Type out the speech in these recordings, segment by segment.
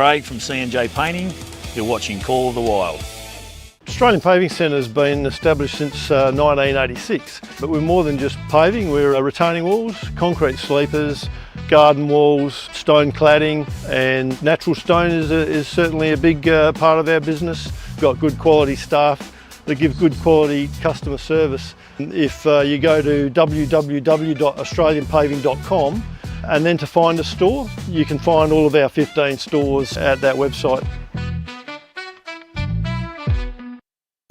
Craig from C&J Painting. You're watching Call of the Wild. Australian Paving Centre has been established since 1986, but we're more than just paving. We're retaining walls, concrete sleepers, garden walls, stone cladding, and natural stone is certainly a big part of our business. We've got good quality staff that give good quality customer service. If you go to www.australianpaving.com and then to find a store, you can find all of our 15 stores at that website.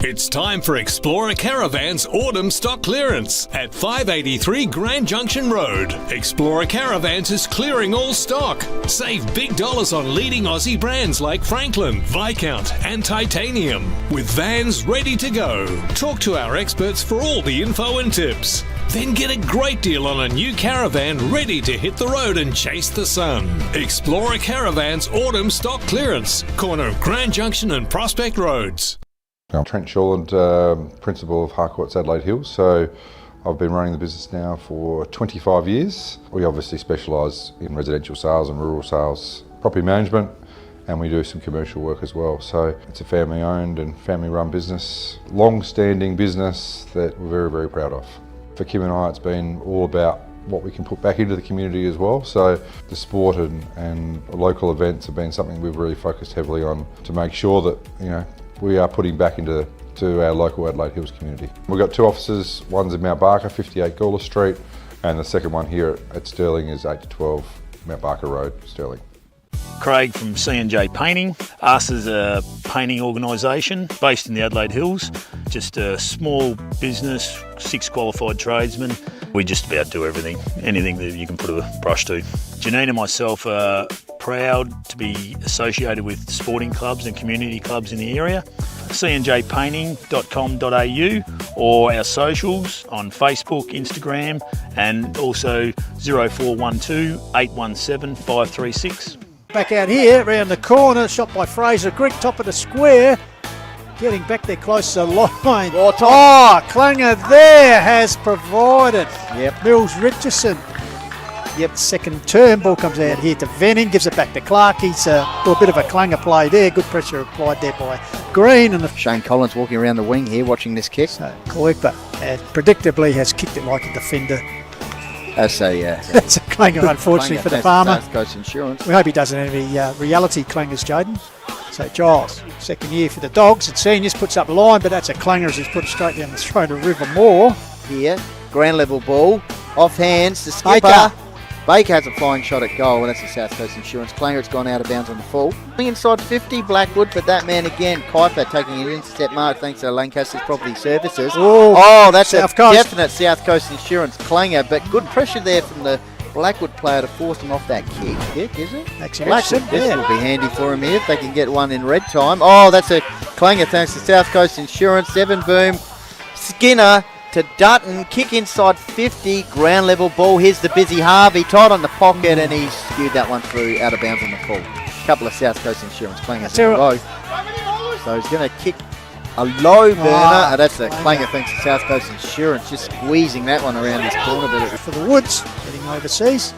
It's time for Explorer Caravan's autumn stock clearance at 583 Grand Junction Road. Explorer Caravans is clearing all stock. Save big dollars on leading Aussie brands like Franklin, Viscount and Titanium, with vans ready to go. Talk to our experts for all the info and tips. Then get a great deal on a new caravan ready to hit the road and chase the sun. Explorer Caravans autumn stock clearance, corner of Grand Junction and Prospect Roads. I'm Trent Shawland, Principal of Harcourt's Adelaide Hills. So I've been running the business now for 25 years. We obviously specialise in residential sales and rural sales, property management, and we do some commercial work as well. So it's a family owned and family run business, long-standing business that we're very, very proud of. For Kim and I, it's been all about what we can put back into the community as well. So the sport and local events have been something we've really focused heavily on to make sure that, we are putting back into our local Adelaide Hills community. We've got two offices, one's in Mount Barker, 58 Gawler Street, and the second one here at Stirling is 8 to 12 Mount Barker Road, Stirling. Craig from C&J Painting. Us is a painting organisation based in the Adelaide Hills. Just a small business, 6 qualified tradesmen. We just about do everything, anything that you can put a brush to. Janine and myself are proud to be associated with sporting clubs and community clubs in the area. cnjpainting.com.au or our socials on Facebook, Instagram, and also 0412 817 536. Back out here, around the corner, shot by Fraser Grigg, top of the square. Getting back there close to the line. Klanger there has provided. Yep. Mills Richardson. Yep, second turn. Ball comes out here to Venning, gives it back to Clark. He's a bit of a Klanger play there. Good pressure applied there by Green. And Shane Collins walking around the wing here, watching this kick. So Koipa predictably has kicked it like a defender. That's a Klanger, unfortunately, for the farmer. South Coast Insurance. We hope he doesn't have any reality Klangers, Jaden. So Giles, second year for the Dogs and Seniors, puts up line, but that's a Klanger as he's put it straight down the throat of River Moore. Here, ground level ball, off hands, the skipper. Baker has a flying shot at goal, and that's the South Coast Insurance. Klanger, it's gone out of bounds on the full. Inside 50, Blackwood, but that man again, Kuiper taking an intercept mark thanks to Lancaster's Property Services. That's South a Coast. Definite South Coast Insurance Klanger, but good pressure there from the Blackwood player to force him off that kick, is it? Blackwood, this will be handy for him here if they can get one in red time. That's a Klanger thanks to South Coast Insurance. Seven boom. Skinner to Dutton, kick inside 50, ground level ball. Here's the busy Harvey, tight on the pocket, and he skewed that one through out of bounds on the full. Couple of South Coast Insurance Klangers in a row. So he's going to kick a low burner. That's a Klanger thanks to South Coast Insurance, just squeezing that one around this corner. But for the Woods, getting overseas.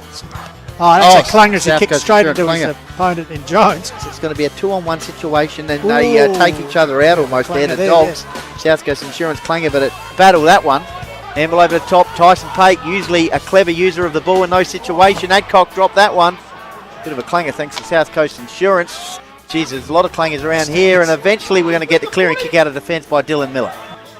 That's a Klanger as he kicks straight into his opponent in Jones. So it's going to be a 2-on-1 situation, and they take each other out almost there, the Dogs. South Coast Insurance Klanger, but it battle that one. Amble over the top, Tyson Pate, usually a clever user of the ball in those situations. Adcock dropped that one. Bit of a Klanger thanks to South Coast Insurance. Geez, there's a lot of Klangers around here, and eventually we're going to get the clearing kick out of defence by Dylan Miller.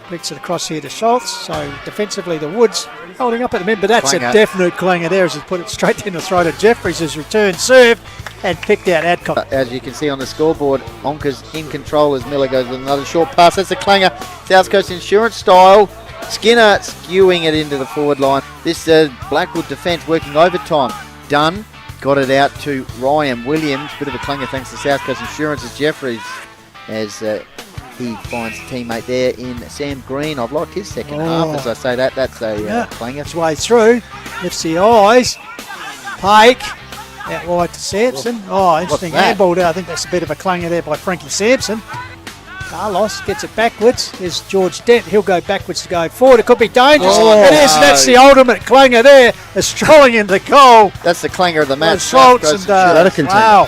Flicks it across here to Schultz, so defensively the Woods holding up at the minute, but that's Klanger. A definite Klanger there as he put it straight in the throat of Jeffries. His return serve and picked out Adcock. As you can see on the scoreboard, Onka's in control as Miller goes with another short pass. That's a Klanger, South Coast Insurance style. Skinner skewing it into the forward line. This Blackwood defence working overtime. Dunn got it out to Ryan Williams. Bit of a Klanger thanks to South Coast Insurance as Jeffries as he finds a teammate there in Sam Green. I've liked his second half as I say that. That's a Klanger. His way through. Lifts the eyes. Pike. Out wide to Sampson. Interesting handball there. I think that's a bit of a Klanger there by Frankie Sampson. Carlos gets it backwards. There's George Dent. He'll go backwards to go forward. It could be dangerous. It is. That's the ultimate Klanger there. A strolling in the goal. That's the Klanger of the match. Schultz and wow.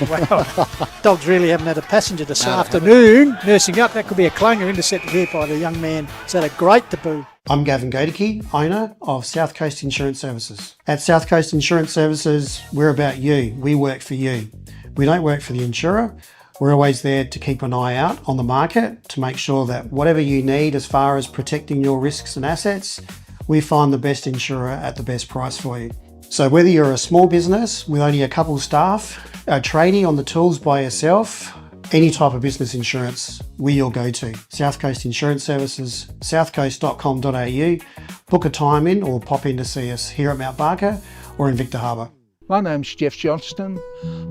Wow. Dogs really haven't had a passenger this afternoon. Nursing up, that could be a clanger, intercepted here by the young man. It's had a great debut. I'm Gavin Gadicke, owner of South Coast Insurance Services. At South Coast Insurance Services, we're about you. We work for you. We don't work for the insurer. We're always there to keep an eye out on the market to make sure that whatever you need as far as protecting your risks and assets, we find the best insurer at the best price for you. So whether you're a small business with only a couple staff, a trainee on the tools by yourself, any type of business insurance, we're your go-to. South Coast Insurance Services, southcoast.com.au. Book a time in or pop in to see us here at Mount Barker or in Victor Harbour. My name's Jeff Johnston.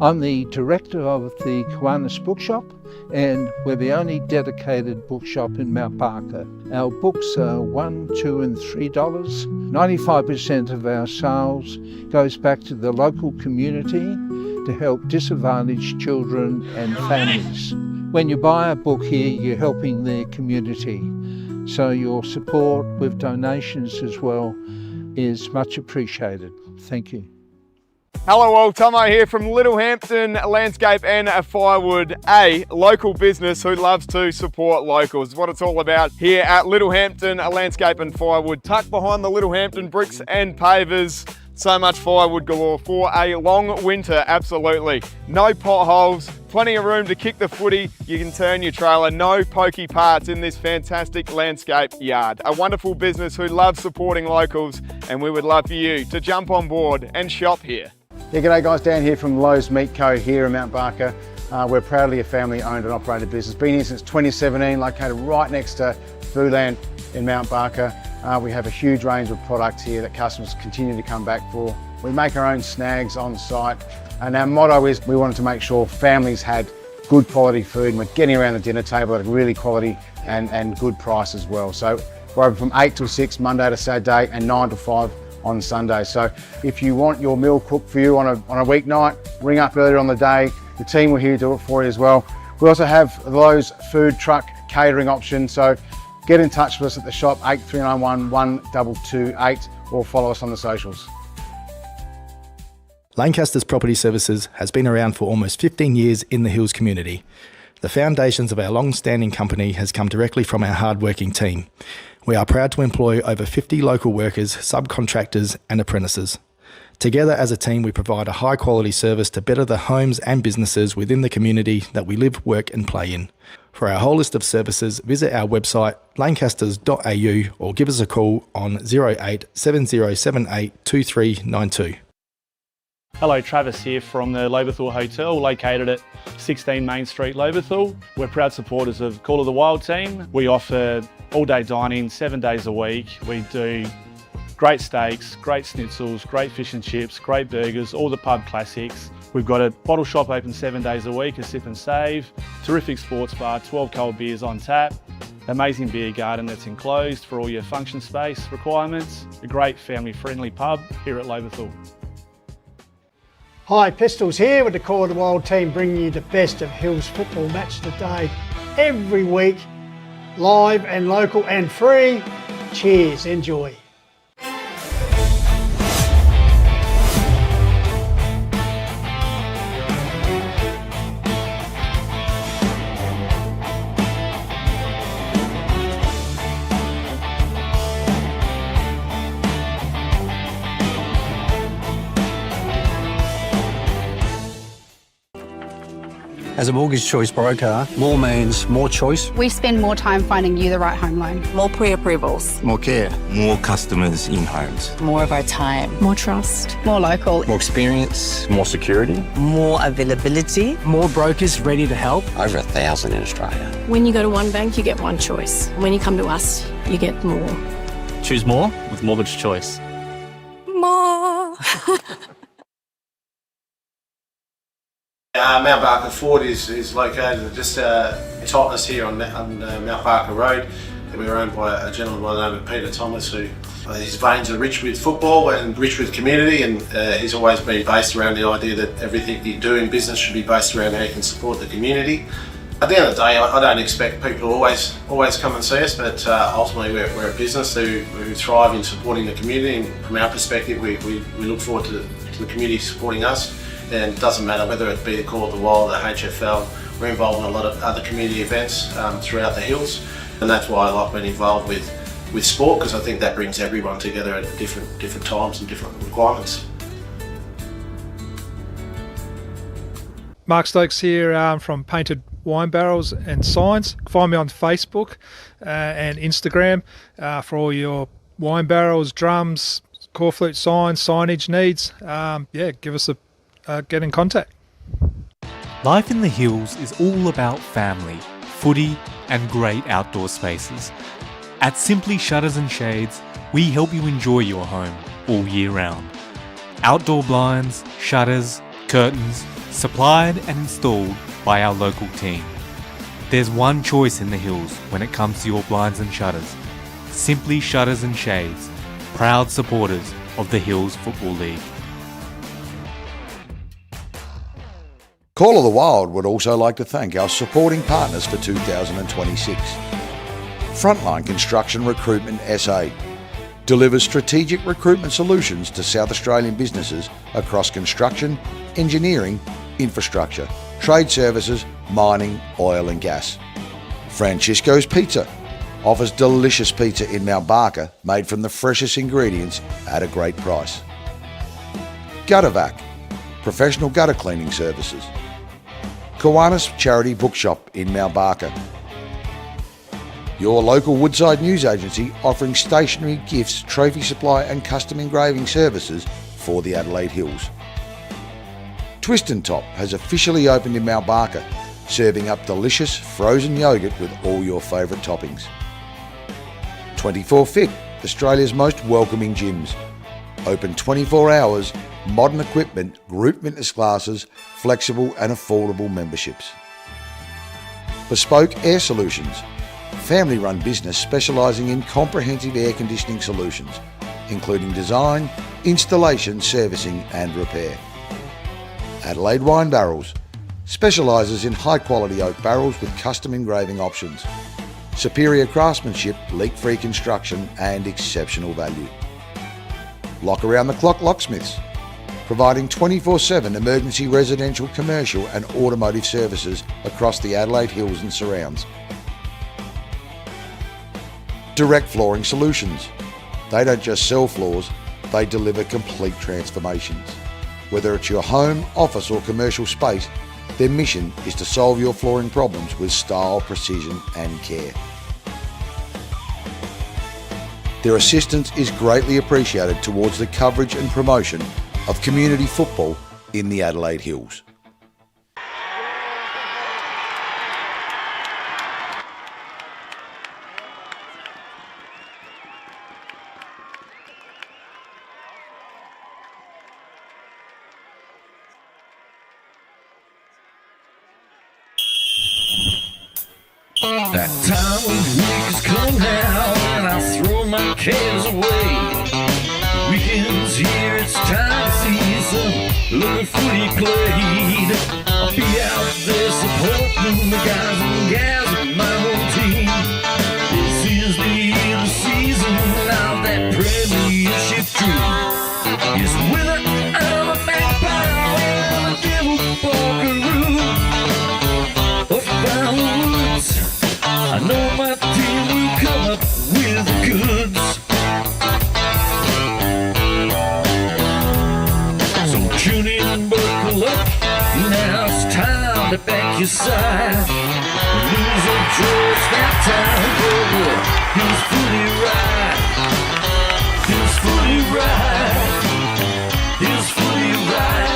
I'm the director of the Kiwanis Bookshop, and we're the only dedicated bookshop in Mount Barker. Our books are $1, $2 and $3. 95% of our sales goes back to the local community to help disadvantaged children and families. When you buy a book here, you're helping the community. So your support with donations as well is much appreciated. Thank you. Hello all, Tomo here from Littlehampton Landscape and Firewood, a local business who loves to support locals. What it's all about here at Littlehampton Landscape and Firewood, tucked behind the Littlehampton bricks and pavers. So much firewood galore for a long winter, absolutely. No potholes, plenty of room to kick the footy. You can turn your trailer, no pokey parts in this fantastic landscape yard. A wonderful business who loves supporting locals, and we would love for you to jump on board and shop here. Yeah, g'day guys, Dan here from Lowe's Meat Co here in Mount Barker. We're proudly a family owned and operated business. Been here since 2017, located right next to Foodland in Mount Barker. We have a huge range of products here that customers continue to come back for. We make our own snags on site, and our motto is we wanted to make sure families had good quality food, and we're getting around the dinner table at a really quality and good price as well. So we're open from 8 till 6 Monday to Saturday and 9 to 5 on Sunday. So if you want your meal cooked for you on a weeknight, ring up earlier on the day. The team will here to do it for you as well. We also have the Lowe's food truck catering option. So get in touch with us at the shop, 8391 1228, or follow us on the socials. Lancaster's Property Services has been around for almost 15 years in the Hills community. The foundations of our long-standing company has come directly from our hard-working team. We are proud to employ over 50 local workers, subcontractors and apprentices. Together as a team, we provide a high-quality service to better the homes and businesses within the community that we live, work and play in. For our whole list of services, visit our website lancasters.au or give us a call on 08 7078 2392. Hello, Travis here from the Loberthal Hotel, located at 16 Main Street, Loberthal. We're proud supporters of Call of the Wild team. We offer all-day dining, 7 days a week. We do great steaks, great schnitzels, great fish and chips, great burgers, all the pub classics. We've got a bottle shop open 7 days a week, a sip and save, terrific sports bar, 12 cold beers on tap, amazing beer garden that's enclosed for all your function space requirements, a great family-friendly pub here at Loberthal. Hi, Pistols here with the Call of the Wild team, bringing you the best of Hills football match of the day every week, live and local and free. Cheers, enjoy. As a mortgage choice broker, more means more choice. We spend more time finding you the right home loan. More pre-approvals. More care. More customers in homes. More of our time. More trust. More local. More experience. More security. More availability. More brokers ready to help. Over 1,000 in Australia. When you go to one bank, you get one choice. When you come to us, you get more. Choose more with Mortgage Choice. More. Mount Barker Ford is located just Totnes here on Mount Barker Road. We were owned by a gentleman by the name of Peter Thomas, who his veins are rich with football and rich with community, and he's always been based around the idea that everything you do in business should be based around how you can support the community. At the end of the day, I don't expect people to always come and see us, but ultimately we're a business who thrive in supporting the community, and from our perspective we look forward to the community supporting us. and it doesn't matter whether it be the Call of the Wild, the HFL. We're involved in a lot of other community events throughout the hills, and that's why I like being involved with sport, because I think that brings everyone together at different times and different requirements. Mark Stokes here from Painted Wine Barrels and Signs. Find me on Facebook and Instagram for all your wine barrels, drums, corflute signs, signage needs. Give us get in contact. Life in the hills is all about family, footy and great outdoor spaces. At Simply Shutters and Shades, we help you enjoy your home all year round. Outdoor blinds, shutters, curtains, supplied and installed by our local team. There's one choice in the hills when it comes to your blinds and shutters. Simply Shutters and Shades, proud supporters of the Hills Football League. Call of the Wild would also like to thank our supporting partners for 2026. Frontline Construction Recruitment SA delivers strategic recruitment solutions to South Australian businesses across construction, engineering, infrastructure, trade services, mining, oil and gas. Francisco's Pizza offers delicious pizza in Mount Barker made from the freshest ingredients at a great price. Guttervac, professional gutter cleaning services. Kiwanis Charity Bookshop in Mount Barker. Your local Woodside news agency offering stationery, gifts, trophy supply and custom engraving services for the Adelaide Hills. Twist and Top has officially opened in Mount Barker, serving up delicious frozen yoghurt with all your favourite toppings. 24 Fit, Australia's most welcoming gyms. Open 24 hours, modern equipment, group fitness classes, flexible and affordable memberships. Bespoke Air Solutions, family-run business specialising in comprehensive air conditioning solutions, including design, installation, servicing and repair. Adelaide Wine Barrels, specialises in high-quality oak barrels with custom engraving options, superior craftsmanship, leak-free construction and exceptional value. Lock Around the Clock Locksmiths, providing 24/7 emergency residential, commercial and automotive services across the Adelaide Hills and surrounds. Direct Flooring Solutions. They don't just sell floors, they deliver complete transformations. Whether it's your home, office or commercial space, their mission is to solve your flooring problems with style, precision and care. Their assistance is greatly appreciated towards the coverage and promotion of community football in the Adelaide Hills. That time of week has come now, and I throw my cares away. The weekend's here, it's time to see some little footy played. I'll be out there supporting the guys and gals of my own team. This is the season of that premiership dream. Yes, whether I'm a magpie or a devil buckaroo or found woods, I know my team will come up with the goods. So tune in and buckle up. Now it's time to back your side. Lose or draw, it's that time. Oh, here's footy right. Here's footy right. Here's footy right.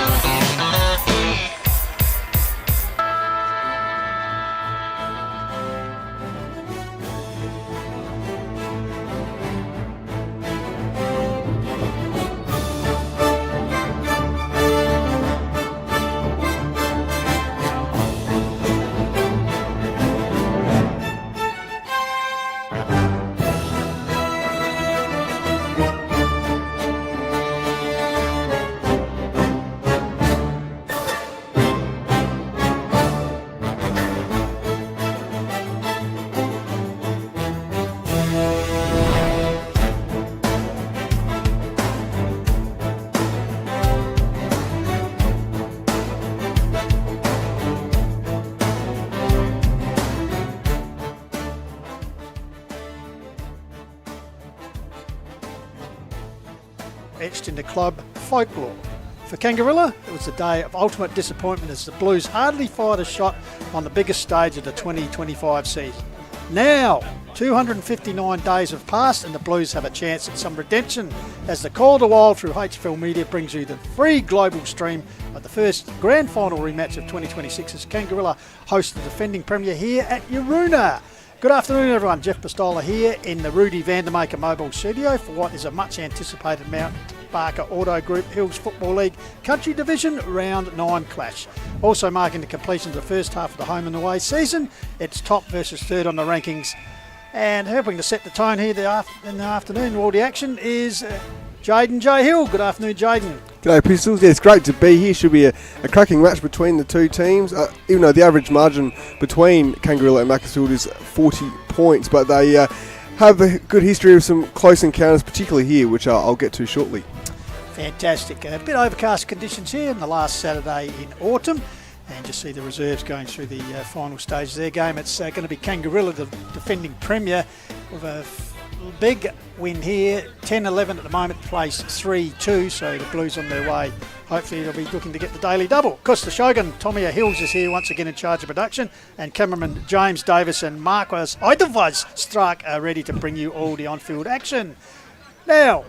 etched into club folklore. For Kangarilla, it was a day of ultimate disappointment as the Blues hardly fired a shot on the biggest stage of the 2025 season. Now, 259 days have passed and the Blues have a chance at some redemption as the Call of the Wild through HFL Media brings you the free global stream of the first grand final rematch of 2026 as Kangarilla host the defending premier here at Yaroona. Good afternoon everyone, Jeff Pistola here in the Rudy Vandermaker Mobile Studio for what is a much anticipated Mount Barker Auto Group Hills Football League Country Division Round 9 clash. Also marking the completion of the first half of the home and away season, it's top versus third on the rankings. And helping to set the tone here in the afternoon, all the action is Jaden J. Hill. Good afternoon, Jaden. G'day Pistols, yeah, it's great to be here. Should be a cracking match between the two teams, even though the average margin between Kangarilla and Macclesfield is 40 points, but they have a good history of some close encounters, particularly here, which I'll get to shortly. Fantastic. A bit overcast conditions here on the last Saturday in autumn. And just see the reserves going through the final stage of their game. It's going to be Kangarilla, the defending premier, with a big win here. 10-11 at the moment, place 3-2, so the Blues on their way. Hopefully they'll be looking to get the daily double. Of course, the Shogun, Tommy Hills, is here once again in charge of production, and cameraman James Davis and Marquez Eidevaz Stark are ready to bring you all the on-field action. Now,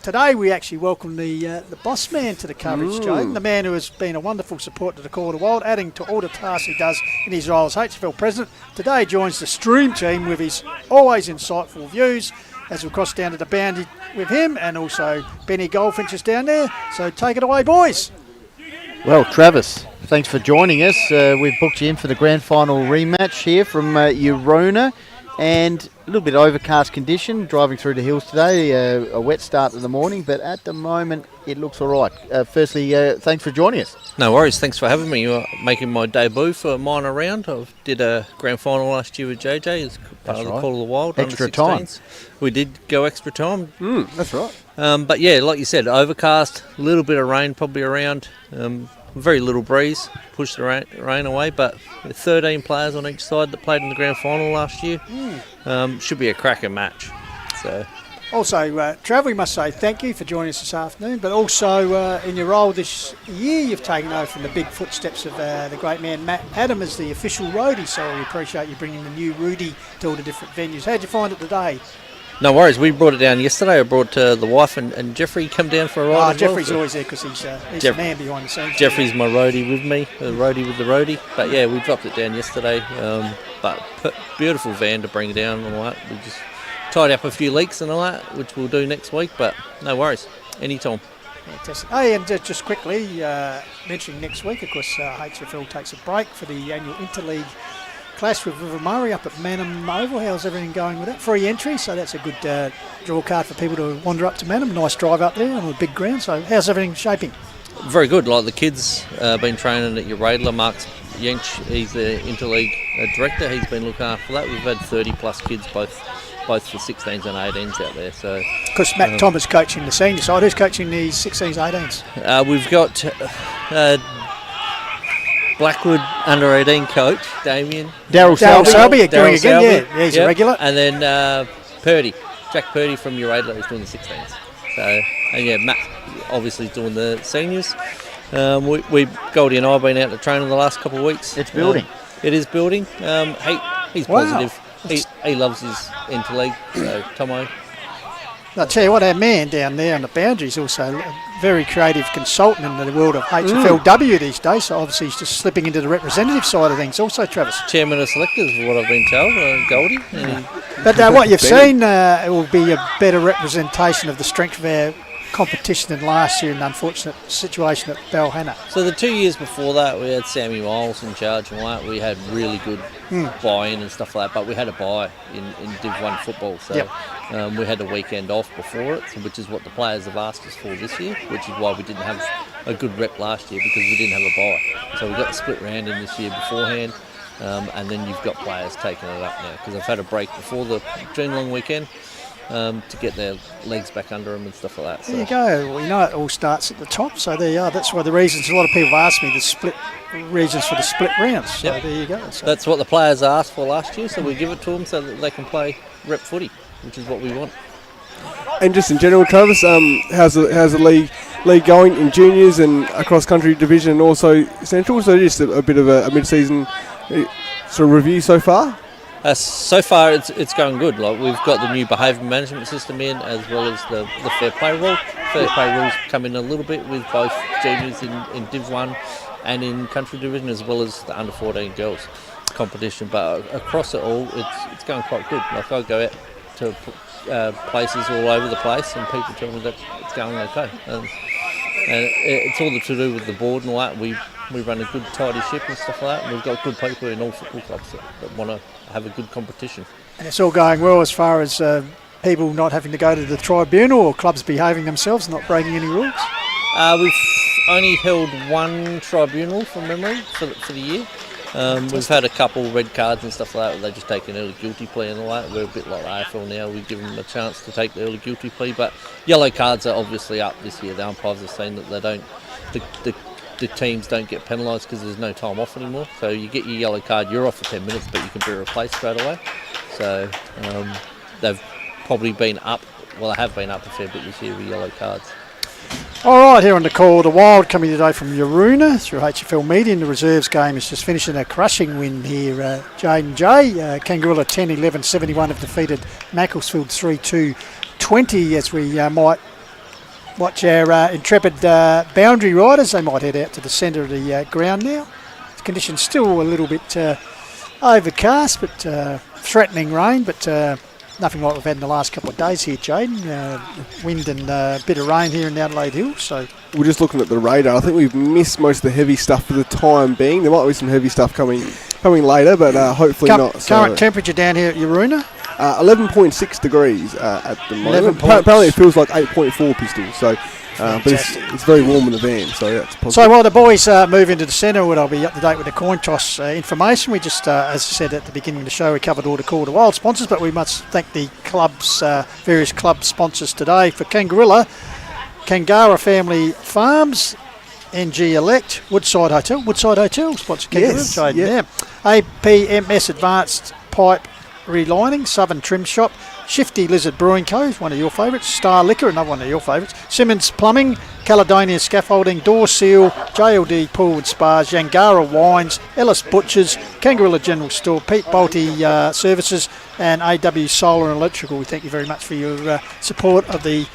today we actually welcome the boss man to the coverage, Jaden, the man who has been a wonderful support to the Call of the Wild, adding to all the tasks he does in his role as HFL president. Today joins the stream team with his always insightful views as we cross down to the boundary with him, and also Benny Goldfinch is down there. So take it away, boys. Well, Travis, thanks for joining us. We've booked you in for the grand final rematch here from Yaroona. And a little bit of overcast condition driving through the hills today, a wet start of the morning, but at the moment it looks all right. Firstly, thanks for joining us. No worries, thanks for having me. You're making my debut for a minor round. I did a grand final last year with JJ as part of the Call of the Wild. Extra time. We did go extra time. That's right. But yeah, like you said, overcast, a little bit of rain probably around. Very little breeze, pushed the rain away, but 13 players on each side that played in the grand final last year. Should be a cracker match. So, also, Trav, we must say thank you for joining us this afternoon, but also in your role this year, you've taken over from the big footsteps of the great man Matt Adam as the official roadie, so we appreciate you bringing the new Rudy to all the different venues. How'd you find it today? No worries, we brought it down yesterday. I brought the wife and Jeffrey come down for a ride as Jeffrey's well, always there because he's the man behind the scenes. Jeffrey's my roadie with me, the roadie with the roadie. But yeah, we dropped it down yesterday. But beautiful van to bring it down and all that. We just tied up a few leaks and all that, which we'll do next week, but no worries, anytime. Fantastic. Hey, and just quickly, mentioning next week, of course, HFL takes a break for the annual Interleague clash with River Murray up at Manham Oval. How's everything going with that? Free entry, so that's a good draw card for people to wander up to Manham. Nice drive up there on a big ground. So how's everything shaping? Very good. Like the kids been training at your Radler. Mark's Yench, he's the Interleague director. He's been looking after that. We've had 30 plus kids, both for 16s and 18s out there. So, of course, Matt Thomas coaching the senior side. Who's coaching the 16s, 18s? We've got Blackwood under 18 coach Damien. Daryl Selby doing again. Yeah, he's a regular. And then Jack Purdy from your Radler is doing the 16s. So, and yeah, Matt obviously doing the seniors. Goldie and I have been out to training the last couple of weeks. It's building. It is building. He's positive. He loves his interleague. So Tomo. I'll tell you what, our man down there on the boundary is also a very creative consultant in the world of HFLW these days. So obviously he's just slipping into the representative side of things. Also, Travis, chairman of selectors, is what I've been told. Goldie. But what you've seen, it will be a better representation of the strength of our competition than last year in the unfortunate situation at Balhanna. So the 2 years before that, we had Sammy Miles in charge and all that. We had really good buy-in and stuff like that, but we had a buy in Div 1 football. So we had a weekend off before it, which is what the players have asked us for this year, which is why we didn't have a good rep last year, because we didn't have a buy. So we got the split round in this year beforehand, and then you've got players taking it up now, because I've had a break before the June long weekend. To get their legs back under them and stuff like that. So. There you go. Well, you know it all starts at the top, so there you are. That's why the reasons a lot of people have asked me the reasons for the split rounds. So there you go. So. That's what the players asked for last year, so we give it to them so that they can play rep footy, which is what we want. And just in general, Travis, how's the league going in juniors and across country division and also central? So just a bit of a mid-season sort of review so far. So far, it's going good. Like we've got the new behaviour management system in, as well as the fair play rule. Fair play rules come in a little bit with both juniors in Div 1 and in country division, as well as the under 14 girls competition. But across it all, it's going quite good. Like I go out to places all over the place, and people tell me that it's going okay. And it's all to do with the board and all that. We run a good tidy ship and stuff like that, and we've got good people in all football clubs that want to have a good competition. And it's all going well as far as people not having to go to the tribunal or clubs behaving themselves, not breaking any rules? We've only held one tribunal from memory for the year. We've had a couple red cards and stuff like that, where they just take an early guilty plea and all that. We're a bit like the AFL now, we give them a chance to take the early guilty plea, but yellow cards are obviously up this year. The umpires are saying that they don't, the teams don't get penalised because there's no time off anymore. So you get your yellow card, you're off for 10 minutes, but you can be replaced straight away. So they've probably been up, well, they have been up a fair bit this year with yellow cards. All right, here on the Call of the Wild, coming today from Yaroona through HFL Media. The reserves game is just finishing a crushing win here. Jaden J, Kangarilla 10-11-71 have defeated Macclesfield 3-2-20 as we might watch our intrepid boundary riders. They might head out to the centre of the ground now. The conditions still a little bit overcast, but threatening rain, but nothing like we've had in the last couple of days here, Jaden. Wind and a bit of rain here in Adelaide Hills. So we're just looking at the radar. I think we've missed most of the heavy stuff for the time being. There might be some heavy stuff coming later, but hopefully not. Current temperature down here at Yaroona? 11.6 degrees at the moment. Apparently it feels like 8.4 Pistols. So, but it's very warm in the van, so that's positive. So while the boys move into the centre, I'll be up to date with the coin toss information. We just, as I said at the beginning of the show, we covered all the Call to Wild sponsors, but we must thank the clubs, various club sponsors today. For Kangarilla, Kangara Family Farms, NG Elect, Woodside Hotel sponsor Kangarilla. Yes, APMS Advanced Pipe Relining, Southern Trim Shop, Shifty Lizard Brewing Co., one of your favourites, Star Liquor, another one of your favourites, Simmons Plumbing, Caledonia Scaffolding, Door Seal, JLD Pool and Spas, Yangara Wines, Ellis Butchers, Kangarilla General Store, Pete Bolte Services, and AW Solar and Electrical. We thank you very much for your support of the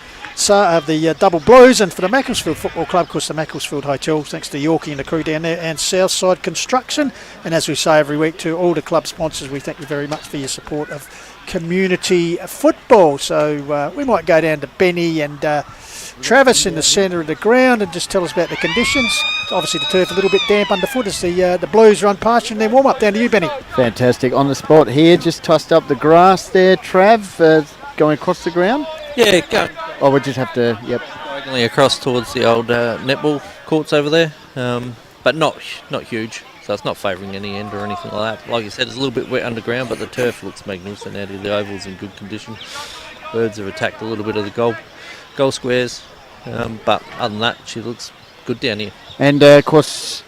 Double Blues, and for the Macclesfield Football Club, of course, the Macclesfield Hotel, thanks to Yorkie and the crew down there, and Southside Construction. And as we say every week to all the club sponsors, we thank you very much for your support of community football. So we might go down to Benny and Travis in the centre of the ground and just tell us about the conditions. Obviously the turf a little bit damp underfoot as the Blues run past you, and then warm up. Down to you, Benny. Fantastic. On the spot here, just tossed up the grass there, Trav, going across the ground. Yeah, go. Oh, we'll just have to, Diagonally across towards the old netball courts over there, but not huge, so it's not favouring any end or anything like that. Like you said, it's a little bit wet underground, but the turf looks magnificent out here. The oval's in good condition. Birds have attacked a little bit of the goal squares, but other than that, she looks good down here. And of course,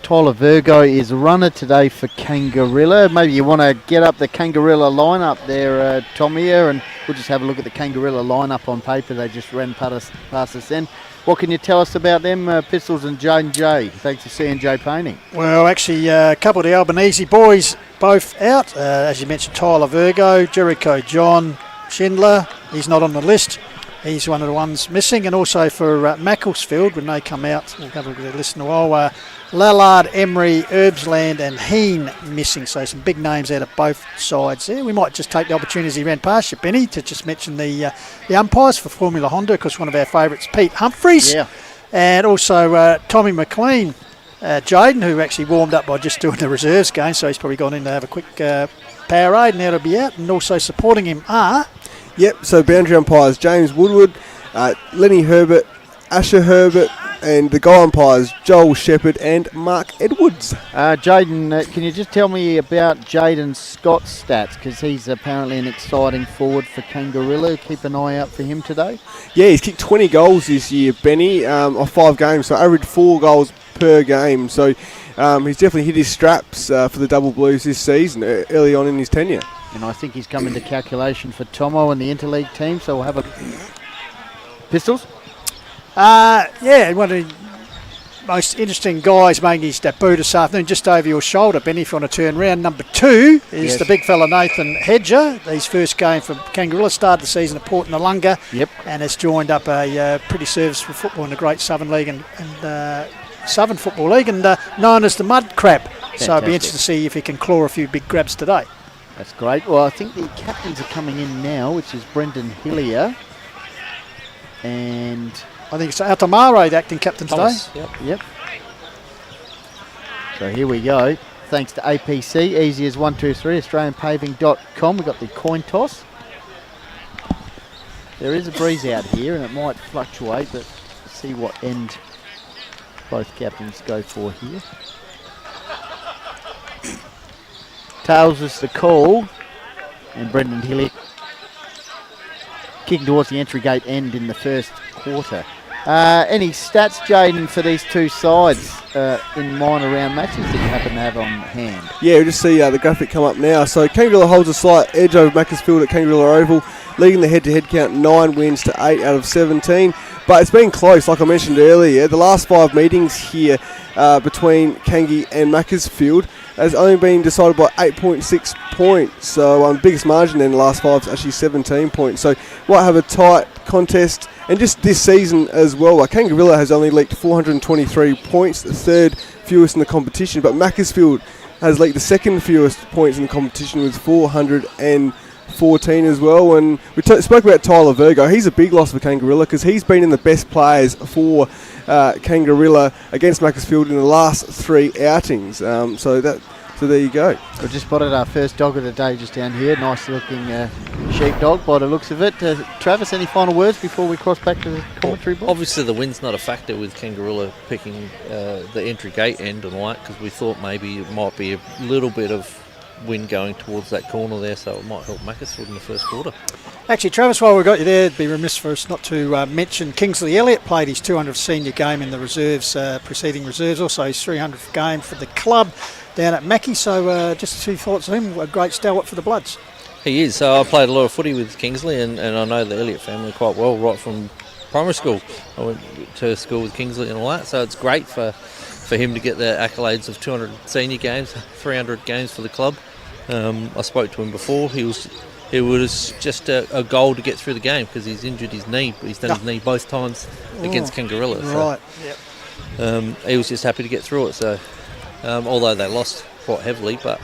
Tyler Virgo is runner today for Kangarilla. Maybe you want to get up the Kangarilla lineup there, Tom, here, and we'll just have a look at the Kangarilla lineup on paper. They just ran past us then. What can you tell us about them, Pistols and Jane J? Thanks to C&J Painting. Well, actually, a couple of the Albanese boys both out. As you mentioned, Tyler Virgo, Jericho John Schindler, he's not on the list. He's one of the ones missing. And also for Macclesfield, when they come out, we'll have a look at their list in a while, Lallard, Emery, Herbsland and Heen missing. So some big names out of both sides there. We might just take the opportunity as he ran past you, Benny, to just mention the umpires for Formula Honda, because one of our favourites, Pete Humphreys. Yeah. And also Tommy McLean, Jaden, who actually warmed up by just doing the reserves game. So he's probably gone in to have a quick Powerade, and now to be out. And also supporting him are... Yep, so boundary umpires James Woodward, Lenny Herbert, Asher Herbert, and the goal umpires Joel Shepherd and Mark Edwards. Jaden, can you just tell me about Jaden Scott's stats, because he's apparently an exciting forward for Kangarilla. Keep an eye out for him today. Yeah, he's kicked 20 goals this year, Benny, off 5 games, so average 4 goals per game. So he's definitely hit his straps for the Double Blues this season, early on in his tenure. And I think he's come into calculation for Tomo and the interleague team, so we'll have a... Pistols? Yeah, one of the most interesting guys making his debut this afternoon, just over your shoulder, Benny, if you want to turn round. Number 2 is the big fella Nathan Hedger. His first game for Kangarilla, started the season at Port Noarlunga. Yep. And has joined up a pretty serviceable football in the Great Southern League and Southern Football League, and known as the Mud Crab. Fantastic. So it'll be interesting to see if he can claw a few big grabs today. That's great. Well, I think the captains are coming in now, which is Brendan Hillier. And I think it's Altamare, the acting captain today. Yep. So here we go. Thanks to APC, easy as 123, AustralianPaving.com. We've got the coin toss. There is a breeze out here and it might fluctuate, but let's see what end both captains go for here. Tails is the call, and Brendan Hillier kicking towards the entry gate end in the first quarter. Any stats, Jaden, for these two sides in minor round matches that you happen to have on hand? Yeah, we just see the graphic come up now. So Kangarilla holds a slight edge over Macclesfield at Kangarilla Oval, leading the head-to-head count 9 wins to 8 out of 17. But it's been close, like I mentioned earlier. The last 5 meetings here between Kangi and Macclesfield has only been decided by 8.6 points. So biggest margin in the last 5 is actually 17 points. So might have a tight contest. And just this season as well, Kangarilla has only leaked 423 points, the 3rd fewest in the competition. But Macclesfield has leaked the 2nd fewest points in the competition with 414 as well. And we spoke about Tyler Virgo. He's a big loss for Kangarilla because he's been in the best players for Kangarilla against Macclesfield in the last 3 outings. So there you go. We've just spotted our first dog of the day just down here. Nice looking sheepdog by the looks of it. Travis, any final words before we cross back to the commentary box? Obviously the wind's not a factor with Kangarilla picking the entry gate end and all that, because we thought maybe it might be a little bit of wind going towards that corner there, so it might help Macclesfield in the first quarter. Actually, Travis, while we've got you there, it'd be remiss for us not to mention Kingsley Elliott played his 200th senior game in the reserves, preceding reserves, also his 300th game for the club down at Mackie. So just a few thoughts on him. A great stalwart for the Bloods. He is. So I played a lot of footy with Kingsley, and I know the Elliott family quite well right from primary school. I went to school with Kingsley and all that, so it's great for him to get the accolades of 200 senior games, 300 games for the club. I spoke to him before. It was just a goal to get through the game because he's injured his knee, but he's done his knee both times against Kangarilla. Right, yep. He was just happy to get through it. So, although they lost quite heavily, but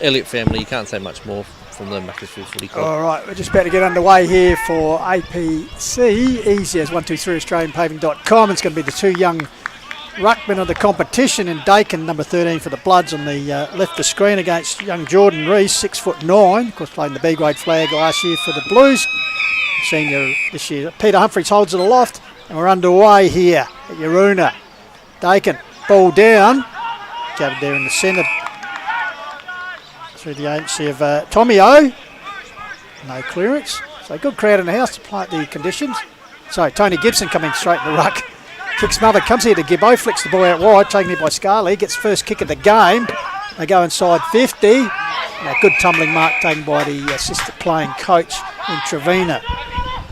Elliott family, you can't say much more from the Macclesfield Footy Club. All right, we're just about to get underway here for APC. Easy as 123 AustralianPaving.com. It's going to be the 2 young ruckman of the competition, and Dakin, number 13 for the Bloods, on the left of the screen against young Jordan Rees, 6'9", of course playing the B grade flag last year for the Blues. Senior this year. Peter Humphries holds it aloft, and we're underway here at Yaruna. Dakin, ball down, gathered there in the centre through the agency of Tomio. No clearance, so good crowd in the house to play at the conditions. So Tony Gibson coming straight in the ruck. Kick smother, comes here to Gibbo, flicks the ball out wide, taken here by Scarley, gets first kick of the game. They go inside 50. A good tumbling mark taken by the assistant playing coach in Trevina.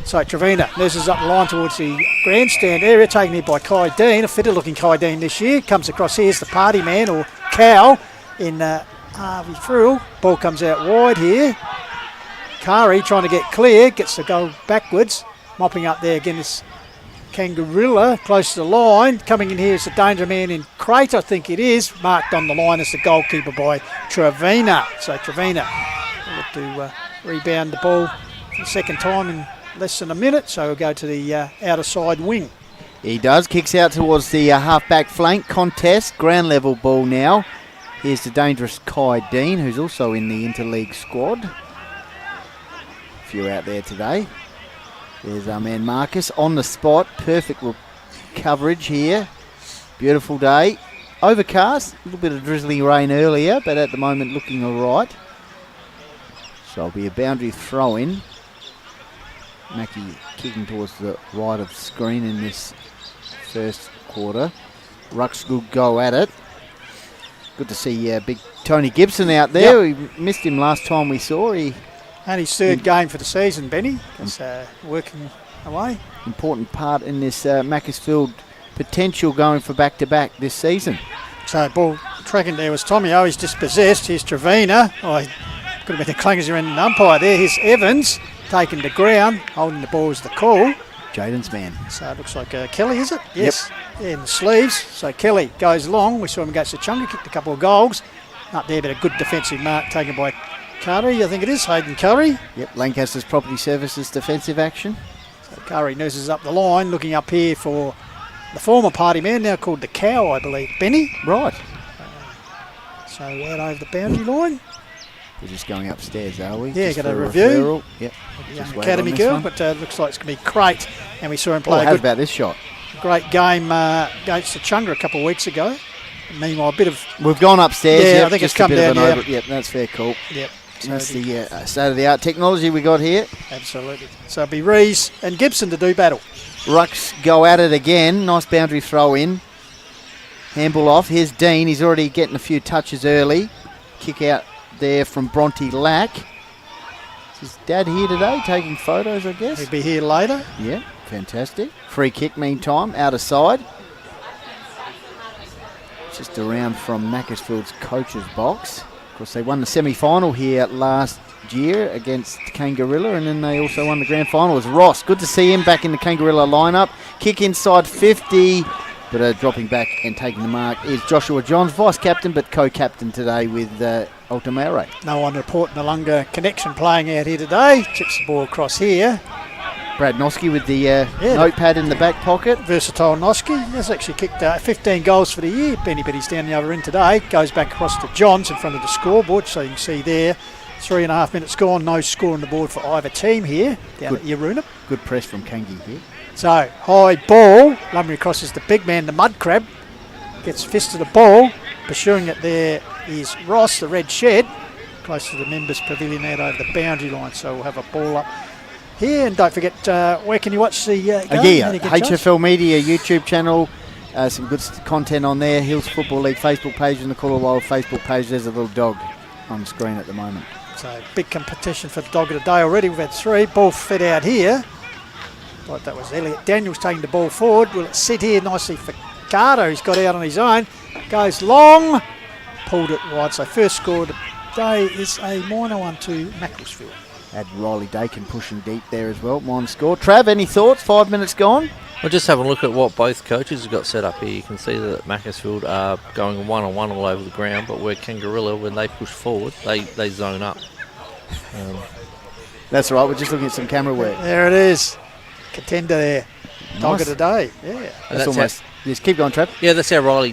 So Trevina nurses up the line towards the grandstand area, taken here by Kai Dean, a fitter looking Kai Dean this year. Comes across, here's the party man, or cow, in Harvey Frill. Ball comes out wide here. Kari trying to get clear, gets the goal backwards. Mopping up there again is Kangarilla, close to the line. Coming in here is the danger man in Crate, I think it is. Marked on the line as the goalkeeper by Trevina. So Trevina will look to rebound the ball for the second time in less than a minute. So we'll go to the outer side wing. He does. Kicks out towards the half-back flank contest. Ground level ball now. Here's the dangerous Kai Dean, who's also in the interleague squad. A few out there today. There's our man Marcus on the spot. Perfect coverage here. Beautiful day. Overcast. A little bit of drizzling rain earlier, but at the moment looking all right. So it'll be a boundary throw in. Mackie kicking towards the right of the screen in this first quarter. Rucks good go at it. Good to see big Tony Gibson out there. We missed him last time we saw. He and his third game for the season, Benny. It's working away. Important part in this Macclesfield potential going for back-to-back this season. So ball tracking there was Tommy O. He's dispossessed. Here's Trevina. Oh, he could have been the clangers around an umpire there. Here's Evans taken to ground. Holding the ball is the call. Jaden's man. So it looks like Kelly, is it? Yes. Yep. In the sleeves. So Kelly goes long. We saw him against the Chunga, kicked a couple of goals. Up there, but a good defensive mark taken by Curry. I think it is Hayden Curry. Yep, Lancaster's Property Services defensive action. So Curry nurses up the line, looking up here for the former party man, now called the Cow, I believe. Benny. Right. So out over the boundary line. We're just going upstairs, are we? Yeah, just got a review. Yep. Young academy girl, but looks like it's going to be great. And we saw him play how about this shot? Great game against the Chunga a couple of weeks ago. Meanwhile, a bit of... We've gone upstairs. Yeah, yep, I think it's come down, Yep, that's fair call. Yep. So that's the state-of-the-art technology we got here. Absolutely. So it'll be Rees and Gibson to do battle. Rucks go at it again. Nice boundary throw in. Handball off. Here's Dean. He's already getting a few touches early. Kick out there from Bronte Lack. Is his dad here today taking photos, I guess? He'll be here later. Yeah, fantastic. Free kick meantime, out of side. Just around from Macclesfield's coach's box. Of course, they won the semi-final here last year against Kangarilla, and then they also won the grand final as Ross. Good to see him back in the Kangarilla lineup. Kick inside 50, but dropping back and taking the mark is Joshua Johns, vice-captain, but co-captain today with Altamare. No one reporting the Lunga connection playing out here today. Chips the ball across here. Brad Noski with the notepad in the back pocket. Versatile Noski. He's actually kicked 15 goals for the year, Benny, but he's down the other end today. Goes back across to Johns in front of the scoreboard, so you can see there, 3.5 minutes gone, no score on the board for either team here, down at Yaruna. Good press from Kangi here. So, high ball, lumbering across is the big man, the Mud Crab. Gets fist to the ball, pursuing it there is Ross, the red shed, close to the members' pavilion out over the boundary line, so we'll have a ball up here. And don't forget, where can you watch the game? HFL Media YouTube channel. Some good content on there. Hills Football League Facebook page and the Call of the Wild Facebook page. There's a little dog on screen at the moment. So big competition for the dog of the day already. We've had 3. Ball fed out here. Like that was Elliot Daniels taking the ball forward. Will it sit here nicely for Carter? He's got out on his own. Goes long. Pulled it wide. So first score of the day is a minor one to Macclesfield. Had Riley Dakin pushing deep there as well. Minor score. Trav, any thoughts? 5 minutes gone. Well, just have a look at what both coaches have got set up here. You can see that Macclesfield are going one-on-one all over the ground, but where Kangarilla, when they push forward, they zone up. That's right. We're just looking at some camera work. There it is. Contender there. Nice. Dog of the day. Yeah. That's almost... Just keep going, Trav. Yeah, that's how Riley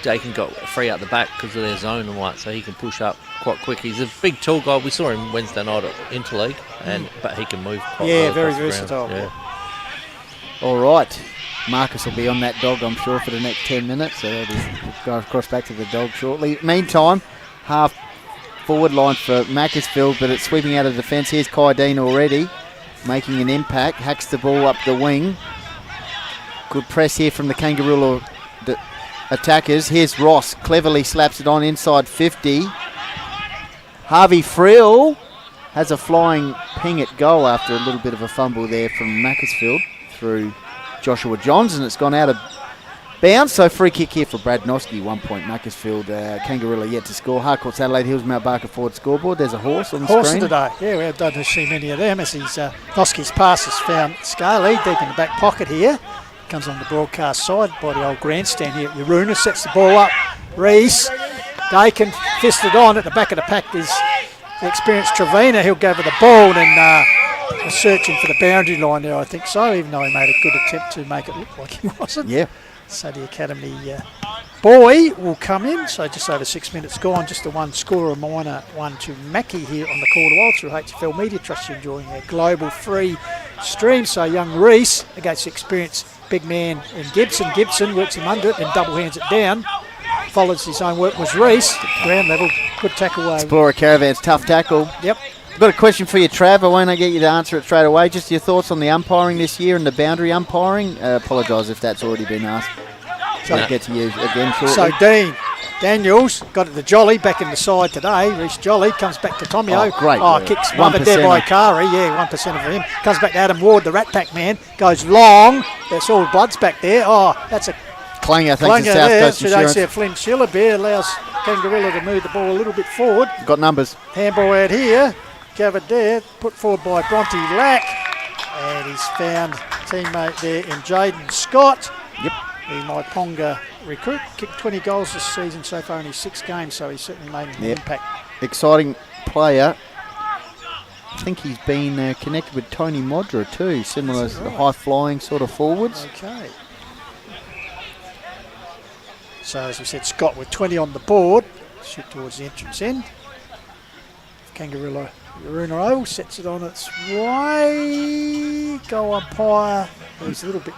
Dakin got free out the back because of their zone and what, so he can push up quite quick. He's a big, tall guy. We saw him Wednesday night at Interleague, but he can move quite well. Yeah, very versatile. Yeah. All right. Marcus will be on that dog, I'm sure, for the next 10 minutes. So we'll go across back to the dog shortly. Meantime, half forward line for Macclesfield, but it's sweeping out of defence. Here's Kai Dean already making an impact. Hacks the ball up the wing. Good press here from the Kangarilla attackers. Here's Ross. Cleverly slaps it on inside 50. Harvey Frill has a flying ping at goal after a little bit of a fumble there from Macclesfield through Joshua Johns, and it's gone out of bounds. So free kick here for Brad Noski. 1 point Macclesfield. Kangarilla yet to score. Harcourt's Adelaide Hills Mount Barker forward scoreboard. There's a horse on the screen. Horse today. Yeah, we don't see many of them as Noski's pass has found Scarley deep in the back pocket here. Comes on the broadcast side by the old grandstand here at Yaruna. Sets the ball up. Rees. Dakin fisted on at the back of the pack is the experienced Trevina. He'll go for the ball and searching for the boundary line there, I think so, even though he made a good attempt to make it look like he wasn't. Yeah. So the academy boy will come in. So just over 6 minutes gone. Just a one score, a minor 1 to Mackie here on the Call to Wild through HFL Media. Trust you're enjoying their global free stream. So young Rees against the experienced big man in Gibson. Gibson works him under it and double hands it down. Follows his own work was Rees. Ground level. Good tackle. Explorer Caravan's tough tackle. Yep. I've got a question for you, Trav. I won't get you to answer it straight away. Just your thoughts on the umpiring this year and the boundary umpiring. Apologise if that's already been asked. So I'll get to you again shortly. So Dean Daniels got it to Jolly, back in the side today. Reece Jolly comes back to Tomio. Oh, great work. Kicks one there by Kari. Yeah, 1% for him. Comes back to Adam Ward, the Rat Pack man. Goes long. That's all Bloods back there. Oh, that's a Clanger, thanks to South Coast Should Insurance. I see a Flynn Shillabear allows Kangarilla to move the ball a little bit forward. Got numbers. Handball out here. Gathered there. Put forward by Bronte Lack. And he's found teammate there in Jaden Scott. Yep. The Maiponga recruit. Kicked 20 goals this season so far, only 6 games, so he's certainly made an impact. Exciting player. I think he's been connected with Tony Modra too, similar to the high-flying sort of forwards. Okay. So as we said, Scott with 20 on the board. Shoot towards the entrance end. Kangarilla Runero sets it on its way. Goal umpire. He's a little bit,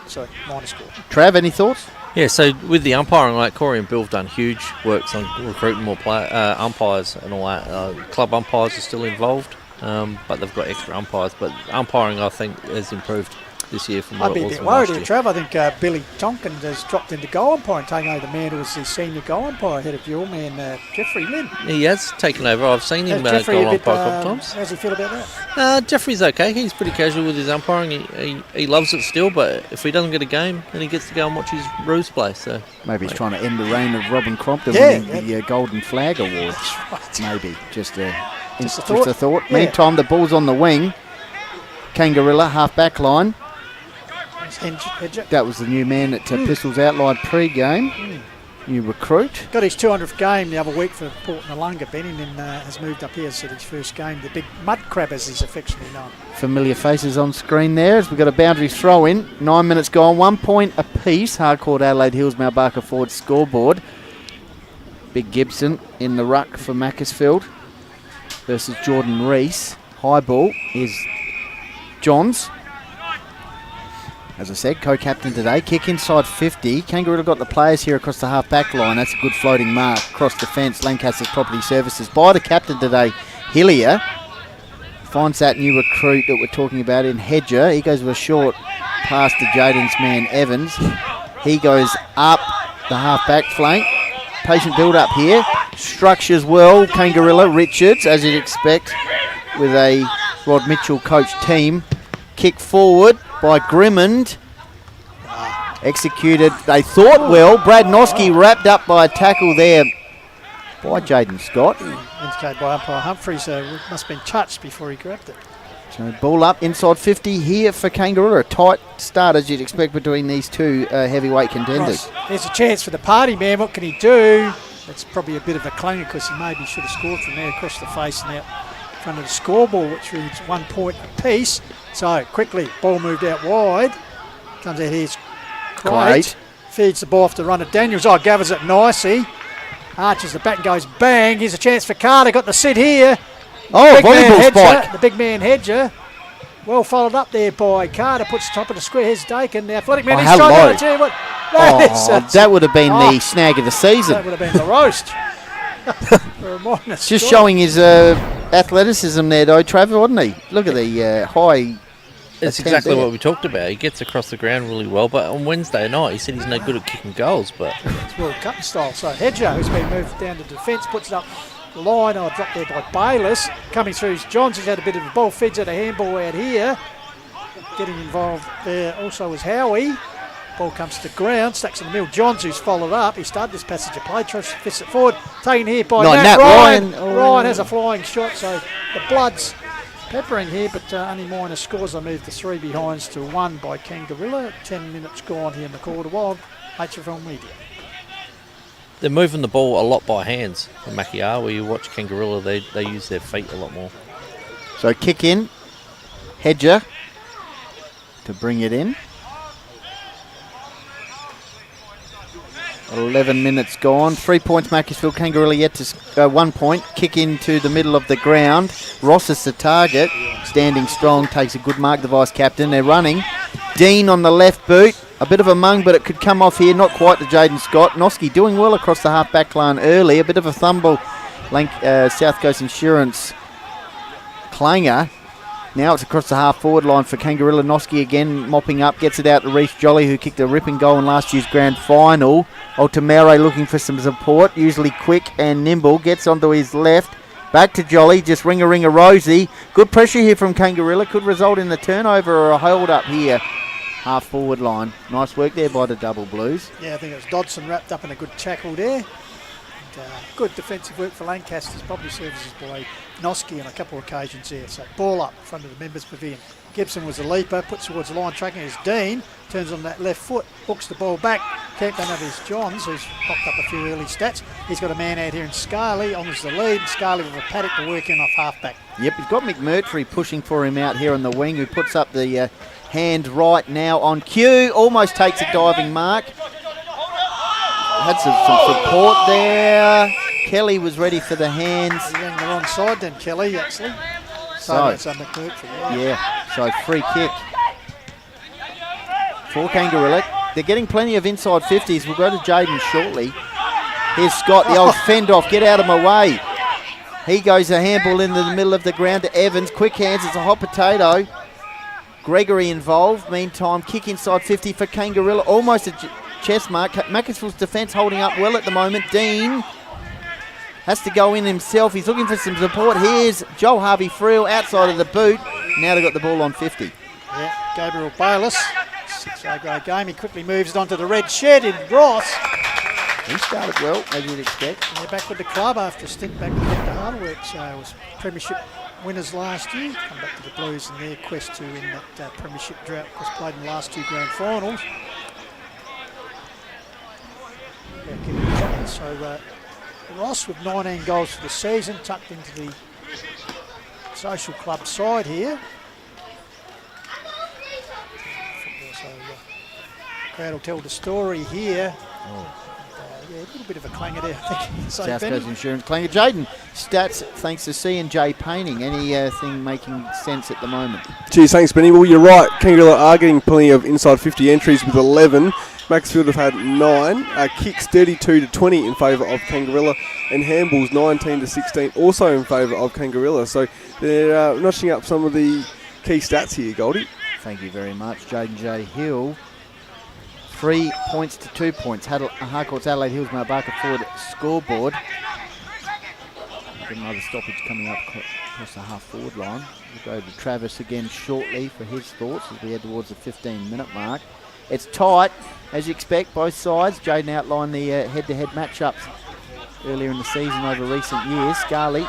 minor score. Trav, any thoughts? Yeah, so with the umpiring, like Corey and Bill have done huge works on recruiting more umpires and all that. Club umpires are still involved, but they've got extra umpires. But umpiring, I think, has improved this year from what I'd be it a was bit from worried last here, year. Trav. I think Billy Tompkins has dropped into goal umpiring, taking over the man who was the senior goal umpire ahead of your man, Jeffrey Lynn. He has taken over. I've seen him goal umpire a couple times. How does he feel about that? Jeffrey's okay. He's pretty casual with his umpiring. He loves it still, but if he doesn't get a game, then he gets to go and watch his Roos play. So maybe he's trying to end the reign of Robin Crompton winning the Golden Flag Award. Right. Maybe just a thought. Yeah. Meantime, the ball's on the wing. Kangarilla half back line. That was the new man that Pistols outlined pre-game. New recruit. Got his 200th game the other week for Port Noarlunga, Ben, and then has moved up here, so his first game, the big mud crab as he's affectionately known. Familiar faces on screen there as we've got a boundary throw in. 9 minutes gone, 1 point apiece. Hardcourt Adelaide Hills, Mount Barker Ford scoreboard. Big Gibson in the ruck for Macclesfield versus Jordan Reese. High ball is Johns. As I said, co-captain today. Kick inside 50. Kangaroo got the players here across the half-back line. That's a good floating mark. Across the fence, Lancaster's Property Services. By the captain today, Hillier. Finds that new recruit that we're talking about in Hedger. He goes with a short pass to Jaden's man, Evans. He goes up the half-back flank. Patient build-up here. Structures well. Kangarilla, Richards, as you'd expect, with a Rod Mitchell coach team. Kick forward by Grimmond. Executed, they thought well. Brad Noski wrapped up by a tackle there by Jaden Scott. Indicated by umpire Humphreys, must have been touched before he grabbed it. So ball up inside 50 here for Kangaroo. A tight start as you'd expect between these two heavyweight contenders. Right. There's a chance for the party man. What can he do? That's probably a bit of a clanger because he maybe should have scored from there across the face and out in front of the scoreboard, which reads 1 point apiece. So quickly, ball moved out wide. Comes out here's Great. Feeds the ball off the run of Daniels. Oh, gathers it nicely. Arches the back and goes bang. Here's a chance for Carter. Got the sit here. Oh, volleyball spike. The big man Hedger. Well followed up there by Carter. Puts the top of the square. Here's Dakin. The athletic man. He's trying to tell you what. That would have been the snag of the season. That would have been the roast. For a minus Just score. showing his athleticism there, though, Trevor, wasn't he? Look at the high. It's exactly what we talked about. He gets across the ground really well, but on Wednesday night he said he's no good at kicking goals. But it's World Cup style. So Hedger, who's been moved down to defence, puts it up the line. Oh, dropped there by Bayliss. Coming through is Johns, who's had a bit of a ball. Feeds out a handball out here. Getting involved there also was Howie. Ball comes to ground, stacks in the middle. Johns, who's followed up. He started this passage of play, tries to fist it forward. Taken here by Nat Ryan. Ryan has a flying shot, so the Bloods peppering here, but only minor scores. They moved the 3 behinds to 1 by Kangarilla. 10 minutes gone here in the quarter. Wild HFL Media. they're moving the ball a lot by hands. In Macchiar, where you watch Kangarilla, they use their feet a lot more. So kick in, Hedger to bring it in. 11 minutes gone. 3 points Macclesfield. Kangarilla yet to 1 point. Kick into the middle of the ground. Ross is the target. Standing strong. Takes a good mark, the vice-captain. They're running. Dean on the left boot. A bit of a mung, but it could come off here. Not quite to Jaden Scott. Noski doing well across the half-back line early. A bit of a thumble. South Coast Insurance clanger. Now it's across the half-forward line for Kangarilla. Noski again mopping up, gets it out to Reece Jolly, who kicked a ripping goal in last year's grand final. Altamere looking for some support, usually quick and nimble, gets onto his left. Back to Jolly, just ring-a Rosie. Good pressure here from Kangarilla, could result in the turnover or a hold-up here. Half-forward line. Nice work there by the Double Blues. Yeah, I think it was Dodson wrapped up in a good tackle there. Good defensive work for Lancaster's, probably services boy Noski on a couple of occasions there. So ball up in front of the members' pavilion. Gibson was a leaper, puts towards the line, tracking his Dean, turns on that left foot, hooks the ball back, kept on his Johns, who's popped up a few early stats. He's got a man out here in Scarley, honours the lead. Scarley with a paddock to work in off half-back. Yep, he's got McMurtry pushing for him out here on the wing, who puts up the hand right now on cue, almost takes a diving mark. Had some support there. Kelly was ready for the hands. He ran the wrong side then, Kelly, actually. So that's McMurtry. Yeah, so free kick for Kangarilla. They're getting plenty of inside 50s. We'll go to Jaden shortly. Here's Scott, the old fend off. Get out of my way. He goes a handball into the middle of the ground to Evans. Quick hands, it's a hot potato. Gregory involved. Meantime, kick inside 50 for Kangarilla. Almost a chest mark. Macclesfield's defence holding up well at the moment. Dean has to go in himself. He's looking for some support. Here's Joel Harvey-Friel outside of the boot. Now they've got the ball on 50. Yeah, Gabriel Bayliss. So great game. He quickly moves it onto the red shed in Ross. He started well, as you'd expect. And they're back with the club after a stint back with Victor Harbour, which was premiership winners last year. Come back to the Blues in their quest to win that premiership drought, was played in the last two grand finals. So Ross with 19 goals for the season, tucked into the social club side here. So crowd will tell the story here. Yeah, a little bit of a clanger there, I think. South Coast Insurance clanger. Jaden, stats thanks to C&J Painting. Anything making sense at the moment? Cheers, thanks, Benny. Well, you're right. Kangarilla are getting plenty of inside 50 entries with 11. Macclesfield have had 9. Kicks 32-20 in favour of Kangarilla, and handballs 19-16 also in favour of Kangarilla. So they're notching up some of the key stats here, Goldie. Thank you very much, Jaden J. Hill. 3 points to 2 points. Harcourt's Adelaide Hills Mount Barker forward scoreboard. Got another stoppage coming up across the half-forward line. We'll go to Travis again shortly for his thoughts as we head towards the 15-minute mark. It's tight, as you expect, both sides. Jaden outlined the head-to-head matchups earlier in the season over recent years. Scarley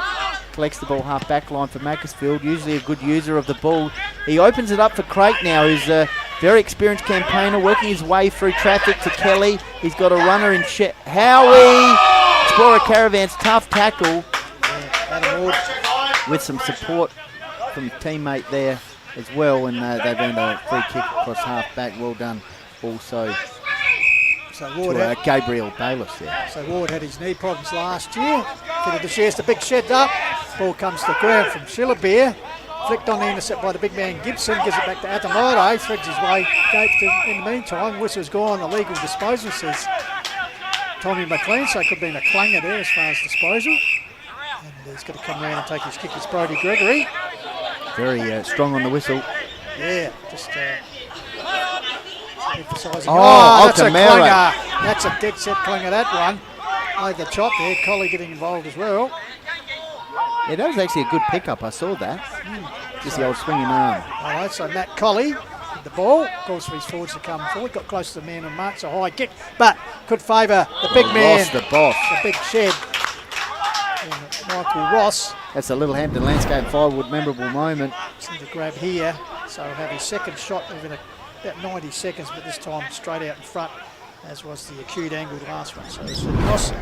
collects the ball half-back line for Macclesfield, usually a good user of the ball. He opens it up for Craig now, who's a very experienced campaigner, working his way through traffic to Kelly. He's got a runner in Howie. Explorer Caravan's tough tackle. With some support from teammate there as well, and they've earned a free kick across half-back. Well done also so Ward to Gabriel Bayliss there. So Ward had his knee problems last year. Fitted the shares, the big shed up. Ball comes to the ground from Shillabeer. Flicked on the intercept by the big man Gibson. Gives it back to Atamoro. Threads his way. In the meantime, Whistler's gone. Illegal disposal, says Tommy McLean. So it could have been a clanger there as far as disposal. And he's got to come around and take his kick. It's Brodie Gregory. Very strong on the whistle. Yeah, just emphasising. That's a clanger. That's a dead set clanger, that one. Over the top there. Collie getting involved as well. Yeah, that was actually a good pickup. I saw that. Just the old swinging arm. All right, so Matt Colley with the ball. Of course, for his forwards to come forward. Got close to the man and marks a high kick, but could favour the big man. Ross, the boss. The big shed. Michael Ross. That's a Littlehampton Landscape Firewood memorable moment. Seems to grab here. So he'll have his second shot within about 90 seconds, but this time straight out in front, as was the acute angle last one. So Ross,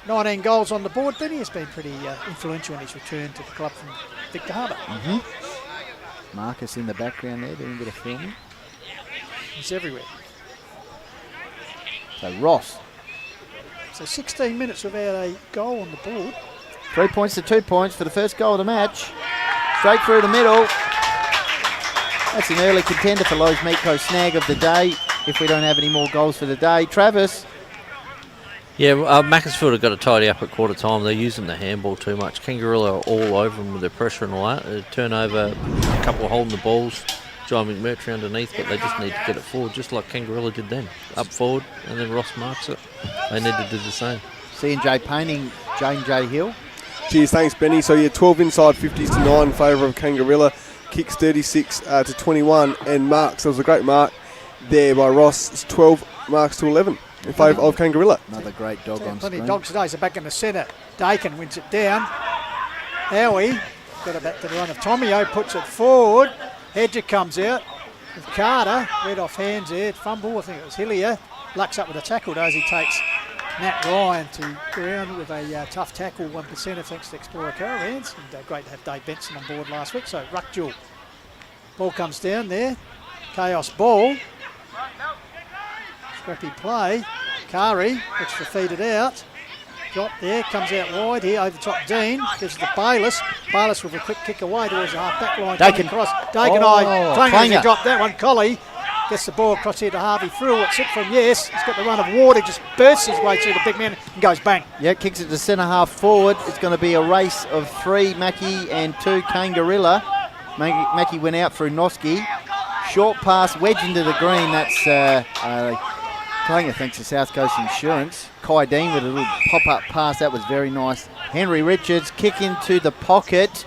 19 goals on the board, but he has been pretty influential in his return to the club from Victor Harbour. Marcus in the background there doing a bit of filming. He's everywhere. So Ross. So 16 minutes without a goal on the board. 3 points to 2 points for the first goal of the match. Straight through the middle. That's an early contender for Lowe's Meat Co snag of the day, if we don't have any more goals for the day. Travis. Yeah, Macclesfield have got to tidy up at quarter time. They're using the handball too much. Kangarilla are all over them with their pressure and all that. They turn over, a couple holding the balls, John McMurtry underneath, but they just need to get it forward, just like Kangarilla did then. Up forward, and then Ross marks it. They need to do the same. C&J painting Jane J. Hill. Cheers, thanks, Benny. So, 12 inside 50s to 9 in favour of Kangarilla. Kicks 36 to 21, and marks. There was a great mark there by Ross. It's 12 marks to 11 in favour of Kangarilla. Another great dog on Plenty screen. of dogs today. So back in the centre. Dakin wins it down. Howie got it back to the run of Tomio, puts it forward. Hedger comes out with Carter. Red off hands there. Fumble, I think it was Hillier. Lucks up with a tackle, does he? Takes Nat Ryan to ground with a tough tackle, 1% thanks to Explorer Caravans. And great to have Dave Benson on board last week. So Ruckjewel. Ball comes down there. Chaos ball. Scrappy play. Kari looks to feed it out. Drop there, comes out wide here over top Dean. Gives it to Bayless. Bayless with a quick kick away towards the half back line. Dakin. Across. Dakin Clanger. he dropped that one. Collie gets the ball across here to Harvey Frill. What's it from? Yes. He's got the run of water. Just bursts his way through the big man and goes bang. Yeah, kicks it to centre half forward. It's going to be a race of 3 Mackie and 2 Kangarilla. Mackie went out through Noski. Short pass, wedge into the green. That's Clanger thanks to South Coast Insurance. Kai Dean with a little pop-up pass. That was very nice. Henry Richards kick into the pocket.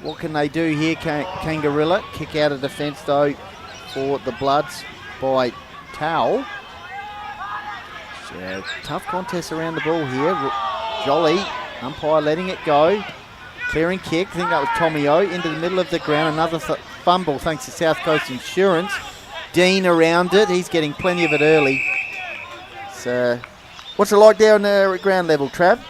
What can they do here, Kangarilla? Kick out of defence, though, for the Bloods by Towel. So, tough contest around the ball here. Jolly, umpire letting it go. Clearing kick. I think that was Tomio into the middle of the ground. Another fumble thanks to South Coast Insurance. Dean around it. He's getting plenty of it early. So, what's it like down there at ground level, Trav?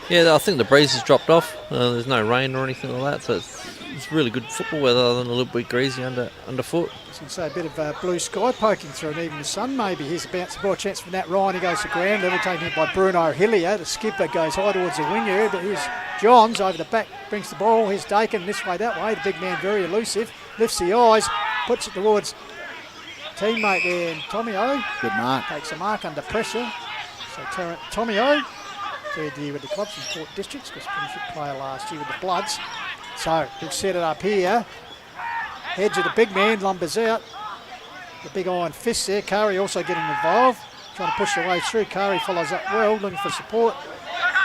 Yeah, I think the breeze has dropped off. There's no rain or anything like that, so it's really good football weather other than a little bit greasy underfoot. I was going to say a bit of blue sky poking through and even the sun maybe. Here's a bounce ball chance for Nat Ryan. He goes to ground level, taken by Bruno Hillier. The skipper goes high towards the wing area, but here's Johns over the back, brings the ball. Here's Dakin this way, that way. The big man very elusive. Lifts the eyes, puts it towards teammate there, and Tomio. Good mark. Takes a mark under pressure. So Tomio, third year with the clubs in Port Districts, was a Premiership player last year with the Bloods. So he'll set it up here. Hedge of the big man, lumbers out. The big iron fist there. Kari also getting involved, trying to push the way through. Kari follows up well, looking for support.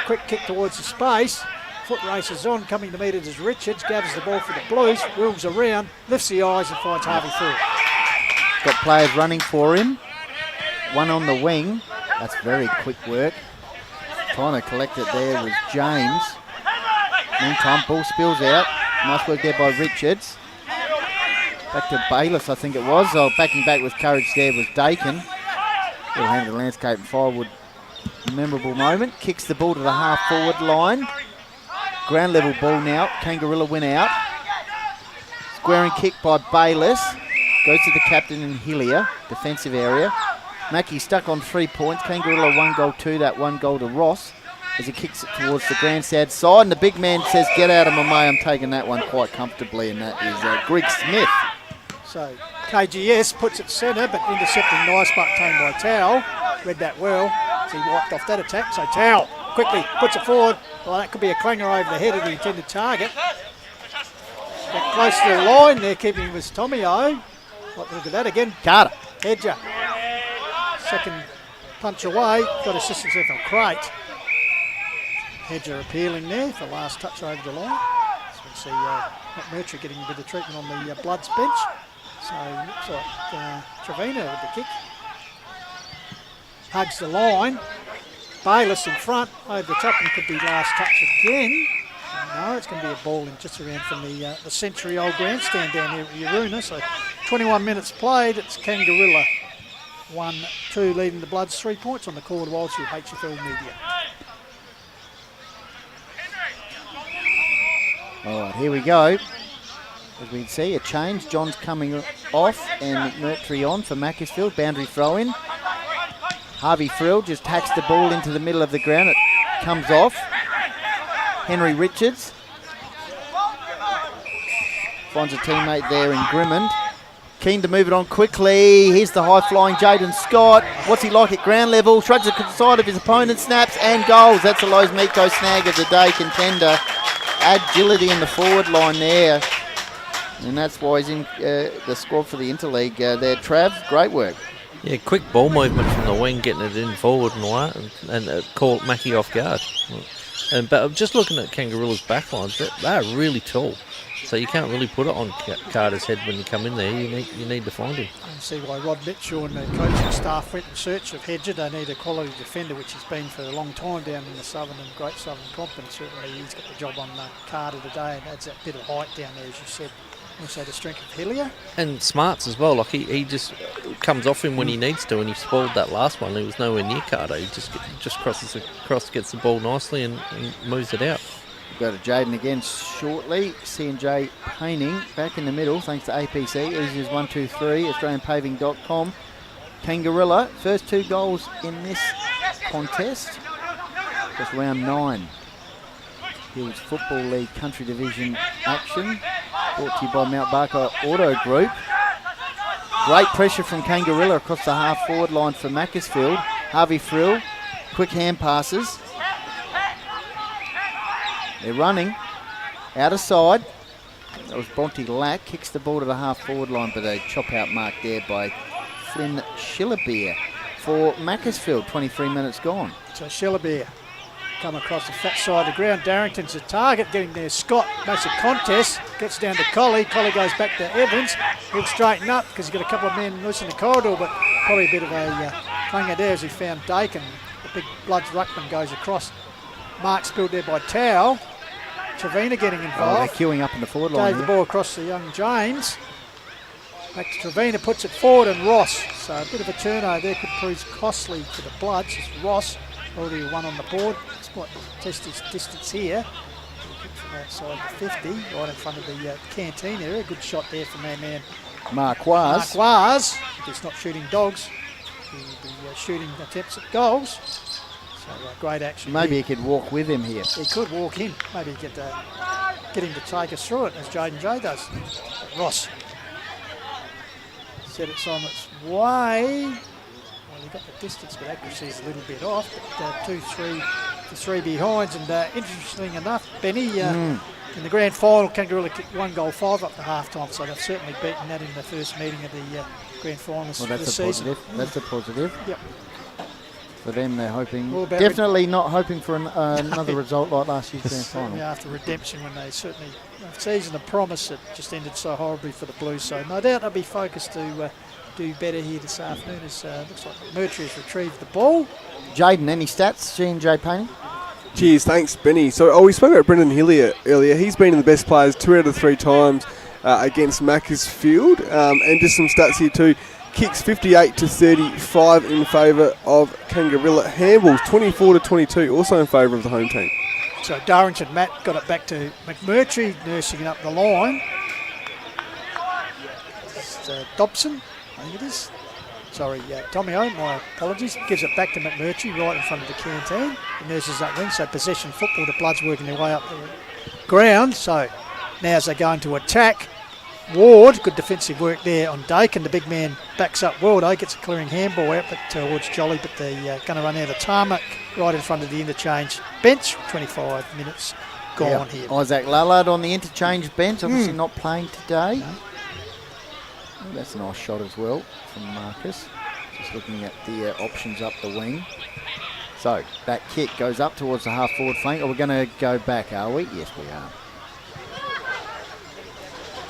Quick kick towards the space. Foot races on, coming to meet it is Richards. Gathers the ball for the Blues, wheels around, lifts the eyes and finds Harvey Frill. Got players running for him. One on the wing. That's very quick work. Trying to collect it there was James. Meantime, ball spills out. Nice work there by Richards. Back to Bayless, I think it was. Backing back with courage there was Dakin. Little hand to the landscape and firewood. Memorable moment. Kicks the ball to the half forward line. Ground level ball now. Kangarilla win out. Squaring kick by Bayless. Goes to the captain in Hillier. Defensive area. Mackie stuck on 3 points. Kangarilla 1 goal to that, 1 goal to Ross as he kicks it towards the grandstand side. And the big man says, get out of my way. I'm taking that one quite comfortably, and that is Greg Smith. So KGS puts it centre, but intercepting nice buck tamed by Towel. Read that well. So he wiped off that attack. So Towel quickly puts it forward. Well, that could be a clanger over the head of the intended target. Got close to the line there, keeping him with Tomio. Look at that again. Carter. Hedger. Second punch away. Got assistance there from Crate. Hedger appealing there for last touch over the line. So we see McMurtry getting a bit of treatment on the Bloods bench. So looks like Trevino with the kick. Hugs the line. Bayless in front. Over the top and could be last touch again. No, it's going to be a ball in just around from the century-old grandstand down here at Uruna. So 21 minutes played. It's Kangarilla 1-2 leading the Bloods 3 points on the call to Wild through HFL Media. All right, here we go. As we can see, a change. John's coming off and McMurtry on for Macclesfield. Boundary throw in. Harvey Frill just hacks the ball into the middle of the ground. It comes off. Henry Richards finds a teammate there in Grimmond. Keen to move it on quickly. Here's the high-flying Jaden Scott. What's he like at ground level? Shrugs the side of his opponent, snaps and goals. That's a Lowe's Meatco snag of the day contender. Agility in the forward line there. And that's why he's in the squad for the Interleague there. Trav, great work. Yeah, quick ball movement from the wing, getting it in forward and all that, and caught Mackie off guard. But I'm just looking at Kangarilla's backlines. They're really tall. So you can't really put it on Carter's head when you come in there. You need to find him. I can see why Rod Mitchell and the coaching staff went in search of Hedger. They need a quality defender, which he's been for a long time down in the Southern and Great Southern Comp, and certainly he's got the job on Carter today, and adds that bit of height down there, as you said. Also the strength of Hillier. And smarts as well. Like he just comes off him when he needs to, and he spoiled that last one. He was nowhere near Carter. He just crosses across, gets the ball nicely, and moves it out. Go to Jaden again shortly. C&J Painting back in the middle thanks to APC. Easy as 123, AustralianPaving.com. Kangarilla, first 2 goals in this contest. Just round 9. Hills Football League Country Division action. Brought to you by Mount Barker Auto Group. Great pressure from Kangarilla across the half forward line for Macclesfield. Harvey Frill, quick hand passes. They're running out of side. That was Bronte Lack. Kicks the ball to the half forward line, but a chop out mark there by Flynn Schillerbeer for Macclesfield. 23 minutes gone. So Schillerbeer come across the fat side of the ground. Darrington's the target, getting there. Scott makes a contest, gets down to Colley. Colley goes back to Evans. He'll straighten up because he's got a couple of men loose in the corridor, but probably a bit of a clanger there as he found Dakin. The big Bloods ruckman goes across. Mark spilled there by Towell. Trevina getting involved. They're queuing up in the forward line. Gave the ball across to young James. Back to Trevina, puts it forward, and Ross. So a bit of a turnover there could prove costly to the Bloods. It's Ross, already one on the board. Spot test his distance here. From outside the 50, right in front of the canteen area. Good shot there from their man Marquaz. Marquaz. If he's not shooting dogs, he'll be shooting attempts at goals. So great action. Maybe he could walk with him here. He could walk in. Maybe get him to take us through it, as Jaden J does. Ross set it on its way. Well, he got the distance, but accuracy is a little bit off. But 2-3 to 3 behinds, and interesting enough, Benny, in the grand final, Kangarilla kicked 1 goal 5 up to half time, so they've certainly beaten that in the first meeting of the grand finals that's this a season. positive. That's a positive. Yep. For them, they're hoping, definitely not hoping for another result like last year's grand final. Yeah, after redemption, when they certainly, a season of promise that just ended so horribly for the Blues. So no doubt they'll be focused to do better here this afternoon. As looks like Murtry has retrieved the ball. Jaden, any stats? C&J Painting? Cheers, thanks, Benny. So, we spoke about Brendan Hillier earlier. He's been in the best players 2 out of 3 times against Macclesfield. And just some stats here too. Kicks 58 to 35 in favour of Kangarilla. Handballs 24 to 22, also in favour of the home team. So Darrington Matt got it back to McMurtry, nursing it up the line. It's, Dobson, I think it is. Sorry, Tommy O, my apologies. Gives it back to McMurtry right in front of the canteen. He nurses that wing, so possession football. The Bloods working their way up the ground. So now as they go into attack, Ward, good defensive work there on Dakin. The big man backs up Waldo, gets a clearing handball out but towards Jolly, but they're going to run out of tarmac right in front of the interchange bench. 25 minutes gone here. Isaac Lullard on the interchange bench, obviously not playing today. No. Oh, that's a nice shot as well from Marcus. Just looking at the options up the wing. So, back kick goes up towards the half-forward flank. Are we going to go back, are we? Yes, we are.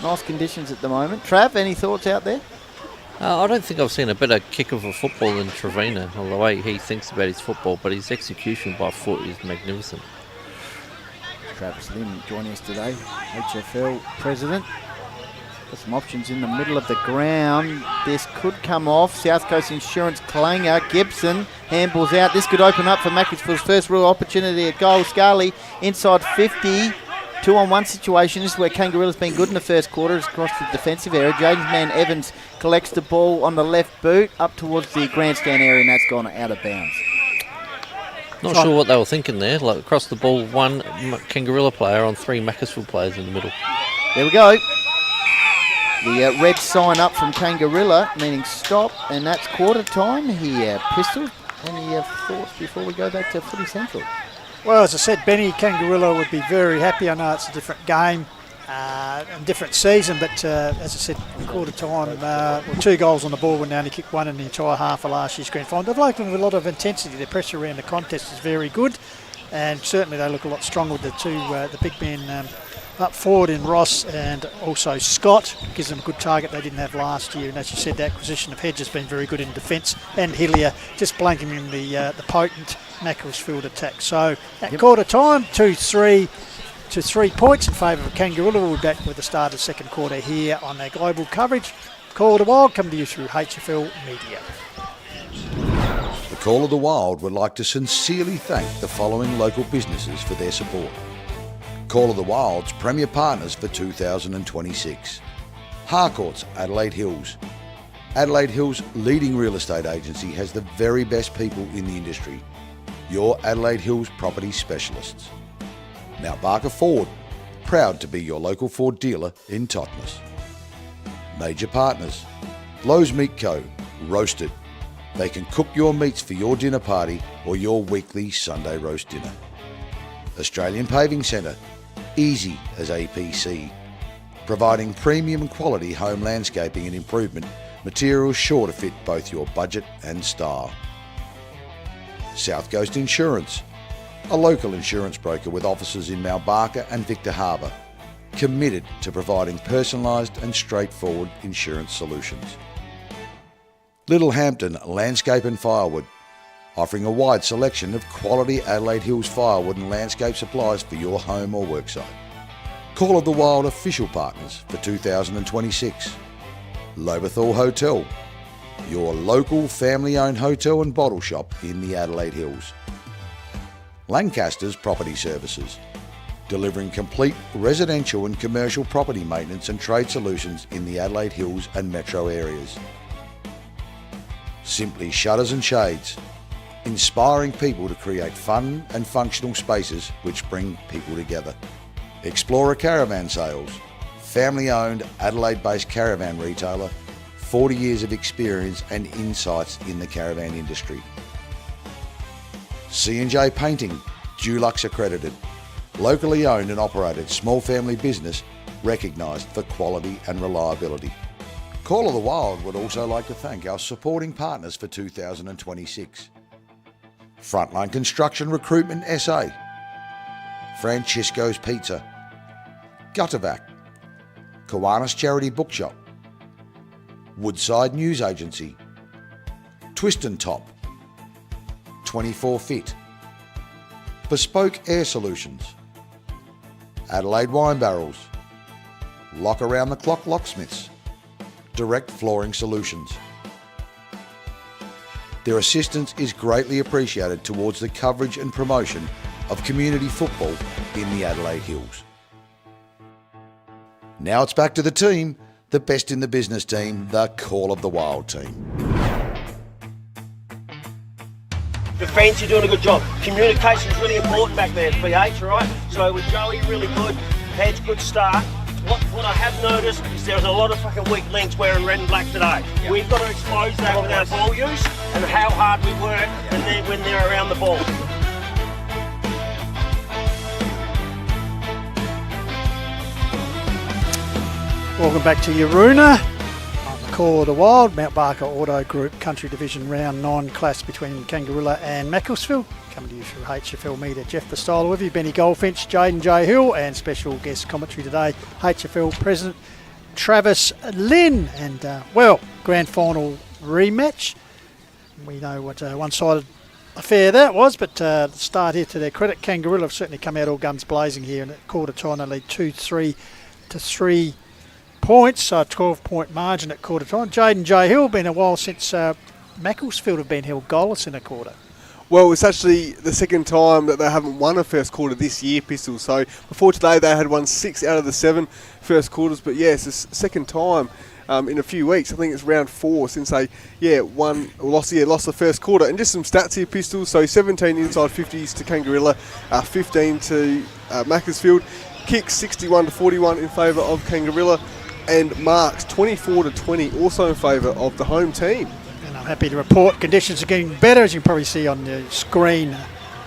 Nice conditions at the moment. Trav, any thoughts out there? I don't think I've seen a better kick of a football than Trevina, or the way he thinks about his football, but his execution by foot is magnificent. Travis Lynn joining us today, HFL president. Got some options in the middle of the ground. This could come off. South Coast Insurance Clanger. Gibson handballs out. This could open up for Macclesfield's first real opportunity at goal. Scarley inside 50. 2-on-1 situation. This is where Kangarilla's been good in the first quarter. It's across the defensive area. Jaden's man Evans collects the ball on the left boot up towards the grandstand area, and that's gone out of bounds. Not sure what they were thinking there. Like across the ball, 1 Kangarilla player on 3 Macclesfield players in the middle. There we go. The red sign up from Kangarilla, meaning stop, and that's quarter time here. Pistol, any thoughts before we go back to Footy Central? Well, as I said, Benny Kangarilla would be very happy. I know it's a different game and different season, but as I said, quarter time, 2 goals on the board when they only kicked 1 in the entire half of last year's grand final. They've looked with a lot of intensity. Their pressure around the contest is very good, and certainly they look a lot stronger with the big men up forward in Ross and also Scott. Gives them a good target they didn't have last year. And as you said, the acquisition of Hedge has been very good in defence, and Hillier just blanking in the potent Macclesfield attack. So at quarter time, 2-3 to 3 points in favour of Kangarilla. We'll be back with the start of second quarter here on their global coverage. Call of the Wild coming to you through HFL Media. The Call of the Wild would like to sincerely thank the following local businesses for their support. Call of the Wild's premier partners for 2026. Harcourt's Adelaide Hills. Adelaide Hills' leading real estate agency has the very best people in the industry. Your Adelaide Hills property specialists. Mount Barker Ford, proud to be your local Ford dealer in Totnes. Major partners, Lowe's Meat Co, roasted. They can cook your meats for your dinner party or your weekly Sunday roast dinner. Australian Paving Centre, easy as APC, providing premium quality home landscaping and improvement, materials sure to fit both your budget and style. South Coast Insurance, a local insurance broker with offices in Mount Barker and Victor Harbour, committed to providing personalised and straightforward insurance solutions. Little Hampton Landscape and Firewood, offering a wide selection of quality Adelaide Hills firewood and landscape supplies for your home or worksite. Call of the Wild official partners for 2026. Lobethal Hotel, your local family-owned hotel and bottle shop in the Adelaide Hills. Lancaster's Property Services, delivering complete residential and commercial property maintenance and trade solutions in the Adelaide Hills and metro areas. Simply Shutters and Shades, inspiring people to create fun and functional spaces which bring people together. Explorer Caravan Sales, family-owned Adelaide-based caravan retailer, 40 years of experience and insights in the caravan industry. C&J Painting, Dulux accredited, locally owned and operated small family business recognised for quality and reliability. Call of the Wild would also like to thank our supporting partners for 2026. Frontline Construction Recruitment SA, Francisco's Pizza, Guttervac, Kiwanis Charity Bookshop, Woodside News Agency, Twist and Top, 24 Fit, Bespoke Air Solutions, Adelaide Wine Barrels, Lock Around the Clock Locksmiths, Direct Flooring Solutions. Their assistance is greatly appreciated towards the coverage and promotion of community football in the Adelaide Hills. Now it's back to the team, the best in the business team, the Call of the Wild team. Defence, you're doing a good job. Communication's really important back there at BH, right? So with Joey, really good. Hedge, good start. What I have noticed is there's a lot of fucking weak links wearing red and black today. Yep. We've got to expose that with our ball use and how hard we work and when they're around the ball. Welcome back to Yaruna on the Call of the Wild, Mount Barker Auto Group Country Division Round 9 clash between Kangarilla and Macclesfield. Coming to you through HFL Media. Jeff Bastola with you, Benny Goldfinch, Jaden J. Hill, and special guest commentary today, HFL President Travis Lynn. And, grand final rematch. We know what a one-sided affair that was, but the start here to their credit, Kangarilla have certainly come out all guns blazing here, and at quarter time they lead 2-3 to 3 points, so a 12-point margin at quarter time. Jaden J. Hill, been a while since Macclesfield have been held goalless in a quarter. Well, it's actually the second time that they haven't won a first quarter this year, Pistol. So before today, they had won 6 out of the 7 first quarters. But yes, it's the second time in a few weeks. I think it's round 4 since they lost the first quarter. And just some stats here, Pistol. So 17 inside 50s to Kangarilla, 15 to Macclesfield. Kicks 61 to 41 in favour of Kangarilla. and marks 24-20, also in favour of the home team. And I'm happy to report conditions are getting better, as you can probably see on the screen.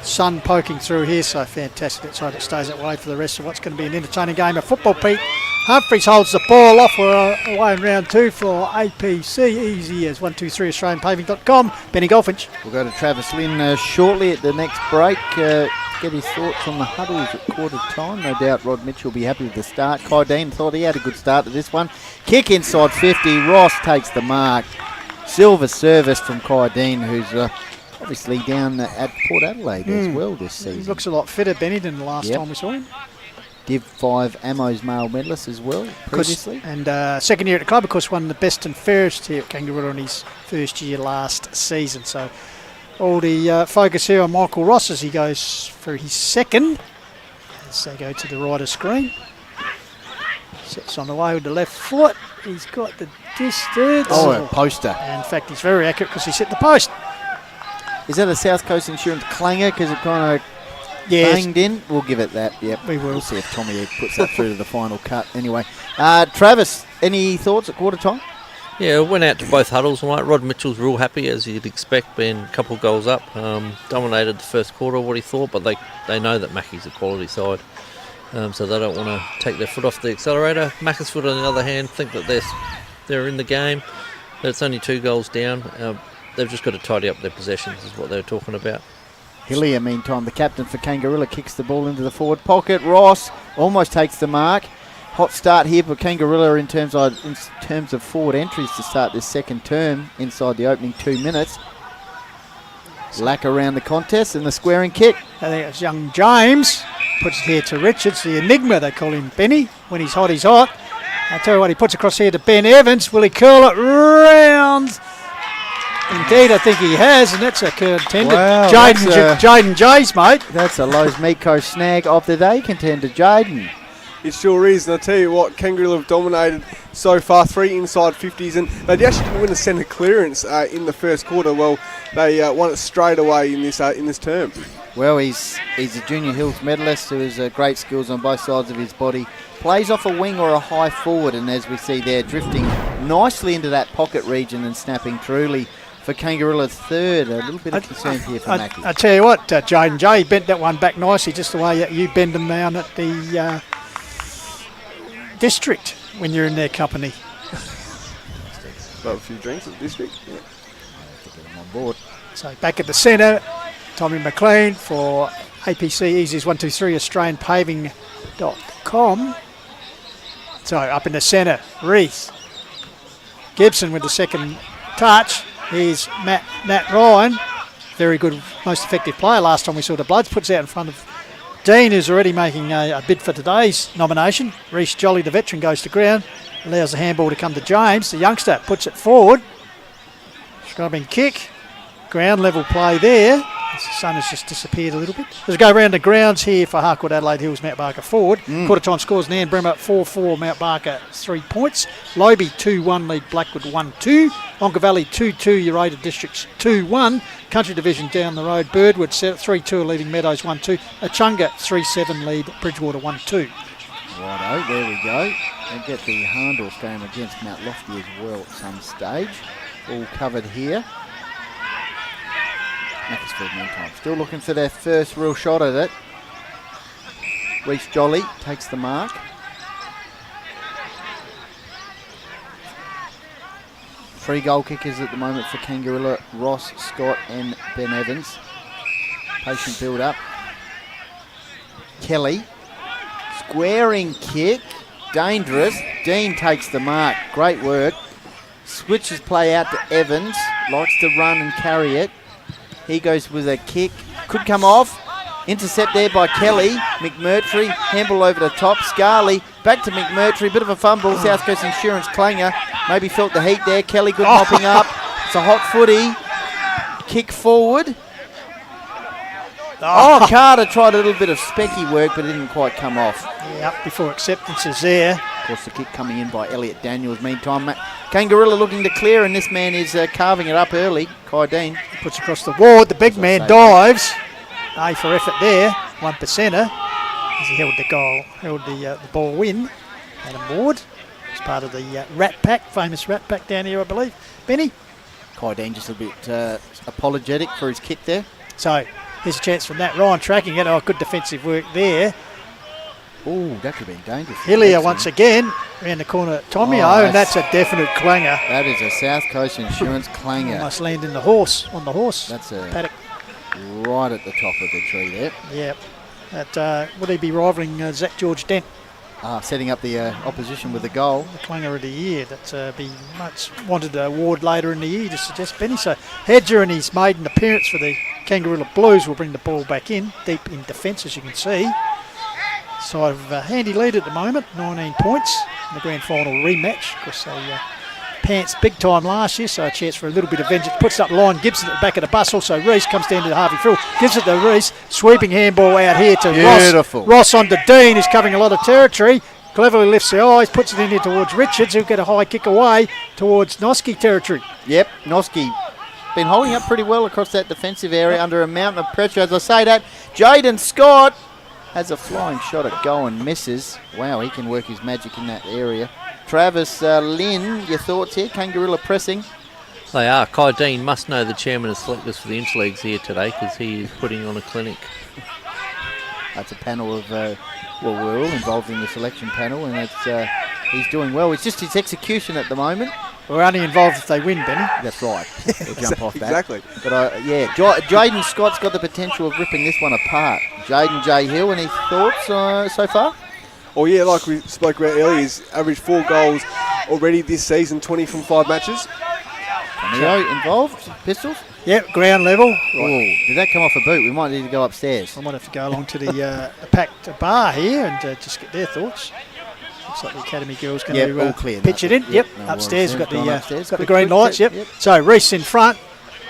Sun poking through here, so fantastic. Let's hope it stays that way for the rest of what's going to be an entertaining game of football, Pete. Humphries holds the ball off. We're away in round 2 for APC. Easy as 123 AustralianPaving.com. Benny Golfinch. We'll go to Travis Lynn shortly at the next break. Get his thoughts on the huddles at quarter time. No doubt Rod Mitchell will be happy with the start. Kai Dean thought he had a good start to this one. Kick inside 50. Ross takes the mark. Silver service from Kai Dean, who's obviously down at Port Adelaide as well this season. He looks a lot fitter, Benny, than the last time we saw him. Div 5 Ammo's male medalist as well previously. And second year at the club, of course, won the best and fairest here at Kangarilla in his first year last season. So all the focus here on Michael Ross as he goes for his second. As they go to the right of screen. Sets on the way with the left foot. He's got the distance. Oh, a poster. And in fact, he's very accurate because he's hit the post. Is that a South Coast Insurance clanger because it kind of banged in? We'll give it that, yep. We will. We'll see if Tommy puts that through to the final cut. Anyway, Travis, any thoughts at quarter time? Yeah, went out to both huddles. Right, Rod Mitchell's real happy, as you'd expect, being a couple of goals up. Dominated the first quarter, what he thought, but they know that Mackie's a quality side. So they don't want to take their foot off the accelerator. Macclesfield, on the other hand, think that they're in the game. That it's only 2 goals down. They've just got to tidy up their possessions, is what they were talking about. Hillier, meantime, the captain for Kangarilla, kicks the ball into the forward pocket. Ross almost takes the mark. Hot start here for Kangarilla in terms of forward entries to start this second term inside the opening 2 minutes. Lack around the contest and the squaring kick. I think it's young James. Puts it here to Richards, the enigma they call him, Benny. When he's hot, he's hot. I tell you what, he puts across here to Ben Evans. Will he curl it round? Indeed, I think he has, and that's a contender. Wow, Jaden Jays, mate. That's a Lowe's Meatco snag of the day, contender Jaden. It sure is, and I tell you what, Kangaroo have dominated so far, 3 inside 50s, and they actually didn't win a centre clearance in the first quarter. Well, they won it straight away in this term. Well, he's a Junior Hills medalist who has great skills on both sides of his body. Plays off a wing or a high forward, and as we see there, drifting nicely into that pocket region and snapping truly for Kangarilla's third. A little bit of concern here for Mackie. I tell you what, Jaden J bent that one back nicely, just the way you bend them down at the district when you're in their company. Got a few drinks at the district. Yeah. On board. So back at the centre, Tommy McLean for APC Easies 123 AustralianPaving.com. So up in the centre, Reese Gibson with the second touch. Here's Matt Ryan, very good, most effective player last time we saw the Bloods. Puts out in front of Dean, who's already making a bid for today's nomination. Reece Jolly, the veteran, goes to ground, allows the handball to come to James. The youngster puts it forward. Scrubbing kick, ground level play there. The sun has just disappeared a little bit. Let's go around the grounds here for Harcourt Adelaide Hills Mount Barker forward. Quarter time scores: Nairne-Bremer 4-4, Mount Barker 3 points. Lobe 2-1 lead Blackwood 1-2. Onka Valley 2-2, Uraida Districts 2-1. Country Division down the road, Birdwood 3-2 leading Meadows 1-2. Achunga 3-7 lead Bridgewater 1-2. Righto, there we go. And get the Harndorf game against Mount Lofty as well at some stage. All covered here. Macclesfield meantime still looking for their first real shot at it. Reece Jolly takes the mark. Three goal kickers at the moment for Kangarilla: Ross, Scott and Ben Evans. Patient build up. Kelly. Squaring kick. Dangerous. Dean takes the mark. Great work. Switches play out to Evans. Likes to run and carry it. He goes with a kick. Could come off. Intercept there by Kelly. McMurtry. Handball over the top. Scarley. Back to McMurtry. Bit of a fumble. South Coast Insurance clanger. Maybe felt the heat there. Kelly good mopping up. It's a hot footy. Kick forward. Carter tried a little bit of specky work, but it didn't quite come off. Yeah, up before acceptance is there. Of course, the kick coming in by Elliot Daniels. Meantime, Kangarilla looking to clear, and this man is carving it up early. Kai Dean puts across the ward. The big man dives. A for effort there. 1%er. As he held the goal, held the ball win. Adam Ward. It's part of the Rat Pack, famous Rat Pack down here, I believe. Benny? Kai Dean just a bit apologetic for his kick there. So here's a chance from that. Ryan tracking it. Oh, good defensive work there. Oh, that could have been dangerous. Hillier once again around the corner. Tomio, and that's a definite clanger. That is a South Coast Insurance clanger. Must land in the horse, on the horse. That's a paddock. Right at the top of the tree there. Yep. That, would he be rivalling Zach George Dent? Setting up the opposition with a goal. The clanger of the year. That be much wanted an award later in the year to suggest Benny. So Hedger and his maiden appearance for the Kangarilla Blues will bring the ball back in, deep in defence as you can see. Side of a handy lead at the moment, 19 points in the grand final rematch. Of course, they pants big time last year, so a chance for a little bit of vengeance. Puts it up line, Gibson at the back of the bus. Also Reese comes down to the Harvey Frill, gives it to Reese. Sweeping handball out here to Beautiful. Ross on to Dean, who's covering a lot of territory. Cleverly lifts the eyes, puts it in here towards Richards, who'll get a high kick away towards Noski territory. Yep, Noski been holding up pretty well across that defensive area under a mountain of pressure. As I say that, Jaden Scott has a flying shot at goal and misses. Wow, he can work his magic in that area. Travis Lynn, your thoughts here? Kangarilla pressing. They are. Kai Dean must know the chairman of selectors for the interleagues here today because he is putting on a clinic. That's a panel of, well, we're all involved in the selection panel, and it's he's doing well. It's just his execution at the moment. We're only involved if they win, Benny. That's right. We'll jump off that. Exactly. But yeah, Jaden Scott's got the potential of ripping this one apart. Jaden J. Hill, any thoughts so far? Oh yeah, like we spoke about earlier, he's averaged 4 goals already this season, 20 from 5 matches. Cameo involved? Pistols? Yep, ground level. Oh, did that come off a boot? We might need to go upstairs. I might have to go along to the packed bar here and just get their thoughts. Looks like the Academy girls going to pitch it in. Yep, upstairs we've got the green lights. Yep. So Reese in front,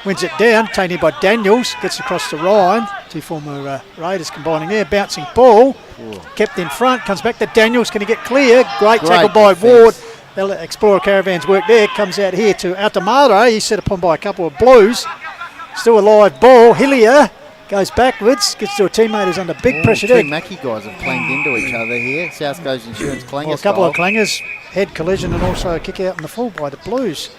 wins it down, taken in by Daniels, gets across to Ryan. 2 former Raiders combining there, bouncing ball, kept in front, comes back to Daniels. Can he get clear? Great tackle by Ward. Explorer Caravan's work there, comes out here to Altamara. He's set upon by a couple of Blues. Still a live ball. Hillier goes backwards, gets to a teammate who's under big pressure there. 2 Mackie guys have clanged into each other here. South Coast Insurance clanger well, a couple of clangers, head collision and also a kick out in the full by the Blues.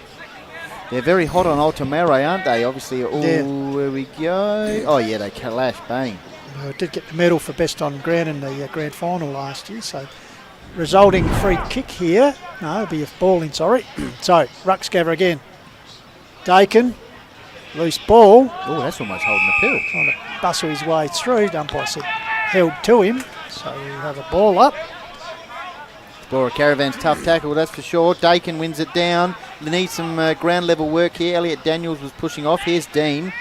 They're very hot on Altamare, aren't they? Obviously, where we go. Oh yeah, they clash, bang. Well, did get the medal for best on ground in the grand final last year, so resulting free kick here. No, it'll be a ball in, sorry. So, Ruxgather again. Dakin, loose ball. Oh, that's almost holding the pill. Trying to bustle his way through. Umpire said held to him, so we'll have a ball up. Explorer Caravan's tough tackle, that's for sure. Dakin wins it down. They need some ground level work here. Elliot Daniels was pushing off. Here's Dean.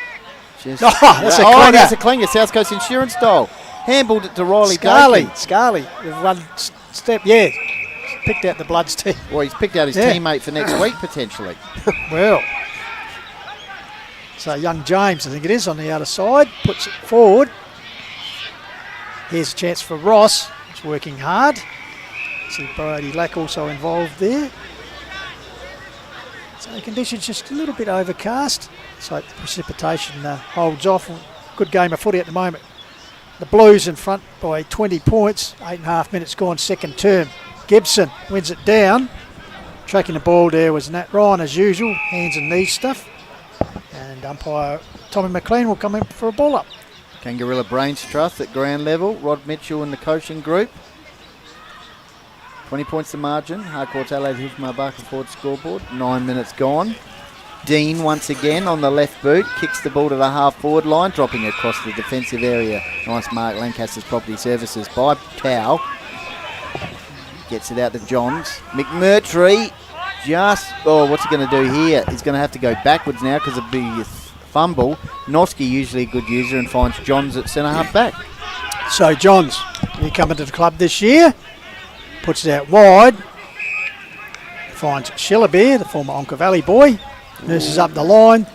That's a clanger. That's a clanger. South Coast Insurance style. Handballed it to Riley Scarley. Dakin. Scarley with one step. Yeah, picked out the Bloods team. Well, he's picked out his teammate for next week potentially. Well, so young James, I think it is, on the outer side, puts it forward. Here's a chance for Ross. He's working hard. See Brody Lack also involved there. So conditions just a little bit overcast. So the precipitation holds off. Good game of footy at the moment. The Blues in front by 20 points. 8.5 minutes gone, second term. Gibson wins it down. Tracking the ball there was Nat Ryan as usual. Hands and knees stuff. And umpire Tommy McLean will come in for a ball up. Kangarilla Brains Trust at ground level. Rod Mitchell and the coaching group. 20 points the margin. Harcourt's Allied Hillsmar Barker Ford scoreboard. 9 minutes gone. Dean once again on the left boot. Kicks the ball to the half forward line. Dropping across the defensive area. Nice mark. Lancaster's Property Services by Tao. Gets it out to Johns. McMurtry just... Oh, what's he going to do here? He's going to have to go backwards now because it'll be a fumble. Noski, usually a good user, and finds Johns at centre half back. So Johns, he coming to the club this year. Puts it out wide. Finds Shillabeer, the former Onka Valley boy. Nurses up the line.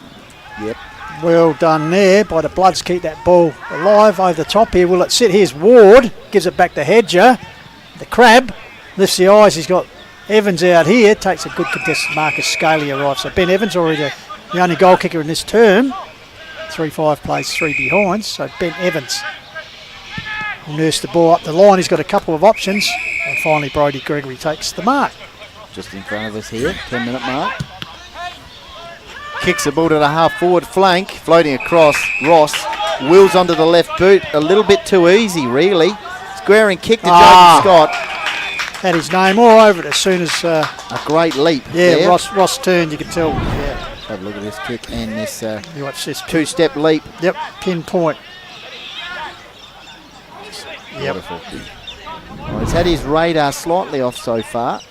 Yep. Well done there by the Bloods. Keep that ball alive over the top here. Will it sit? Here's Ward. Gives it back to Hedger. The Crab lifts the eyes. He's got Evans out here. Takes a good contested Marcus Scaly arrives. So Ben Evans already the only goal kicker in this term. 3-5 plays 3 behinds. So Ben Evans will nurse the ball up the line. He's got a couple of options. And finally Brodie Gregory takes the mark. just in front of us here, 10-minute mark. Kicks the ball to the half-forward flank, floating across. Ross wheels onto the left boot, a little bit too easy, really. Squaring kick to Jaden Scott. Had his name all over it as soon as... a great leap. Yeah, there. Ross turned, you could tell. Yeah. Have a look at this kick and this You watch this two-step leap. Yep, pinpoint. Beautiful. Well, he's had his radar slightly off so far.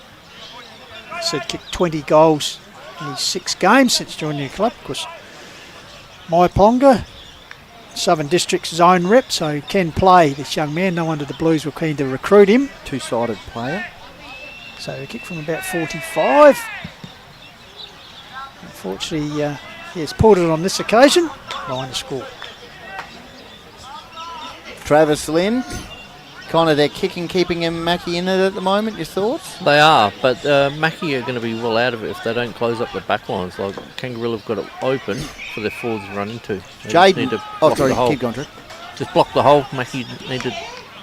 Said kicked 20 goals in his 6 games since joining the club. Of course, Maiponga, Southern District's zone rep, so he can play, this young man. No wonder the Blues were keen to recruit him. Two-sided player. So he kicked from about 45. Unfortunately, he has pulled it on this occasion. Line to score. Travis Lynn, kind of their kicking, keeping him Mackie in it at the moment. Your thoughts? They are, but Mackie are going to be well out of it if they don't close up the back lines. Like Kangarilla have got it open for their forwards to run into. Jaden, keep going, Drew. Just block the hole. Mackie need to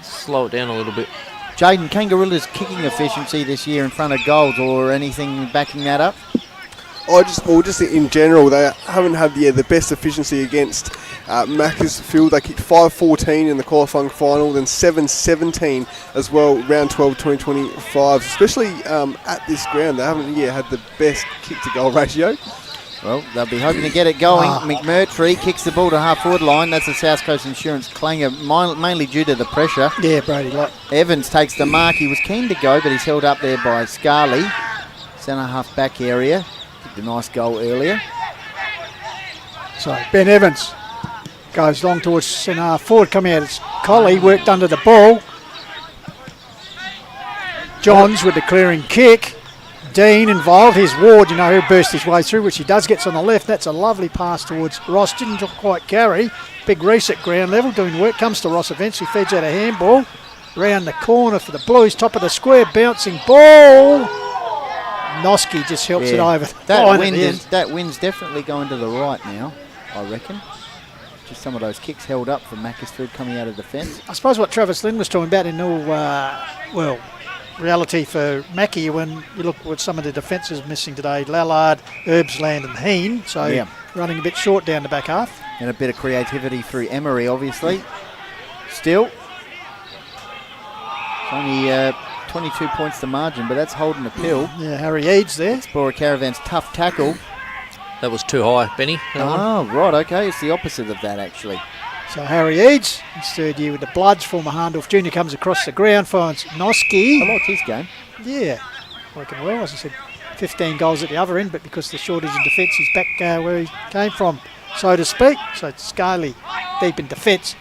slow it down a little bit. Jaden, Kangarilla's kicking efficiency this year in front of goals or anything backing that up? Just in general, they haven't had the best efficiency against Macclesfield. They kicked 5-14 in the qualifying final, then 7-17 as well, round 12 2025. Especially at this ground, they haven't had the best kick-to-goal ratio. Well, they'll be hoping to get it going. McMurtry kicks the ball to half-forward line. That's a South Coast Insurance clanger, mainly due to the pressure. Yeah, Brady Lott. Evans takes the mark. He was keen to go, but he's held up there by Scarley. Centre-half back area. Kicked a nice goal earlier. So, Ben Evans goes long towards centre forward, coming out as Colley, worked under the ball. Johns with the clearing kick. Dean involved, his Ward, he'll burst his way through, which he does, gets on the left. That's a lovely pass towards Ross, didn't quite carry. Big reset ground level, doing work, comes to Ross eventually, feeds out a handball. Round the corner for the Blues, top of the square, bouncing ball. Noski just helps it over. That wind's definitely going to the right now, I reckon. Just some of those kicks held up from Macclesfield coming out of defence. I suppose what Travis Lynn was talking about in all, reality for Mackie, when you look what some of the defences missing today, Lallard, Herbsland and Heen, so running a bit short down the back half. And a bit of creativity through Emery, obviously. Still, it's only 22 points to margin, but that's holding a pill. Yeah, Harry Eads there. Explorer Caravan's tough tackle. That was too high, Benny. Right, okay, it's the opposite of that actually. So Harry Eads, his third year with the Bloods, former Harndorf Junior, comes across the ground, finds Noski. I like his game. Yeah, working well, as I said, 15 goals at the other end, but because of the shortage in defence, he's back where he came from, so to speak. So Scarley, deep in defence,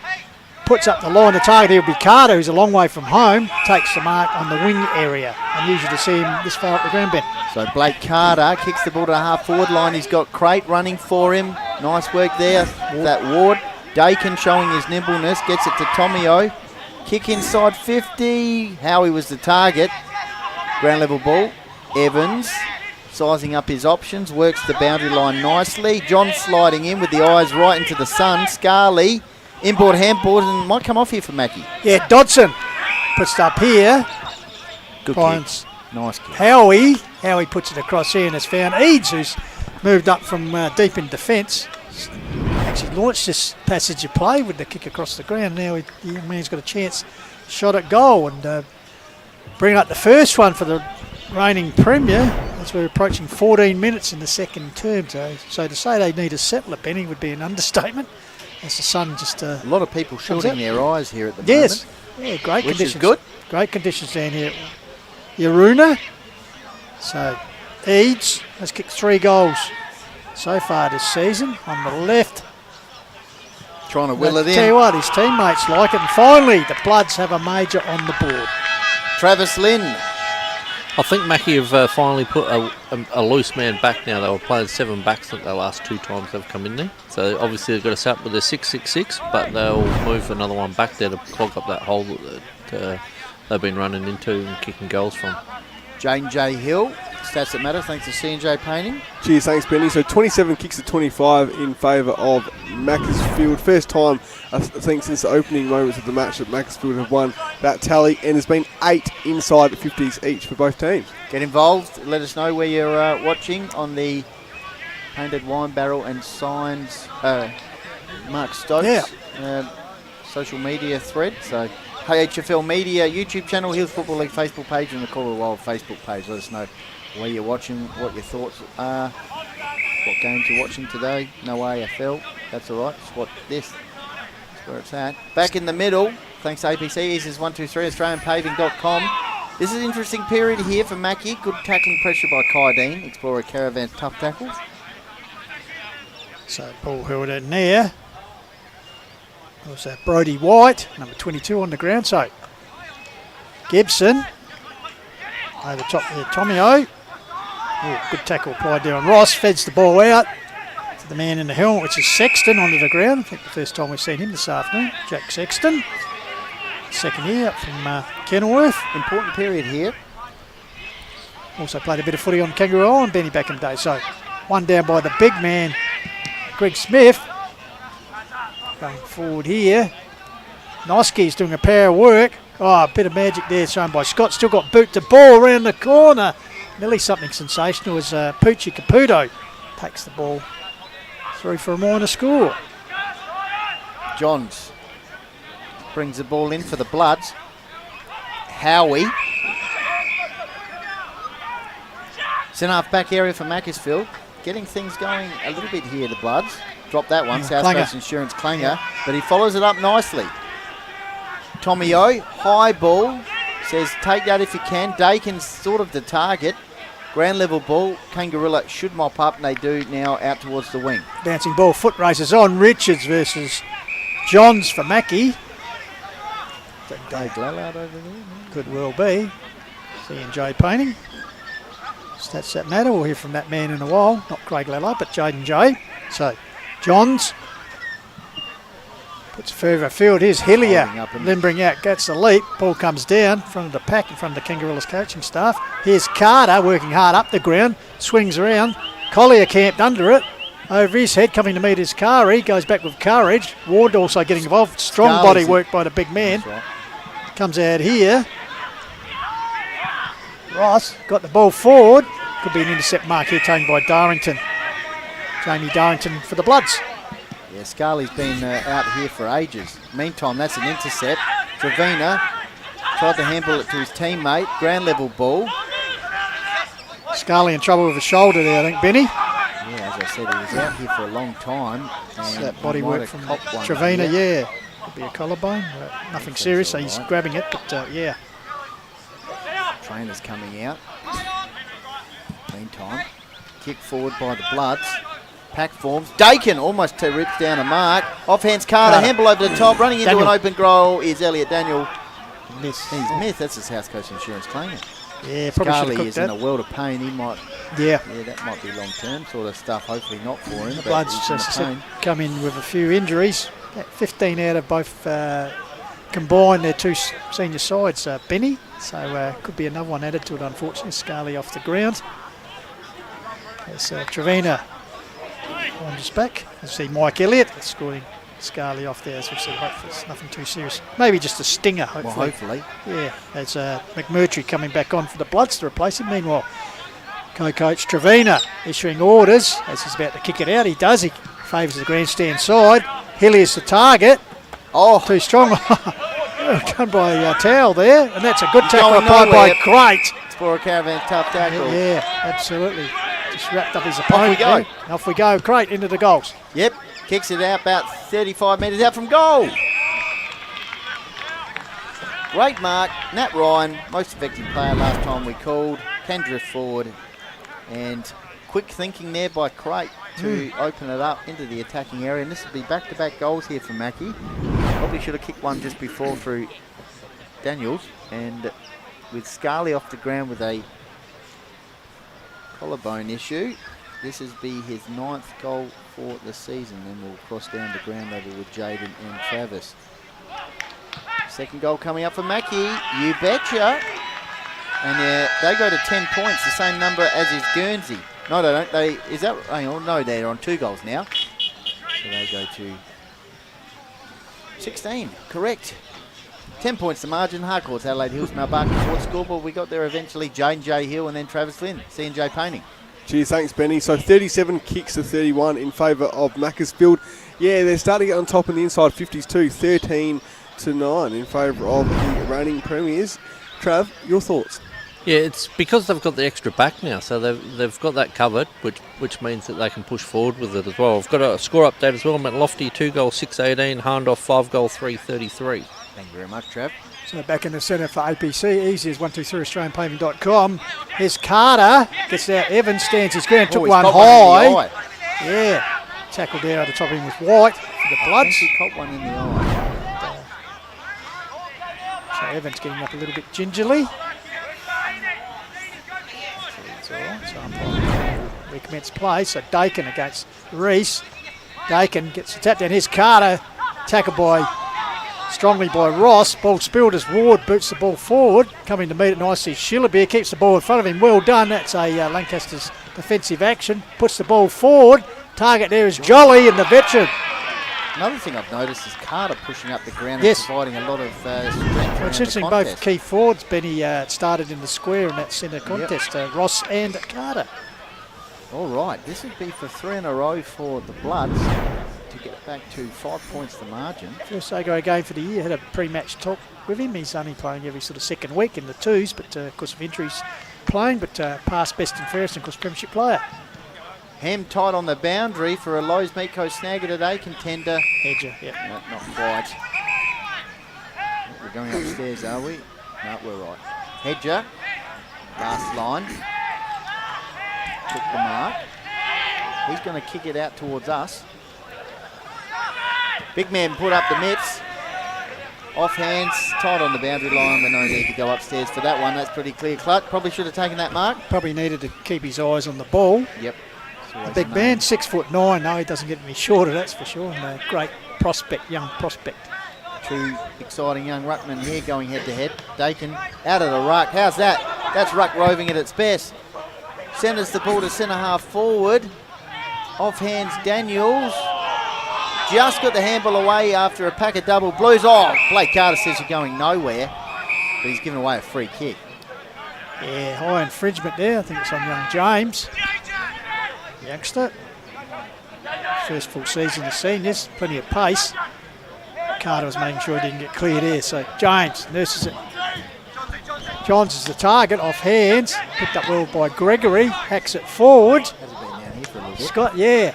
puts up the line. The target here will be Carter, who's a long way from home, takes the mark on the wing area. Unusual to see him this far up the ground, Ben. So Blake Carter kicks the ball to the half-forward line. He's got Crate running for him. Nice work there, that Ward. Dakin showing his nimbleness, gets it to Tomio. Kick inside 50. Howie was the target. Ground level ball. Evans sizing up his options, works the boundary line nicely. John sliding in with the eyes right into the sun. Scarley, inboard handboard, and might come off here for Mackie. Yeah, Dodson puts it up here. Good kick. Nice kick. Howie puts it across here and has found Eads, who's moved up from deep in defence. Actually launched this passage of play with the kick across the ground. Now he's got a chance shot at goal and bring up the first one for the reigning Premier as we're approaching 14 minutes in the second term. So to say they need a settler, Benny, would be an understatement. As the sun just a lot of people shielding their eyes here at the moment. Yes, great which conditions. Is good. Great conditions down here. Yaruna. So Eads has kicked 3 goals so far this season on the left. Trying to will it in. Tell you what, his teammates like it. And finally, the Bloods have a major on the board. Travis Lynn. I think Mackie have finally put a loose man back now. They were playing 7 backs the last 2 times they've come in there. So obviously they've got to set up with their 6-6-6, but they'll move another one back there to clog up that hole that they've been running into and kicking goals from. Jane J. Hill stats that matter. Thanks to C&J Painting. Cheers, thanks, Benny. So 27 kicks to 25 in favour of Macclesfield. First time, I think, since the opening moments of the match that Macclesfield have won that tally, and there's been 8 inside the 50s each for both teams. Get involved. Let us know where you're watching on the Painted Wine Barrel and Signs Mark Stokes social media thread. So HFL Media YouTube channel, Hills Football League Facebook page, and the Call of the Wild Facebook page. Let us know where you're watching, what your thoughts are, what games you're watching today. No AFL, that's all right. Just watch this. That's where it's at. Back in the middle, thanks to APC, Eases 123, AustralianPaving.com. This is an interesting period here for Mackie. Good tackling pressure by Kai Dean. Explorer Caravan's tough tackles. So ball held in there. Was that Brodie White, number 22 on the ground. So Gibson over top there, Tommy O. Oh, good tackle applied there on Ross. Feds the ball out to the man in the helmet, which is Sexton, onto the ground. I think the first time we've seen him this afternoon. Jack Sexton. Second year up from Kenilworth. Important period here. Also played a bit of footy on Kangaroo Island, Benny, back in the day. So one down by the big man, Greg Smith. Going forward here. Noski's doing a pair of work. Oh, a bit of magic there shown by Scott. Still got boot to ball around the corner. Nearly something sensational as Poochie Caputo takes the ball through for a minor score. Johns brings the ball in for the Bloods. Howie. Centre half back area for Macclesfield. Getting things going a little bit here, the Bloods. Drop that one, South Coast Insurance Clanger, but he follows it up nicely. Tommy O, high ball, says take that if you can. Dakin's sort of the target. Ground level ball, Kangarilla should mop up, and they do now out towards the wing. Bouncing ball, foot races on. Richards versus Johns for Mackie. Dave Lallard over there. Could well be. C&J Painting. Stats that matter. We'll hear from that man in a while. Not Craig Lallard, but Jaden J. So, Johns puts further field. Here's Hillier limbering out, gets the leap. Ball comes down in front of the pack, in front of the Kangarillas coaching staff. Here's Carter working hard up the ground, swings around. Collier camped under it. Over his head, coming to meet his car. He goes back with courage. Ward also getting involved. Strong body work by the big man. Right. Comes out here. Ross got the ball forward. Could be an intercept mark here taken by Darrington. Jamie Darrington for the Bloods. Yeah, Scarley's been out here for ages. Meantime, that's an intercept. Trevina tried to handle it to his teammate. Ground level ball. Scarley in trouble with the shoulder there, I think, Benny. Yeah, as I said, he was out here for a long time. And that body work from Trevina, yeah. Could be a collarbone. Nothing serious, so he's grabbing it, but yeah. Trainer's coming out. Meantime, kick forward by the Bloods. Pack forms. Dakin almost rips down a mark. Offhands Carter, handball over the top. Running into an open goal is Elliot Daniel. He's missed. That's his South Coast Insurance claiming. Yeah, probably Scarley is in a world of pain. He might. Yeah, that might be long term sort of stuff. Hopefully not for him. The Bloods just come in with a few injuries. 15 out of both combined their two senior sides, Benny. So could be another one added to it. Unfortunately, Scarley off the ground. There's Trevina on his back. You see Mike Elliott scoring Scarley off there, as we see. Hopefully it's nothing too serious. Maybe just a stinger, hopefully. Well, hopefully. Yeah, there's McMurtry coming back on for the Bloods to replace him. Meanwhile, co-coach Trevina issuing orders as he's about to kick it out. He does. He favours the grandstand side. Hillier's the target. Oh, too strong. Done by Towel there, and that's a good tackle applied by Crate. Explorer Caravan, tough tackle. Yeah, absolutely. Just wrapped up his opponent. Off we go. Off we go. Crate into the goals. Yep. Kicks it out about 35 metres out from goal. Great mark. Nat Ryan, most effective player last time we called. Can drift forward. And quick thinking there by Crate to open it up into the attacking area. And this will be back-to-back goals here for Mackie. Probably should have kicked one just before through Daniels. And with Scarley off the ground with a collarbone issue, this will be his 9th goal for the season. Then we'll cross down the ground level with Jaden and Travis. Second goal coming up for Mackie. You betcha. And they go to 10 points, the same number as is Guernsey. No, they don't. Is that? Hang on, no, they're on 2 goals now. So they go to 16. Correct. 10 points the margin. Harcourt's Adelaide Hills, Mount Barker Ford scoreboard. We got there eventually. J&J Hill and then Travis Lynn. C&J Painting. Cheers, thanks, Benny. So 37 kicks to 31 in favour of Macclesfield. Yeah, they're starting to get on top in the inside 50s too. 13-9 in favour of the reigning premiers. Trav, your thoughts? Yeah, it's because they've got the extra back now, so they've got that covered, which means that they can push forward with it as well. I've got a score update as well. Matt Lofty 2 goals 6-18, Harndorf 5 goals 3-33. Thank you very much, Trav. So back in the centre for APC, easy as 123AustralianPaving.com. Here's Carter, gets out, Evans stands his ground, took one high. Yeah, tackled there at the top of him with White for the Bloods. He caught one in the eye. So Evans getting up a little bit gingerly. So recommence play, so Dakin against Reese. Dakin gets the tap down, here's Carter, tackled strongly by Ross. Ball spilled as Ward boots the ball forward. Coming to meet it nicely, Schillerbeer keeps the ball in front of him. Well done. That's a Lancaster's defensive action. Puts the ball forward. Target there is Jolly and the veteran. Another thing I've noticed is Carter pushing up the ground and providing a lot of strength. Well, it's interesting, both key forwards, Benny, started in the square in that centre contest, Ross and Carter. All right, this would be for 3 in a row for the Bloods to get back to 5 points the margin. First Sago game for the year. Had a pre-match talk with him. He's only playing every sort of second week in the twos, but of course of injuries playing, but past best and fairest, and of course premiership player. Ham tight on the boundary for a Lowe's Meatco snagger today, contender. Hedger, yeah. No, not quite. We're going upstairs, are we? No, we're right. Hedger, last line. Took the mark. He's going to kick it out towards us. Big man put up the mitts. Off hands, tight on the boundary line, but no need to go upstairs for that one. That's pretty clear cut. Probably should have taken that mark. Probably needed to keep his eyes on the ball. Yep. The big man, 6'9". No, he doesn't get any shorter, that's for sure. And a great prospect, young prospect. 2 exciting young ruckmen here going head to head. Dakin out of the ruck. How's that? That's ruck roving at its best. Centres the ball to centre half forward. Off hands Daniels. Just got the handball away after a pack of double blues. Oh, Blake Carter says you're going nowhere, but he's given away a free kick. Yeah, high infringement there. I think it's on young James. Youngster. First full season of seniors. Plenty of pace. Carter was making sure he didn't get cleared here. So James nurses it. Johns is the target, off hands. Picked up well by Gregory. Hacks it forward. Hasn't been down here for a little bit. Scott, yeah.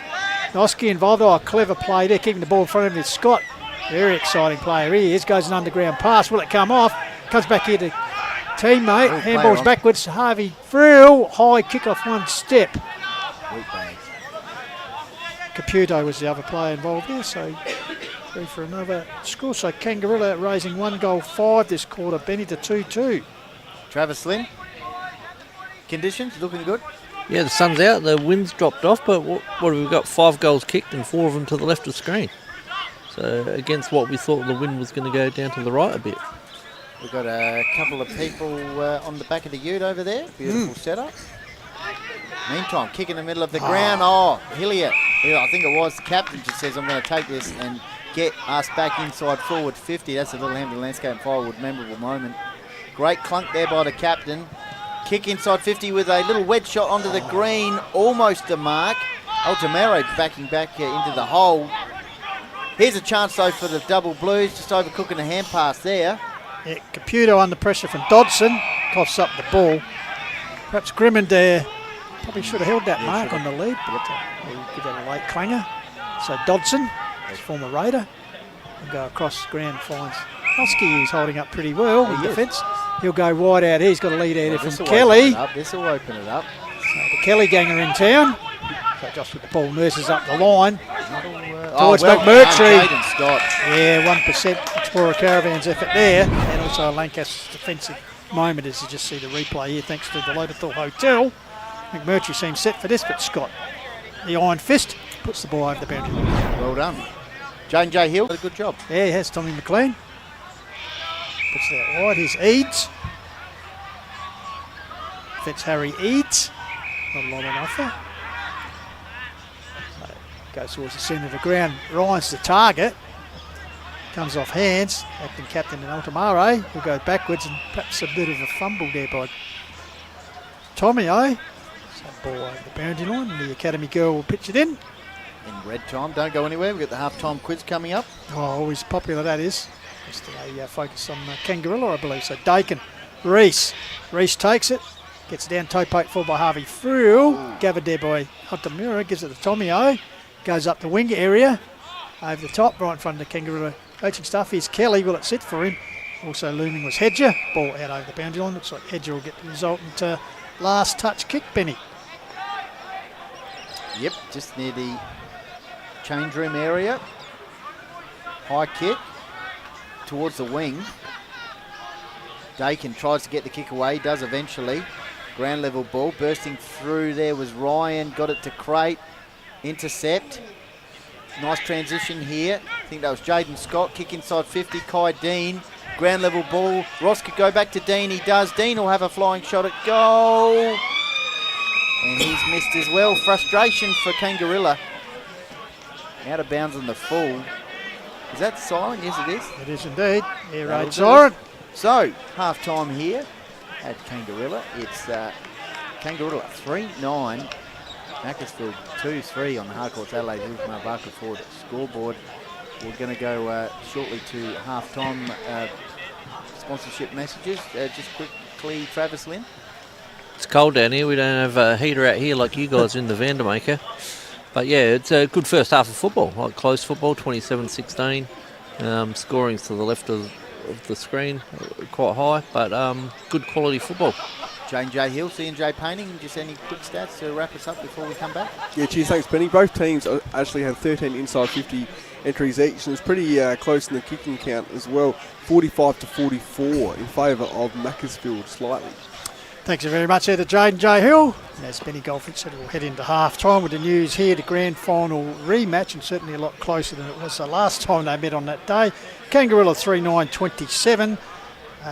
Noski involved. Oh, clever play there. Kicking the ball in front of him is Scott. Very exciting player he is. Goes an underground pass. Will it come off? Comes back here to teammate. Handballs backwards. Harvey Frill. High kick off one step. Caputo was the other player involved there, so 3 for another score. So Kangarilla raising 1 goal 5 this quarter. Benny to 2-2. Travis Lynn. Conditions looking good. Yeah, the sun's out, the wind's dropped off, but what have we got? 5 goals kicked and 4 of them to the left of the screen. So against what we thought the wind was going to go down to the right a bit. We've got a couple of people on the back of the ute over there. Beautiful setup. Meantime, kick in the middle of the ground. Oh, Hillier. I think it was the captain just says, I'm going to take this and get us back inside forward 50. That's a little Hampton Landscape and Firewood memorable moment. Great clunk there by the captain. Kick inside 50 with a little wedge shot onto the green. Almost a mark. Altamero backing back into the hole. Here's a chance though for the double blues. Just overcooking a hand pass there. Yeah, Caputo under pressure from Dodson. Coughs up the ball. Perhaps Grimmond there. Probably should have held that mark on the lead, but he'll give that a late clanger. So Dodson, his former Raider, will go across the ground and finds Husky, who's holding up pretty well in defence. He'll go wide out here. He's got a lead out here from Kelly. This will open it up. So the Kelly gang are in town. So just with the ball, nurses up the line. Towards McMurtry. Scott. Yeah, 1% Explorer Caravan's effort there. And also a Lancaster's defensive moment as you just see the replay here thanks to the Loberthal Hotel. McMurtry seems set for this, but Scott, the iron fist, puts the ball over the boundary. Well done. J&J Hill did a good job. Yeah, he has. Tommy McLean. Puts that wide. Here's Eads. Fitzharry Eads. Not a lot on offer. So goes towards the centre of the ground. Ryan's the target. Comes off hands. Acting captain in Altamare will go backwards, and perhaps a bit of a fumble there by Tomio. So ball over the boundary line, and the academy girl will pitch it in. In red time, don't go anywhere. We've got the half-time quiz coming up. Oh, always popular that is. Yesterday focus on Kangarilla, I believe. So Dakin, Reese takes it, gets it down, toe poke full by Harvey Frill, gathered there by Hunter-Mura, gives it to Tomio, goes up the wing area, over the top, right in front of the Kangarilla coaching staff. Here's Kelly, will it sit for him? Also looming was Hedger, ball out over the boundary line. Looks like Hedger will get the resultant last touch kick, Benny. Yep, just near the change room area. High kick towards the wing. Dakin tries to get the kick away, does eventually. Ground level ball, bursting through there was Ryan, got it to Crate, intercept. Nice transition here. I think that was Jaden Scott, kick inside 50, Kai Dean. Ground level ball, Ross could go back to Dean, he does. Dean will have a flying shot at goal. And he's missed as well. Frustration for Kangarilla. Out of bounds on the full. Is that siren? Yes, it is. It is indeed. Air raid siren. So, half time here at Kangarilla. It's Kangarilla 3-9. Macclesfield 2-3 on the Harcourts Adelaide Hills Mount Barker Ford scoreboard. We're going to go shortly to half time sponsorship messages. Just quickly, Travis Lynn. It's cold down here. We don't have a heater out here like you guys in the Vandermaker. But yeah, it's a good first half of football, like close football, 27-16. Scoring's to the left of the screen, quite high, but good quality football. J&J Hill, C&J Painting, just any quick stats to wrap us up before we come back? Yeah, cheers, thanks, Benny. Both teams actually had 13 inside 50 entries each, and it's pretty close in the kicking count as well, 45-44 in favour of Macclesfield slightly. Thanks very much there to J&J Hill. As Benny Golford said, we'll head into half-time with the news here, the grand final rematch, and certainly a lot closer than it was the last time they met on that day. Kangarilla 3-9-27,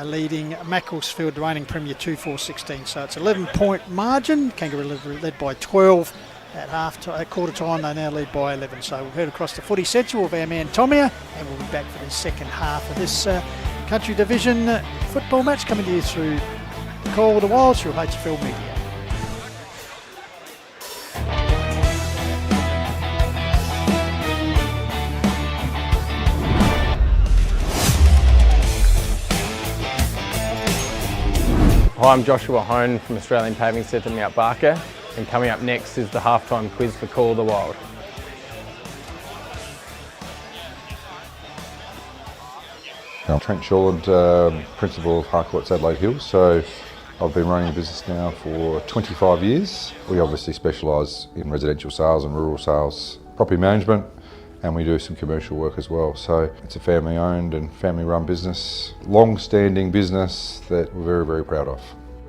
leading Macclesfield, the reigning Premier 2-4-16. So it's 11-point margin. Kangarilla led by 12 at quarter time. They now lead by 11. So we'll head across to Footy Central with our man Tomia, and we'll be back for the second half of this Country Division football match coming to you through Call of the Wild through HFL Media. Hi, I'm Joshua Hone from Australian Paving Centre Mount Barker, and coming up next is the halftime quiz for Call of the Wild. I'm Trent Shawland, Principal of Harcourts Adelaide Hills. So I've been running a business now for 25 years. We obviously specialise in residential sales and rural sales, property management, and we do some commercial work as well. So it's a family owned and family run business, long-standing business that we're very, very proud of.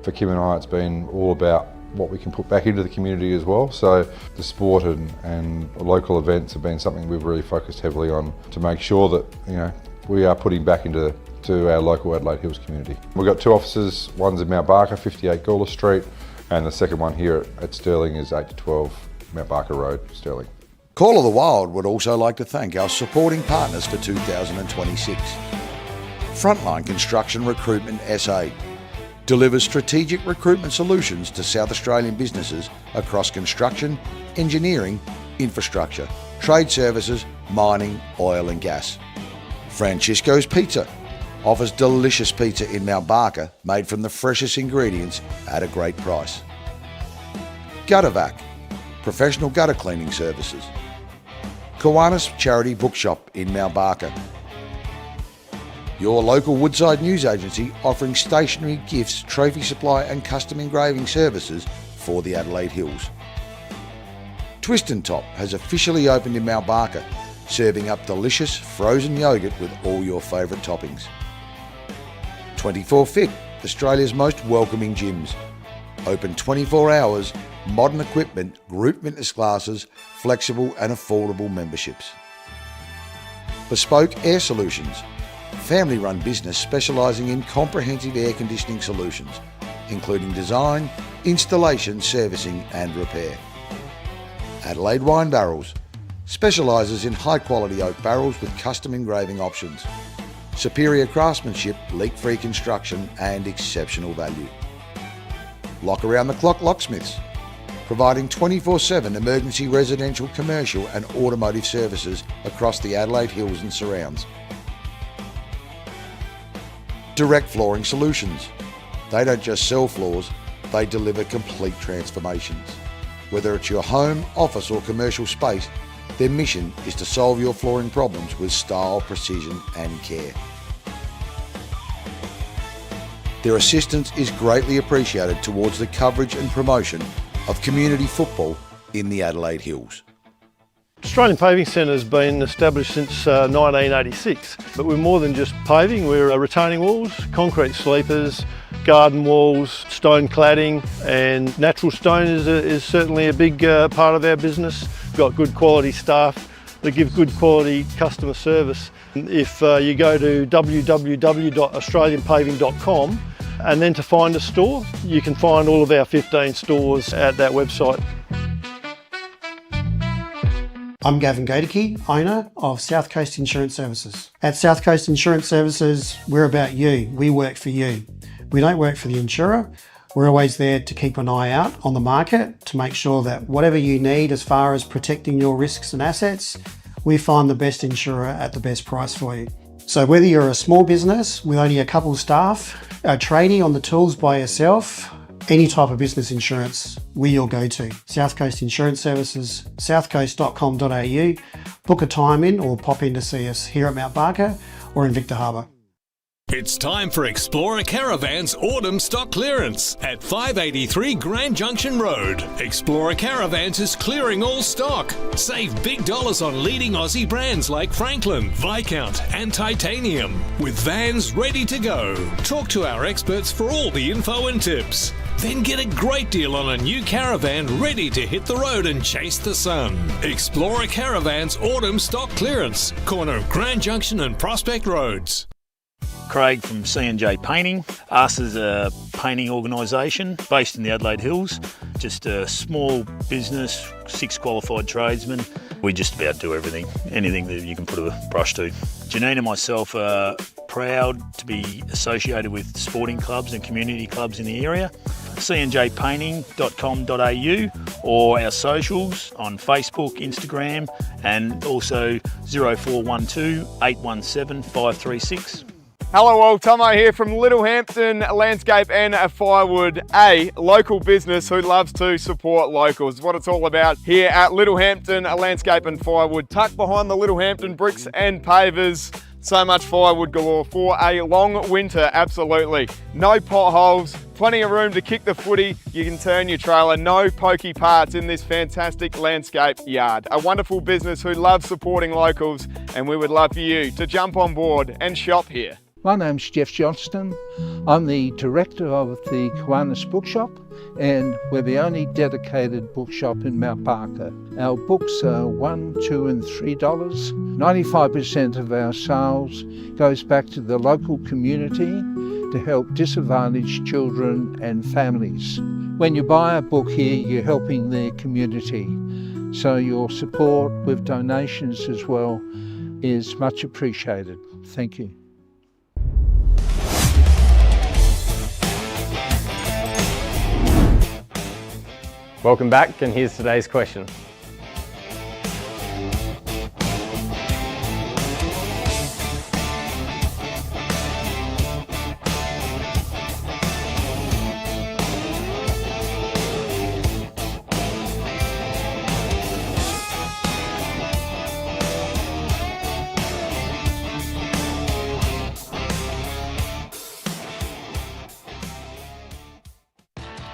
For Kim and I, it's been all about what we can put back into the community as well. So the sport and local events have been something we've really focused heavily on to make sure that, we are putting back into our local Adelaide Hills community. We've got two offices, one's in Mount Barker, 58 Gawler Street, and the second one here at Stirling is 8-12 Mount Barker Road, Stirling. Call of the Wild would also like to thank our supporting partners for 2026. Frontline Construction Recruitment SA delivers strategic recruitment solutions to South Australian businesses across construction, engineering, infrastructure, trade services, mining, oil and gas. Francisco's Pizza offers delicious pizza in Mount Barker made from the freshest ingredients at a great price. Guttervac, professional gutter cleaning services. Kiwanis Charity Bookshop in Mount Barker. Your local Woodside News Agency offering stationery, gifts, trophy supply and custom engraving services for the Adelaide Hills. Twist and Top has officially opened in Mount Barker, serving up delicious frozen yoghurt with all your favourite toppings. 24 Fit, Australia's most welcoming gyms. Open 24 hours, modern equipment, group fitness classes, flexible and affordable memberships. Bespoke Air Solutions, family-run business specialising in comprehensive air conditioning solutions. including design, installation, servicing and repair. Adelaide Wine Barrels specialises in high-quality oak barrels with custom engraving options, superior craftsmanship, leak-free construction and exceptional value. Lock Around the Clock Locksmiths, providing 24/7 emergency residential, commercial and automotive services across the Adelaide Hills and surrounds. Direct Flooring Solutions. They don't just sell floors, they deliver complete transformations. Whether it's your home, office or commercial space, their mission is to solve your flooring problems with style, precision and care. Their assistance is greatly appreciated towards the coverage and promotion of community football in the Adelaide Hills. Australian Paving Centre has been established since 1986, but we're more than just paving. We're retaining walls, concrete sleepers, garden walls, stone cladding, and natural stone is certainly a big part of our business. We've got good quality staff that give good quality customer service. If you go to www.australianpaving.com and then to find a store, you can find all of our 15 stores at that website. I'm Gavin Gaedeke, owner of South Coast Insurance Services. At South Coast Insurance Services, we're about you. We work for you. We don't work for the insurer. We're always there to keep an eye out on the market to make sure that whatever you need as far as protecting your risks and assets, we find the best insurer at the best price for you. So whether you're a small business with only a couple of staff, a tradie on the tools by yourself, any type of business insurance, we're your go-to. South Coast Insurance Services, southcoast.com.au. Book a time in or pop in to see us here at Mount Barker or in Victor Harbour. It's time for Explorer Caravan's autumn stock clearance at 583 Grand Junction Road. Explorer Caravans is clearing all stock. Save big dollars on leading Aussie brands like Franklin, Viscount and Titanium, with vans ready to go. Talk to our experts for all the info and tips. Then get a great deal on a new caravan ready to hit the road and chase the sun. Explorer Caravans autumn stock clearance, corner of Grand Junction and Prospect Roads. Craig from C&J Painting. Us is a painting organisation based in the Adelaide Hills. Just a small business, 6 qualified tradesmen. We just about do everything, anything that you can put a brush to. Janine and myself are proud to be associated with sporting clubs and community clubs in the area. cnjpainting.com.au or our socials on Facebook, Instagram and also 0412 817 536. Hello all, Tomo here from Littlehampton Landscape and Firewood, a local business who loves to support locals. What it's all about here at Littlehampton Landscape and Firewood, tucked behind the Littlehampton bricks and pavers. So much firewood galore for a long winter, absolutely. No potholes, plenty of room to kick the footy. You can turn your trailer, no pokey parts in this fantastic landscape yard. A wonderful business who loves supporting locals, and we would love for you to jump on board and shop here. My name's Jeff Johnston. I'm the director of the Kiwanis Bookshop and we're the only dedicated bookshop in Mount Barker. Our books are $1, $2 and $3. 95% of our sales goes back to the local community to help disadvantaged children and families. When you buy a book here, you're helping the community. So your support with donations as well is much appreciated. Thank you. Welcome back, and here's today's question.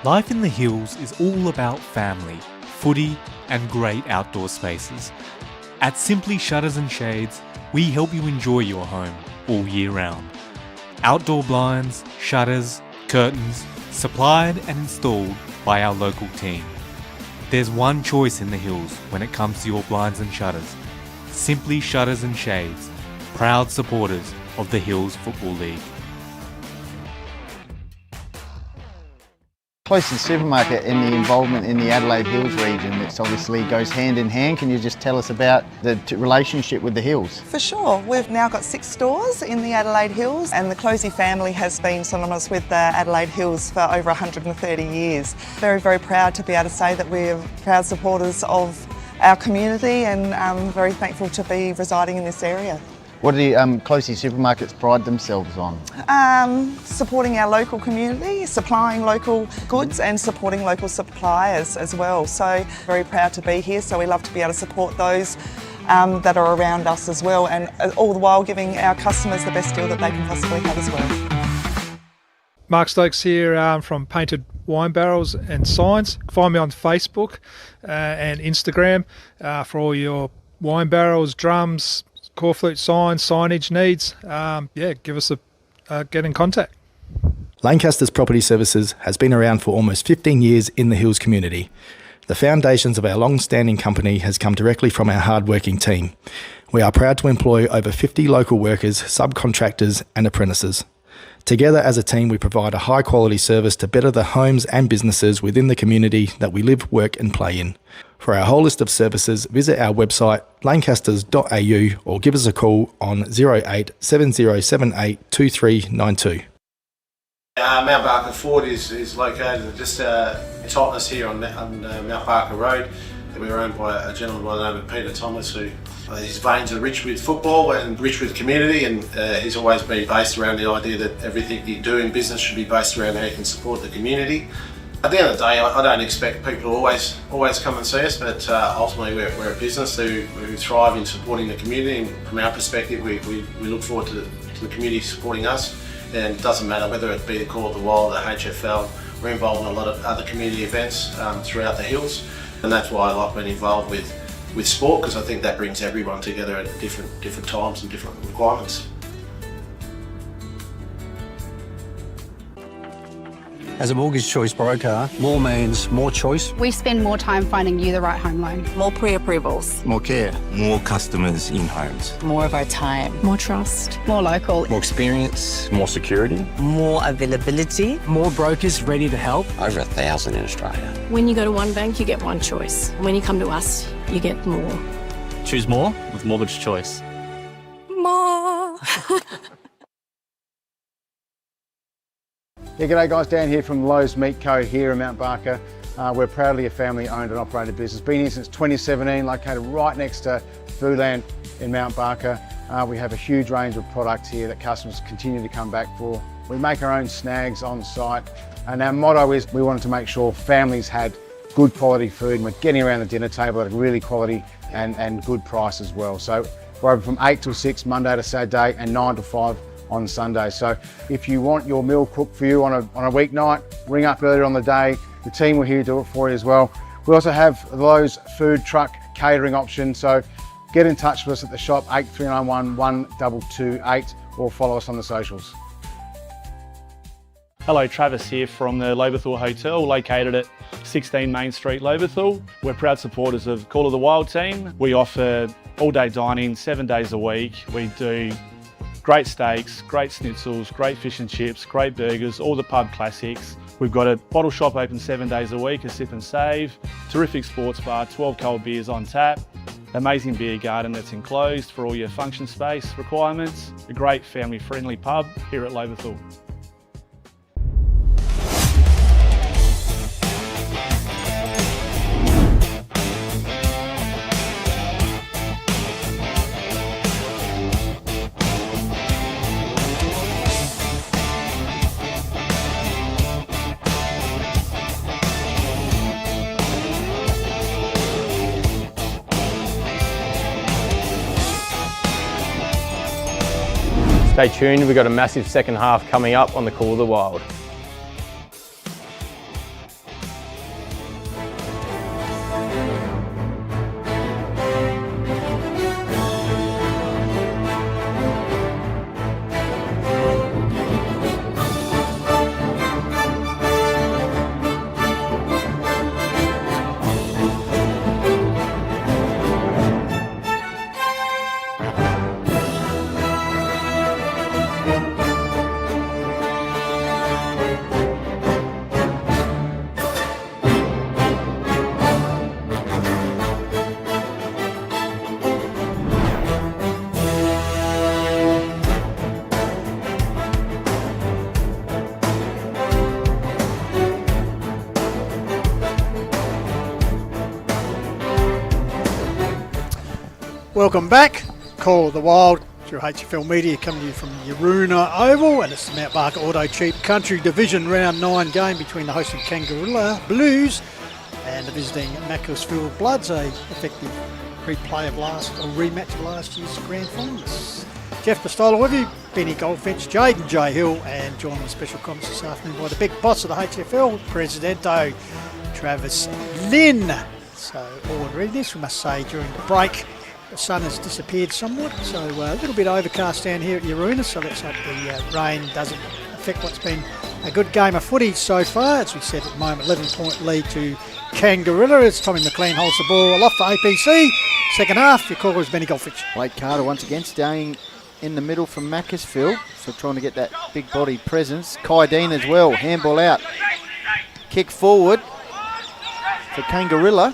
Life in the Hills is all about family, footy and great outdoor spaces. At Simply Shutters and Shades, we help you enjoy your home all year round. Outdoor blinds, shutters, curtains, supplied and installed by our local team. There's one choice in the Hills when it comes to your blinds and shutters. Simply Shutters and Shades, proud supporters of the Hills Football League. Closest supermarket and the involvement in the Adelaide Hills region, it's obviously goes hand in hand. Can you just tell us about the relationship with the Hills? For sure. We've now got 6 stores in the Adelaide Hills, and the Closey family has been synonymous with the Adelaide Hills for over 130 years. Very, very proud to be able to say that we're proud supporters of our community, and very thankful to be residing in this area. What do the Closey supermarkets pride themselves on? Supporting our local community, supplying local goods and supporting local suppliers as well. So very proud to be here, so we love to be able to support those that are around us as well, and all the while giving our customers the best deal that they can possibly have as well. Mark Stokes here from Painted Wine Barrels and Signs. Find me on Facebook and Instagram for all your wine barrels, drums, corflute signs, signage needs. Give us get in contact. Lancaster's Property Services has been around for almost 15 years in the Hills community. The foundations of our long-standing company has come directly from our hard-working team. We are proud to employ over 50 local workers, subcontractors and apprentices. Together as a team, we provide a high-quality service to better the homes and businesses within the community that we live, work and play in. For our whole list of services, visit our website lancasters.au or give us a call on 08 7078 2392. Mount Barker Ford is located just Totnes here on Mount Barker Road. We're owned by a gentleman by the name of Peter Thomas, who his veins are rich with football and rich with community, and he's always been based around the idea that everything you do in business should be based around how you can support the community. At the end of the day, I don't expect people to always come and see us, but ultimately we're a business who thrive in supporting the community, and from our perspective we look forward to the community supporting us, and it doesn't matter whether it be the Call of the Wild, the HFL. We're involved in a lot of other community events throughout the Hills, and that's why I like being involved with sport, because I think that brings everyone together at different times and different requirements. As a mortgage choice broker, more means more choice. We spend more time finding you the right home loan. More pre-approvals. More care. More customers in homes. More of our time. More trust. More local. More experience. More security. More availability. More brokers ready to help. Over 1,000 in Australia. When you go to one bank, you get one choice. When you come to us, you get more. Choose more with Mortgage Choice. More. Yeah, g'day guys, Dan here from Lowe's Meat Co here in Mount Barker. We're proudly a family owned and operated business. Been here since 2017, located right next to Foodland in Mount Barker. We have a huge range of products here that customers continue to come back for. We make our own snags on site, and our motto is we wanted to make sure families had good quality food, and we're getting around the dinner table at a really quality and good price as well. So we're open from 8 till 6 Monday to Saturday and 9 to 5 on Sunday. So if you want your meal cooked for you on a weeknight, ring up earlier on the day. The team will here do it for you as well. We also have the Lowe's food truck catering option, so get in touch with us at the shop 8391 1228 or follow us on the socials. Hello, Travis here from the Loberthal Hotel, located at 16 Main Street, Loberthal. We're proud supporters of Call of the Wild team. We offer all-day dining 7 days a week. We do great steaks, great schnitzels, great fish and chips, great burgers, all the pub classics. We've got a bottle shop open 7 days a week, a sip and save, terrific sports bar, 12 cold beers on tap, amazing beer garden that's enclosed for all your function space requirements, a great family friendly pub here at Loberthal. Stay tuned, we've got a massive second half coming up on the Call of the Wild. Welcome back. Call of the Wild through HFL Media, coming to you from Yaroona Oval, and it's the Mount Barker Auto Cheap Country Division Round 9 game between the hosting Kangarilla Blues and the visiting Macclesfield Bloods, a effective rematch of last year's grand finals. Jeff Pistola with you, Benny Goldfinch, Jaden J. Hill, and joined on special comments this afternoon by the big boss of the HFL, Presidento, Travis Lynn. So all in readiness, we must say, during the break, the sun has disappeared somewhat, so a little bit overcast down here at Yaroona, so let's hope the rain doesn't affect what's been a good game of footy so far. As we said at the moment, 11-point lead to Kangarilla as Tommy McLean holds the ball off for APC. Second half, your caller is Benny Goldfinch. Wade Carter once again staying in the middle from Macclesfield, so trying to get that big body presence. Kai Dean as well, handball out. Kick forward for Kangarilla.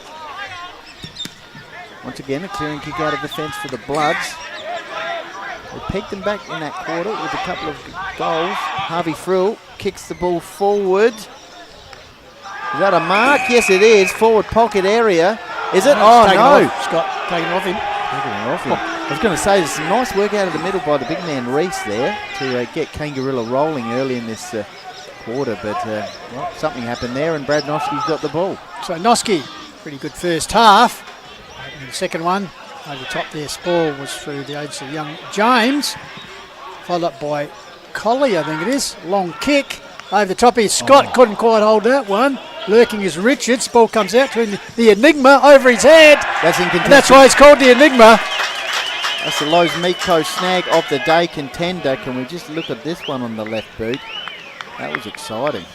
Once again, a clearing kick out of defence for the Bloods. They pegged them back in that quarter with a couple of goals. Harvey Frill kicks the ball forward. Is that a mark? Yes, it is. Forward pocket area. Is it? Oh, no. Scott taking it off him. I was going to say, there's some nice work out of the middle by the big man Reese there to get Kangarilla rolling early in this quarter, but well, something happened there, and Brad Noski's got the ball. So Noski, pretty good first half. In the second one, over the top there, Spall was through the agency of young James, followed up by Collie, I think it is. Long kick over the top here. Scott couldn't quite hold that one. Lurking is Richards. Ball comes out to the Enigma over his head. That's in contention. And that's why it's called the Enigma. That's the Lowe's Meat Co snag of the day contender. Can we just look at this one on the left boot? That was exciting.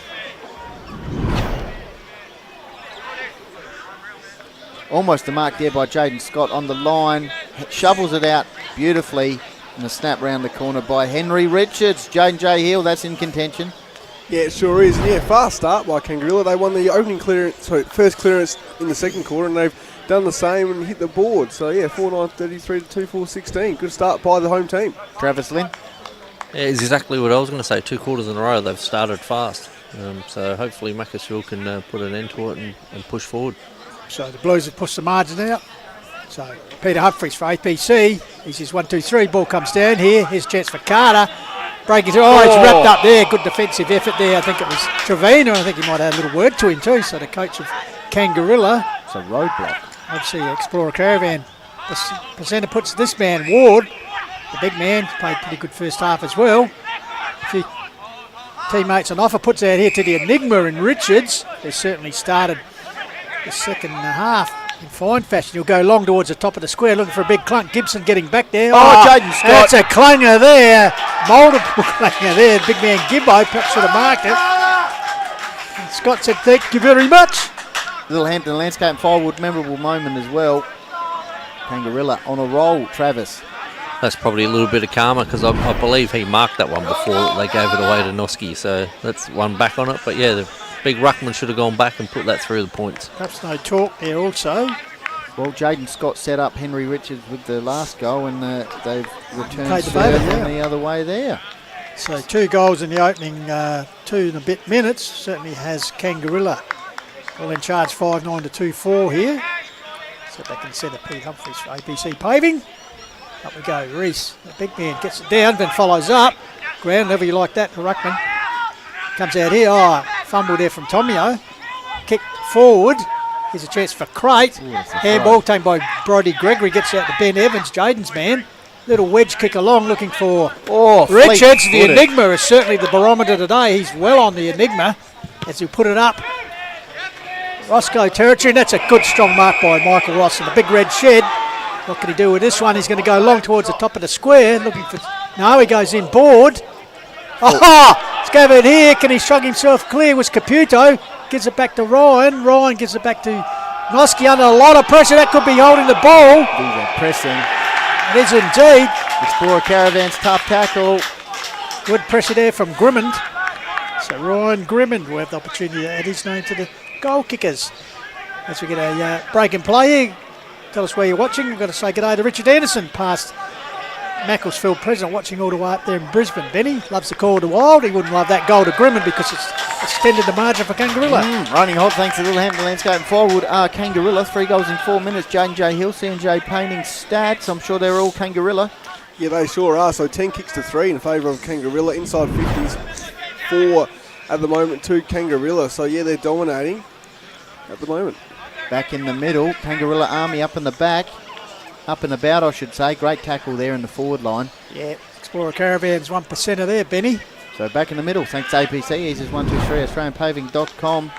Almost a mark there by Jaden Scott on the line. Shovels it out beautifully. And a snap round the corner by Henry Richards. Jaden J. Hill, that's in contention. Yeah, it sure is. Yeah, fast start by Kangarilla. They won the opening clearance, first clearance in the second quarter, and they've done the same and hit the board. So yeah, 4-9-33 to 2-4-16. Good start by the home team. Travis Lynn. Yeah, it's exactly what I was going to say. 2 quarters in a row, they've started fast. So hopefully Macclesfield can put an end to it and push forward. So the Blues have pushed the margin out. So Peter Humphries for APC. He's his 1-2-3. Ball comes down here. Here's a chance for Carter. Breaking through. Oh, it's wrapped up there. Good defensive effort there. I think it was Trevino. I think he might have a little word to him too. So the coach of Kangarilla. It's a roadblock. Obviously, Explorer Caravan. The presenter puts this man, Ward, the big man, played pretty good first half as well. A few teammates on offer. Puts out here to the Enigma and Richards. They certainly started the second half in fine fashion. He'll go long towards the top of the square looking for a big clunk. Gibson getting back there. Oh, Jaden Scott. That's a clanger there. Multiple clanger there. Big man Gibbo perhaps should have marked it. And Scott said thank you very much. Littlehampton Landscape and Firewood memorable moment as well. Kangarilla on a roll, Travis. That's probably a little bit of karma because I believe he marked that one before they gave it away to Noski. So that's one back on it. But yeah, the big ruckman should have gone back and put that through the points. Perhaps no talk there also. Well, Jaden Scott set up Henry Richards with the last goal, and they've returned the other way there. So 2 goals in the opening 2 and a bit minutes. Certainly has Kangarilla all in charge 5-9 to 2-4 here. So back in centre, Pete Humphries for APC Paving. Up we go, Reese, the big man gets it down, then follows up. Ground level, you like that for ruckman. Comes out here, fumble there from Tomio. Kick forward. Here's a chance for Crate. Handball taken by Brody Gregory. Gets out to Ben Evans, Jaden's man. Little wedge kick along looking for Richards. The Enigma is certainly the barometer today. He's well on the Enigma as he put it up. Roscoe territory, and that's a good strong mark by Michael Ross in the big red shed. What can he do with this one? He's going to go long towards the top of the square. Looking for... No, he goes in board. Let's go over here. Can he shrug himself clear? Was Caputo. Gives it back to Ryan. Ryan gives it back to Noski under a lot of pressure. That could be holding the ball. These are pressing. It is indeed. Explorer Caravan's tough tackle. Good pressure there from Grimmond. So Ryan Grimmond will have the opportunity to add his name to the goal kickers. As we get a break and play here. Tell us where you're watching. We've got to say good day to Richard Anderson, past Macclesfield president watching all the way up there in Brisbane. Benny loves the call to Wild. He wouldn't love that goal to Grimman because it's extended the margin for Kangarilla. Running hot thanks to Littlehampton Landscape and Firewood are Kangarilla. 3 goals in 4 minutes. J&J Hill, C&J Painting stats. I'm sure they're all Kangarilla. Yeah, they sure are. So 10 kicks to 3 in favour of Kangarilla. Inside 50s, 4 at the moment to Kangarilla. So yeah, they're dominating at the moment. Back in the middle, Kangarilla Army up in the back. Up and about, I should say. Great tackle there in the forward line. Yeah, Explorer Caravans 1% there, Benny. So back in the middle, thanks to APC. Eases 123, AustralianPaving.com.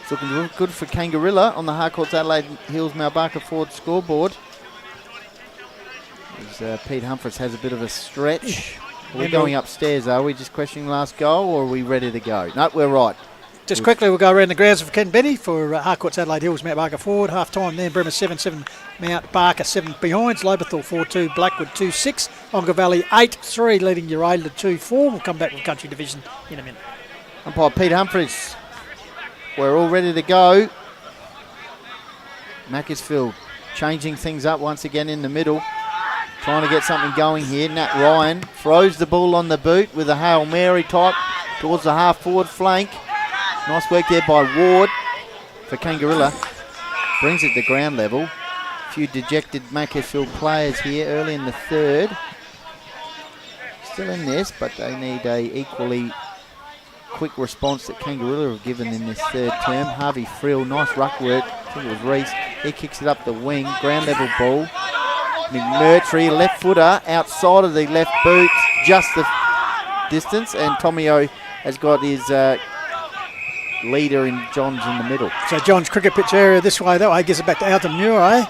It's looking good for Kangarilla on the Harcourts Adelaide Hills Mount Barker Ford scoreboard. As Pete Humphreys has a bit of a stretch. Are we going upstairs, are we? Just questioning last goal, or are we ready to go? No, we're right. Just quickly, we'll go around the grounds for Ken Benny for Harcourts Adelaide Hills, Mount Barker forward. Half time there, Bremer 7-7, Mount Barker 7 behind. Loberthal 4-2, Blackwood 2-6, Ongar Valley 8-3, leading Uraidla 2-4. We'll come back with Country Division in a minute. Umpire Pete Humphreys. We're all ready to go. Macclesfield changing things up once again in the middle. Trying to get something going here. Nat Ryan throws the ball on the boot with a Hail Mary type towards the half-forward flank. Nice work there by Ward for Kangarilla. Brings it to ground level. A few dejected Macclesfield players here early in the third. Still in this, but they need a equally quick response that Kangarilla have given in this third term. Harvey Frill, nice ruck work. I think it was Reese. He kicks it up the wing. Ground level ball. McMurtry, left footer, outside of the left boot, just the distance. And Tomio has got his leader in Johns in the middle. So John's cricket pitch area this way, that way, gives it back to Alton Murray.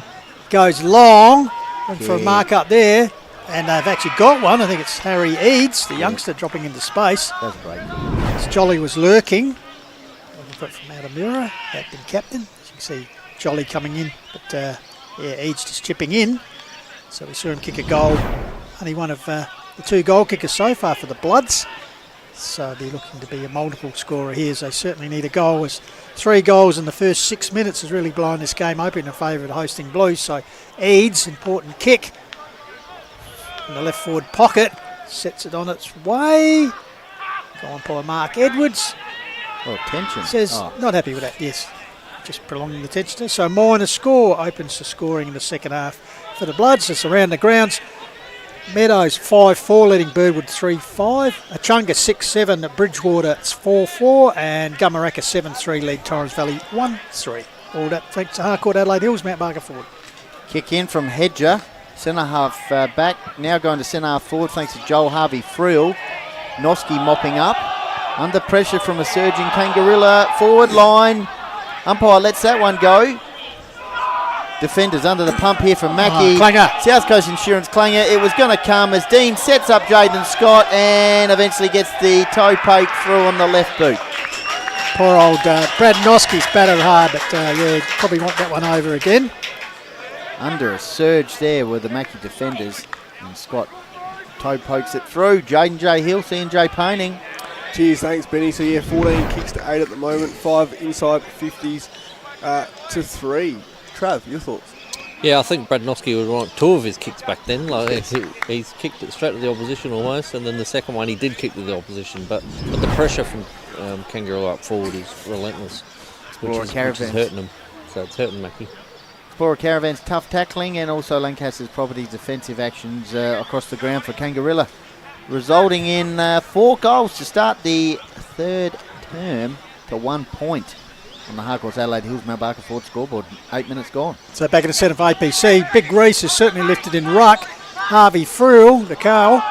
Goes long, for a mark up there, and they've actually got one. I think it's Harry Eads, the youngster, dropping into space. That's great. As Jolly was lurking. Looking for it from Alton Murray, acting captain. As you can see, Jolly coming in, but Eads just chipping in. So we saw him kick a goal. Only one of the 2 goal kickers so far for the Bloods. So they're looking to be a multiple scorer here, as they certainly need a goal. As 3 goals in the first 6 minutes has really blown this game open in favour of the hosting Blues. So Eads, important kick in the left forward pocket, sets it on its way. Gone by Mark Edwards. Oh, tension. Says not happy with that, yes. Just prolonging the tension. So minor score opens the scoring in the second half for the Bloods. It's around the grounds. Meadows 5-4, leading Birdwood 3-5. Achunga 6-7 at Bridgewater, it's 4-4. And Gumaraka 7-3, lead Torrens Valley 1-3. All that thanks to Harcourt Adelaide Hills, Mount Barker forward. Kick in from Hedger, centre half back. Now going to centre half forward thanks to Joel Harvey Frill. Noski mopping up. Under pressure from a surging Kangarilla forward line. Umpire lets that one go. Defenders under the pump here from Mackie. South Coast Insurance Clanger. It was going to come as Dean sets up Jaden Scott and eventually gets the toe poke through on the left boot. Poor old Brad Noski's battered hard, but probably want that one over again. Under a surge there were the Mackie defenders, and Scott toe pokes it through. Jaden J. Hill, C&J Painting. Cheers, thanks Benny. So yeah, 14 kicks to 8 at the moment, 5 inside 50s to 3. Trav, your thoughts? Yeah, I think Brad Noski would want 2 of his kicks back then. Like he's kicked it straight to the opposition almost, and then the second one he did kick to the opposition. But the pressure from Kangaroo up forward is relentless, which is hurting them. So it's hurting Mackie. Explorer Caravan's tough tackling and also Lancaster's Properties defensive actions across the ground for Kangarilla, resulting in 4 goals to start the third term to 1 point on the Harcourts Adelaide Hills Mount Barker Ford scoreboard. 8 minutes gone. So back in the centre for APC. Big Reese is certainly lifted in ruck. Harvey Frill, the Carl,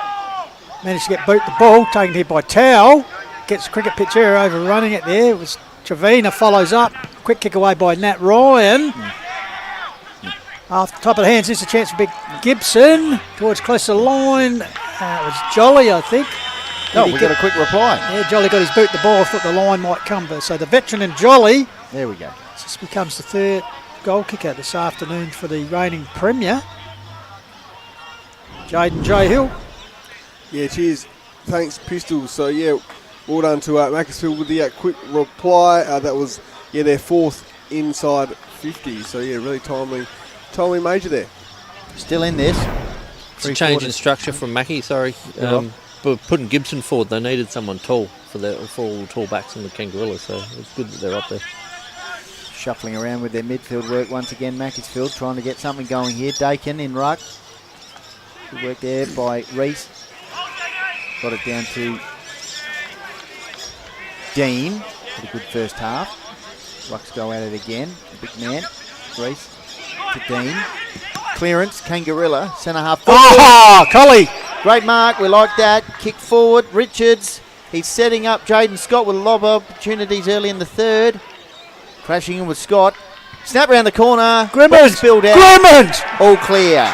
managed to get boot the ball, taken here by Towell. Gets cricket pitch area overrunning it there. It was Trevina, follows up. Quick kick away by Nat Ryan. Off the top of the hands, this is a chance for Big Gibson. Towards close to the line. It was Jolly, I think. No, we got a quick reply. Yeah, Jolly got his boot the ball. I thought the line might come. So the veteran and Jolly. There we go. This becomes the third goal kicker this afternoon for the reigning Premier. Jaden J. Hill. Yeah, cheers. Thanks, Pistols. So, yeah, well done to Macclesfield with the quick reply. That was, their 4th inside 50. So, yeah, really timely major there. Still in this. It's a change in structure from Mackie, sorry. But putting Gibson forward, they needed someone tall for all the tall backs in the Kangarilla, so it's good that they're up there. Shuffling around with their midfield work once again, Macclesfield trying to get something going here. Dakin in ruck. Good work there by Reese. Got it down to Dean. Had a good first half. Rucks go at it again. The big man, Reese to Dean. Clearance, Kangarilla, centre half. Oh, Collie! Great mark, we like that. Kick forward, Richards. He's setting up Jaden Scott with a lot of opportunities early in the third. Crashing in with Scott. Snap round the corner. Grimmond! Spilled out. Grimmond! All clear.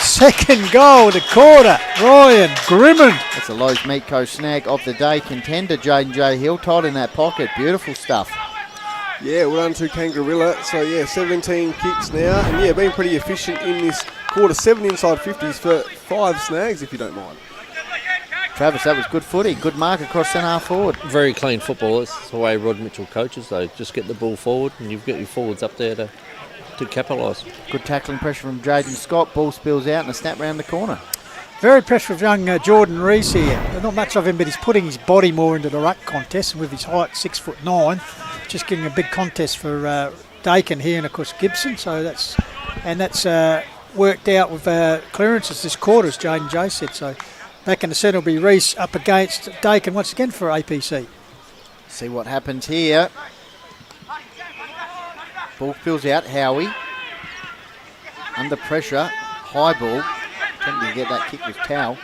Second goal of the quarter, Ryan Grimmond. That's a Lowe's Meat Co snag of the day. Contender Jaden J. Hill tied in that pocket. Beautiful stuff. Yeah, well done to Kangarilla. So, 17 kicks now. And, being pretty efficient in this quarter. 7 inside 50s for 5 snags, if you don't mind. Travis, that was good footy. Good mark across centre half forward. Very clean football. That's the way Rod Mitchell coaches, though. Just get the ball forward and you've got your forwards up there to capitalise. Good tackling pressure from Jaden Scott. Ball spills out and a snap round the corner. Very impressive young Jordan Reese here. Not much of him, but he's putting his body more into the ruck contest, and with his height, 6'9", just getting a big contest for Dakin here, and of course Gibson. So that's worked out with clearances this quarter, as Jaden J said. So back in the centre will be Reese up against Dakin once again for APC. See what happens here. Ball fills out, Howie. Under pressure, high ball. Attempting to get that kick with Towel.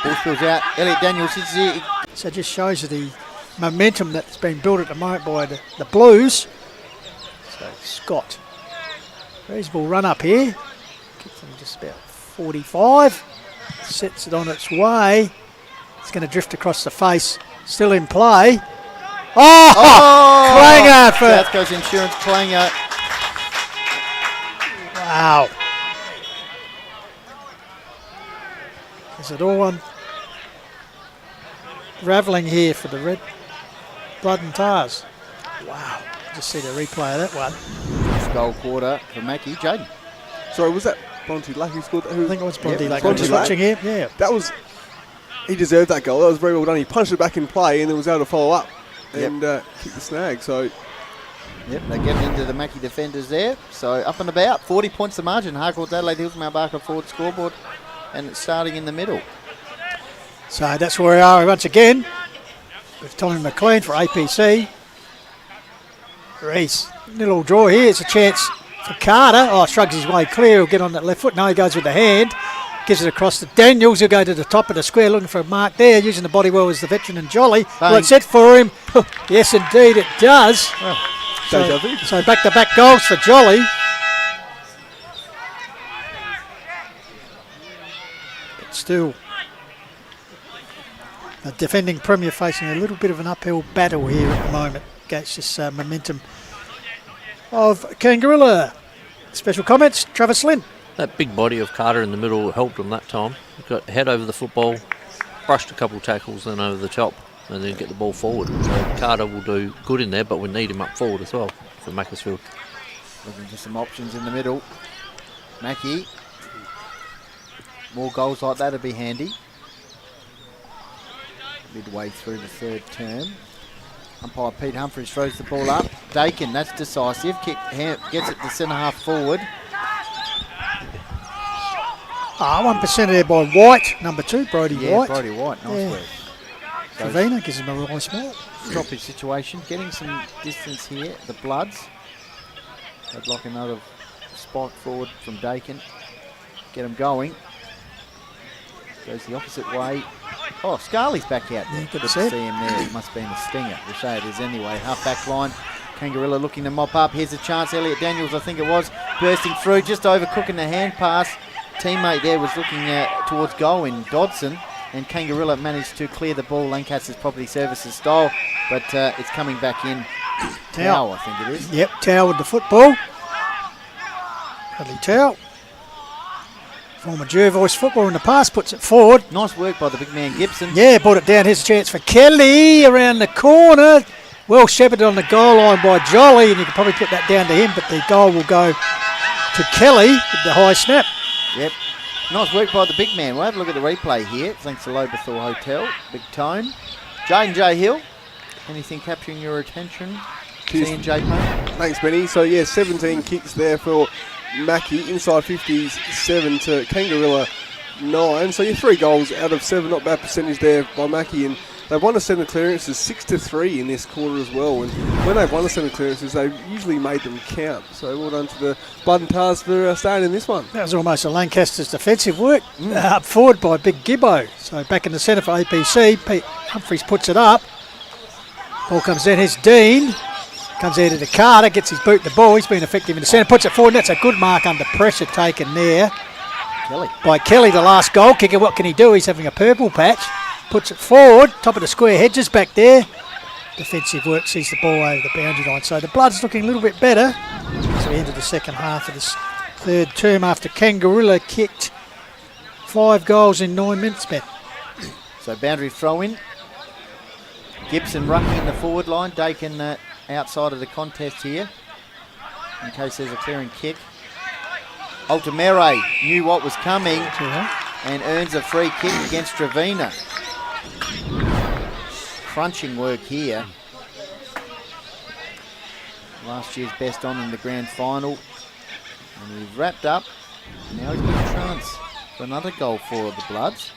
Ball fills out, Elliot Daniels is here. So it just shows you the momentum that's been built at the moment by the Blues. So Scott. Reasonable run up here. Kicks him just about 45. Sets it on its way. It's going to drift across the face. Still in play. Clanger for South Coast Insurance, Clanger. Wow. Is it all unravelling here for the Red Blood and Tars? Wow. Just see the replay of that one. First goal quarter for Mackie. Jaden. Sorry, was that Bronte Lack who scored that? I think it was Bronte Lack. Bronte I'm just Lack. watching here. Yeah. That was... He deserved that goal. That was very well done. He punched it back in play and then was able to follow up and kick the snag. So... Yep, they're getting into the Mackie defenders there. So up and about, 40 points the margin. Harcourt, Adelaide Hills, Mount Barker forward scoreboard, and it's starting in the middle. So that's where we are once again with Tommy McLean for APC. Reese, little draw here. It's a chance for Carter. Oh, shrugs his way clear. He'll get on that left foot. No, he goes with the hand. Gives it across to Daniels. He'll go to the top of the square looking for a mark there, using the body well as the veteran and Jolly. Well, it's set for him. Yes, indeed it does. So back-to-back goals for Jolly. But still, the defending Premier facing a little bit of an uphill battle here at the moment against this momentum of Kangarilla. Special comments, Travis Lynn. That big body of Carter in the middle helped him that time. He got head over the football, brushed a couple of tackles, then over the top, and then get the ball forward. So Carter will do good in there, but we need him up forward as well for Macclesfield. Looking for some options in the middle. Mackie. More goals like that would be handy. Midway through the third term. Umpire Pete Humphries throws the ball up. Dakin, that's decisive. Gets it to centre half forward. 1% there by White, number 2, Brodie White. Brodie White, nice work. Savina gives him a nice ball. Stoppage situation, getting some distance here. The Bloods. They'd like another spot forward from Dakin. Get him going. Goes the opposite way. Oh, Scarley's back out there. Good to see him there. It must have been a stinger. We'll say it is anyway. Half back line. Kangarilla looking to mop up. Here's a chance. Elliot Daniels, I think it was, bursting through, just overcooking the hand pass. Teammate there was looking towards goal in Dodson, and Kangarilla managed to clear the ball Lancaster's Property Services style, but it's coming back in. Towel, I think it is. Yep, Towel with the football. Bradley Towel. Former Jervois footballer in the past, puts it forward. Nice work by the big man Gibson. Yeah, brought it down. Here's a chance for Kelly around the corner. Well shepherded on the goal line by Jolly, and you could probably put that down to him, but the goal will go to Kelly with the high snap. Yep, Nice work by the big man. We'll have a look at the replay here. Thanks to Loberthal Hotel. Big Tone. J&J Hill. Anything capturing your attention? C&J Payne? Thanks, Benny. So, 17 kicks there for Mackie. Inside 50s, 7 to Kangarilla, 9. So, 3 goals out of 7. Not bad percentage there by Mackie. And they've won the centre clearances 6-3 in this quarter as well. And when they've won the centre clearances, they've usually made them count. So, well done to the Blood and Tars for staying in this one. That was almost a Lancaster's defensive work. Up forward by Big Gibbo. So, back in the centre for APC. Pete Humphries puts it up. Ball comes in. Here's Dean. Comes out of the Carter, gets his boot in the ball. He's been effective in the centre, puts it forward. That's a good mark under pressure taken there. Kelly. By Kelly, the last goal kicker. What can he do? He's having a purple patch. Puts it forward. Top of the square. Hedges back there. Defensive work sees the ball over the boundary line. So the Blood's looking a little bit better as we enter the second half of this third term after Kangarilla kicked 5 goals in 9 minutes, Ben. So boundary throw in. Gibson rucking in the forward line. Dakin outside of the contest here in case there's a clearing kick. Altamere knew what was coming and earns a free kick against Trevina. Crunching work here. Last year's best on in the grand final. And we've wrapped up. Now he's got a chance for another goal for the Bloods.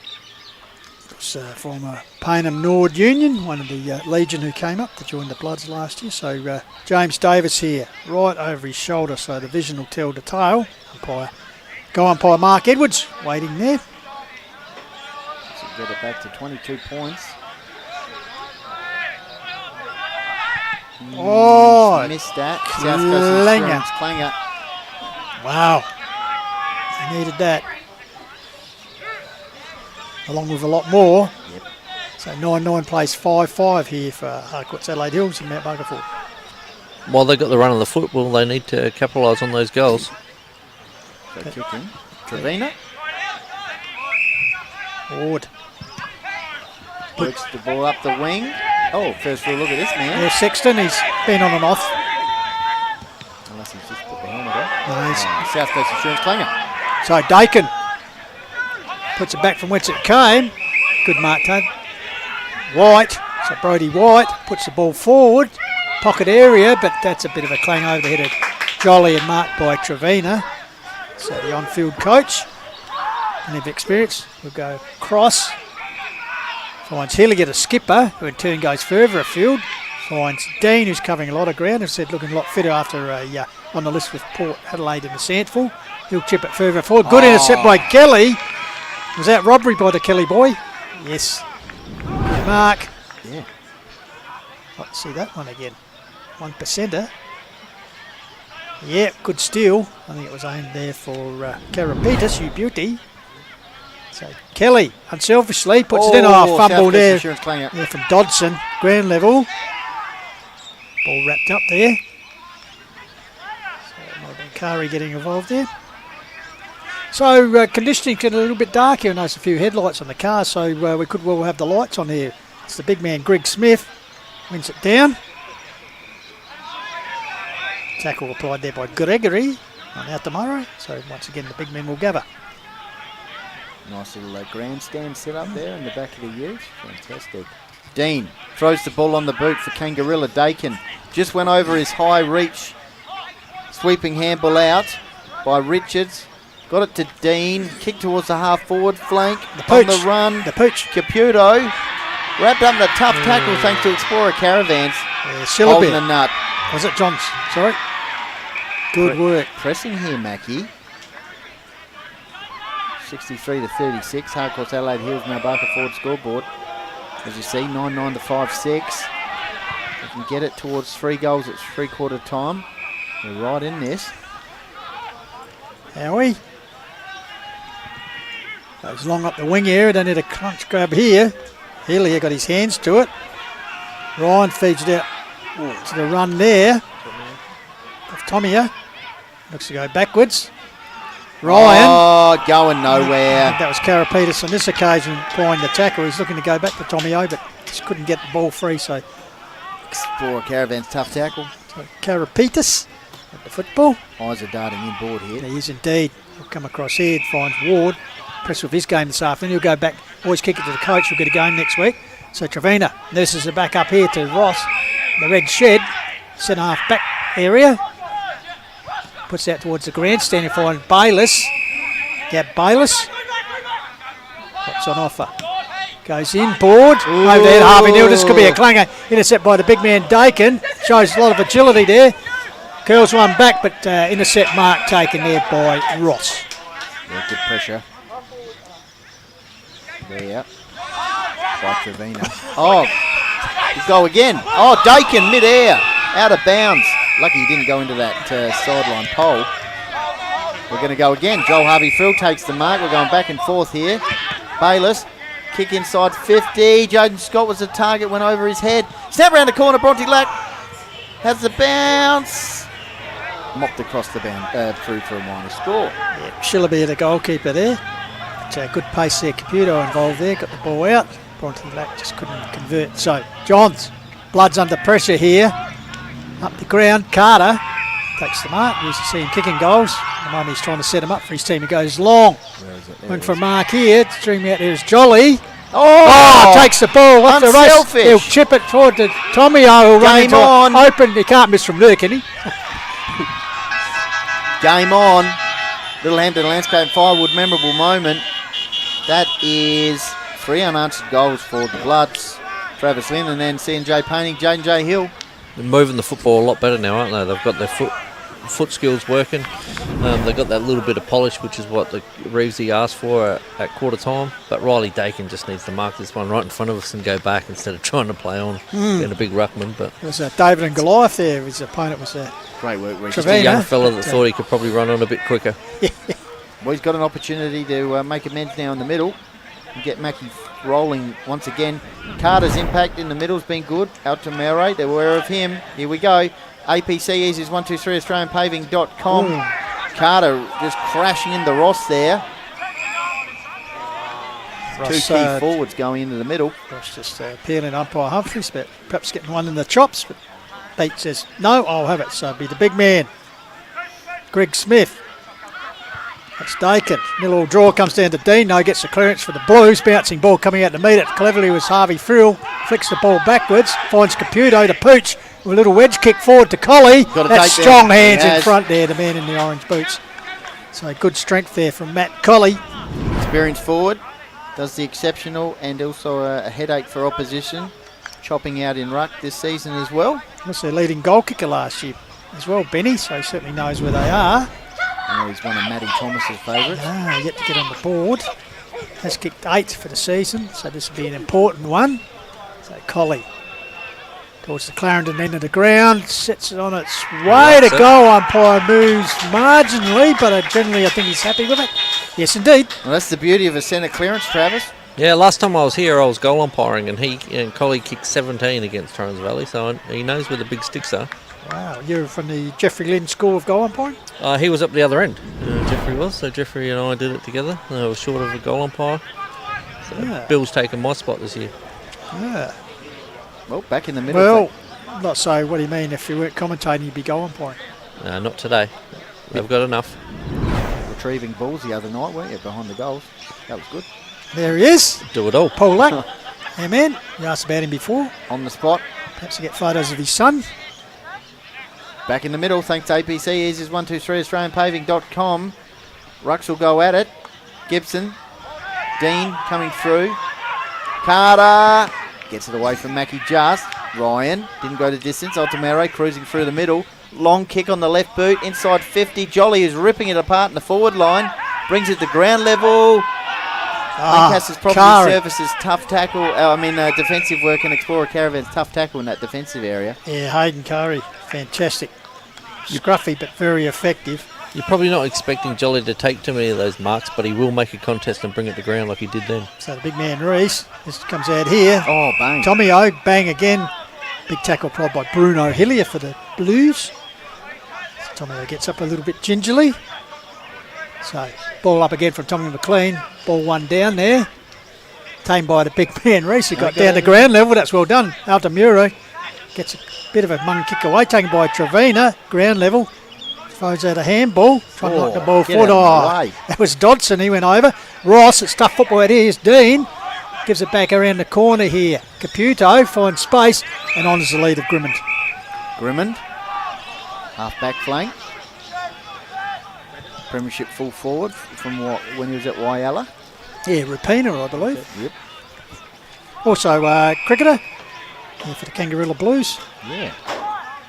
Former Paynham Nord Union, one of the Legion who came up to join the Bloods last year. So James Davis here, right over his shoulder, so the vision will tell the tale. Umpire Mark Edwards waiting there. So get it back to 22 points. Missed that. South Coast Insurance Clanger. Wow, they needed that. Along with a lot more. Yep. So 9-9 plays 5-5 here for Harcourt's Adelaide Hills and Mount Barker Ford. While they got the run of the football, they need to capitalise on those goals. So kicking. Trevina. Ward. Works the ball up the wing. Oh, first for a look at this man. Yeah, Sexton, he's been on and off. Unless he's just put the helmet on. No, he's South Coast Insurance Clanger. So Dakin puts it back from whence it came. Good mark, Tad. White, so Brodie White puts the ball forward. Pocket area, but that's a bit of a clang over the head of Jolly and marked by Trevina. So the on-field coach, plenty of experience, will go cross. Finds Hilliard, a skipper, who in turn goes further afield. Finds Dean, who's covering a lot of ground, who said looking a lot fitter after on the list with Port Adelaide in the Sandful. He'll chip it further forward. Good intercept by Kelly. Was that robbery by the Kelly boy? Yes. Good mark. Yeah. Like to see that one again. 1%er. Yeah, good steal. I think it was aimed there for Karapetis, you beauty. So Kelly, unselfishly, puts it in. Fumble there. Yeah, from Dodson, ground level. Ball wrapped up there. So it might have been Kari getting involved there. So conditioning's getting a little bit dark here. I notice a few headlights on the car, so we could well have the lights on here. It's the big man Greg Smith, wins it down. Tackle applied there by Gregory on out tomorrow. So once again the big men will gather. Nice little grandstand set up there in the back of the ute. Fantastic. Dean throws the ball on the boot for Kangarilla. Dakin just went over his high reach. Sweeping handball out by Richards. Got it to Dean. Kick towards the half forward flank. On the run. The pooch. Caputo. Wrapped up in a tough tackle thanks to Explorer Caravans. Holding the nut. Was it Johns? Sorry. Good work. Pressing here, Mackie. 63-36. Harcourt's Adelaide Hills, Mount Barker Ford scoreboard. As you see, 9-9 to 5-6. They can get it towards 3 goals at 3/4 time. We're right in this. Howie. Goes long up the wing area. Don't need a crunch grab here. Hillier got his hands to it. Ryan feeds it out to the run there. Of Tomia. Looks to go backwards. Ryan. Going nowhere. I think that was Karapetis on this occasion applying the tackle. He's looking to go back to Tomio, but just couldn't get the ball free. So Explorer Caravans, tough tackle. So Karapetis At the football. Eyes are darting inboard here. He is indeed. He'll come across here, finds Ward. Impressed with his game this afternoon. He'll go back, always kick it to the coach. We'll get a game next week. So Trevina nurses it back up here to Ross. The red shed, centre half back area. Puts out towards the grandstand and finds Bayliss. Gab Bayliss. What's on offer? Goes inboard. Over there, Harvey Neal. This could be a clanger. Intercept by the big man Dakin. Shows a lot of agility there. Curls one back, but intercept mark taken there by Ross. Yeah, good pressure. There. By Trevina. Oh, he's go again. Oh, Dakin mid-air. Out of bounds. Lucky he didn't go into that sideline pole. We're going to go again. Joel Harvey-Frill takes the mark. We're going back and forth here. Bayliss. Kick inside 50. Jaden Scott was the target. Went over his head. Snap around the corner. Bronte Lack has the bounce. Mopped across the bound through for a minor score. Yeah, Shillaby, the goalkeeper there. But, good pace there. Caputo involved there. Got the ball out. Bronte Lack just couldn't convert. So Johns, Blood's under pressure here. Up the ground. Carter takes the mark. We used to see him kicking goals. At the moment he's trying to set him up for his team. He goes long. Went for a mark here. Streaming out there is Jolly. Takes the ball off the race. He'll chip it forward to Tommy O. Who'll run into open. He can't miss from there, can he? Game on. Littlehampton Landscape Firewood memorable moment. That is 3 unanswered goals for the Bloods. Travis Lynn and then C&J Painting, Jaden J. Hill. They're moving the football a lot better now, aren't they? They've got their foot skills working. They've got that little bit of polish, which is what the Reevesy asked for at quarter time. But Riley Dakin just needs to mark this one right in front of us and go back instead of trying to play on being a big ruckman. But it was David and Goliath there. His opponent was great work. Just a young fella that thought he could probably run on a bit quicker. Well, he's got an opportunity to make amends now in the middle and get Mackie rolling once again. Carter's impact in the middle has been good. Altamere, they're aware of him. Here we go. APC Easy's 123 AustralianPaving.com. Carter just crashing into Ross there. Ross, 2 key forwards going into the middle. Ross just appealing umpire Humphries, but perhaps getting one in the chops. But Pete says, no, I'll have it. So it'll be the big man, Greg Smith. That's Dakin. Little draw comes down to Dean. No, gets the clearance for the Blues. Bouncing ball coming out to meet it. Cleverly was Harvey Frill. Flicks the ball backwards. Finds Caputo to Pooch. With a little wedge kick forward to Collie. That's strong hands in front there, the man in the orange boots. So good strength there from Matt Collie. Experienced forward. Does the exceptional and also a headache for opposition. Chopping out in ruck this season as well. Was their leading goal kicker last year as well, Benny. So he certainly knows where they are. He's one of Matty Thomas's favourites. Yet to get on the board. Has kicked 8 for the season, so this will be an important one. So Collie towards the Clarendon end of the ground, sets it on its way to go. Umpire moves marginally, but generally I think he's happy with it. Yes, indeed. Well, that's the beauty of a centre clearance, Travis. Yeah, last time I was here, I was goal umpiring, and Collie kicked 17 against Torrens Valley, so he knows where the big sticks are. Wow, you're from the Jeffrey Lynn School of goal umpiring? He was up the other end. Jeffrey was, so Jeffrey and I did it together. I was short of a goal umpire. So Bill's taken my spot this year. Yeah. Well, back in the middle. Well, not so. What do you mean? If you weren't commentating, you'd be goal umpiring? No, not today. They've got enough. Retrieving balls the other night, weren't you, behind the goals? That was good. There he is. Do it all. Paul Lack. Hey, man. You asked about him before. On the spot. Perhaps to get photos of his son. Back in the middle, thanks to APC. Easy's 123 AustralianPaving.com. Rucks will go at it. Gibson. Dean coming through. Carter. Gets it away from Mackie just. Ryan didn't go to distance. Altamere cruising through the middle. Long kick on the left boot. Inside 50. Jolly is ripping it apart in the forward line. Brings it to ground level. Lancaster's Property Services tough tackle. Defensive work and Explorer Caravan's tough tackle in that defensive area. Yeah, Hayden Curry. Fantastic. Scruffy but very effective. You're probably not expecting Jolly to take too many of those marks, but he will make a contest and bring it to ground like he did then. So the big man Reese, this comes out here. Oh, bang. Tommy O, bang again. Big tackle prod by Bruno Hillier for the Blues. So Tommy O gets up a little bit gingerly. So ball up again from Tommy McLean. Ball one down there. Tamed by the big man Reese, who got down to ground level. That's well done. Altamura gets a bit of a mung kick away, taken by Trevina, ground level. Throws out a handball. Trying to knock the ball get forward. out of the way. That was Dodson. He went over. Ross, it's tough football out here. Here's Dean. Gives it back around the corner here. Caputo finds space and honours the lead of Grimmond. Grimmond, half back flank. Premiership full forward from when he was at Whyalla. Yeah, Rapina, I believe. Yep. Also, cricketer for the Kangarilla Blues. Yeah.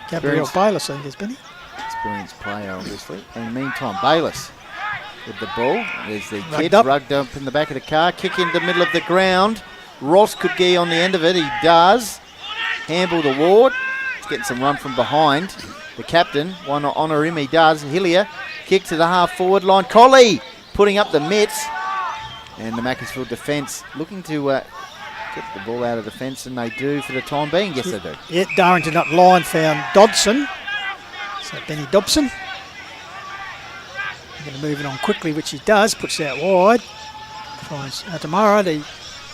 Gabriel Bayless, I think, has been. Experienced player, obviously. In the meantime, Bayless with the ball. There's the kid rugged up in the back of the car. Kick in the middle of the ground. Ross could get on the end of it. He does. Handball to Ward. He's getting some run from behind. The captain, why not honour him? He does. Hillier, kick to the half-forward line. Colley putting up the mitts. And the Macclesfield defence looking to get the ball out of the fence, and they do for the time being. Yes, they do. Yeah, Darrington up line found Dodson. So Benny Dobson. Going to move it on quickly, which he does. Puts it out wide. Finds tomorrow the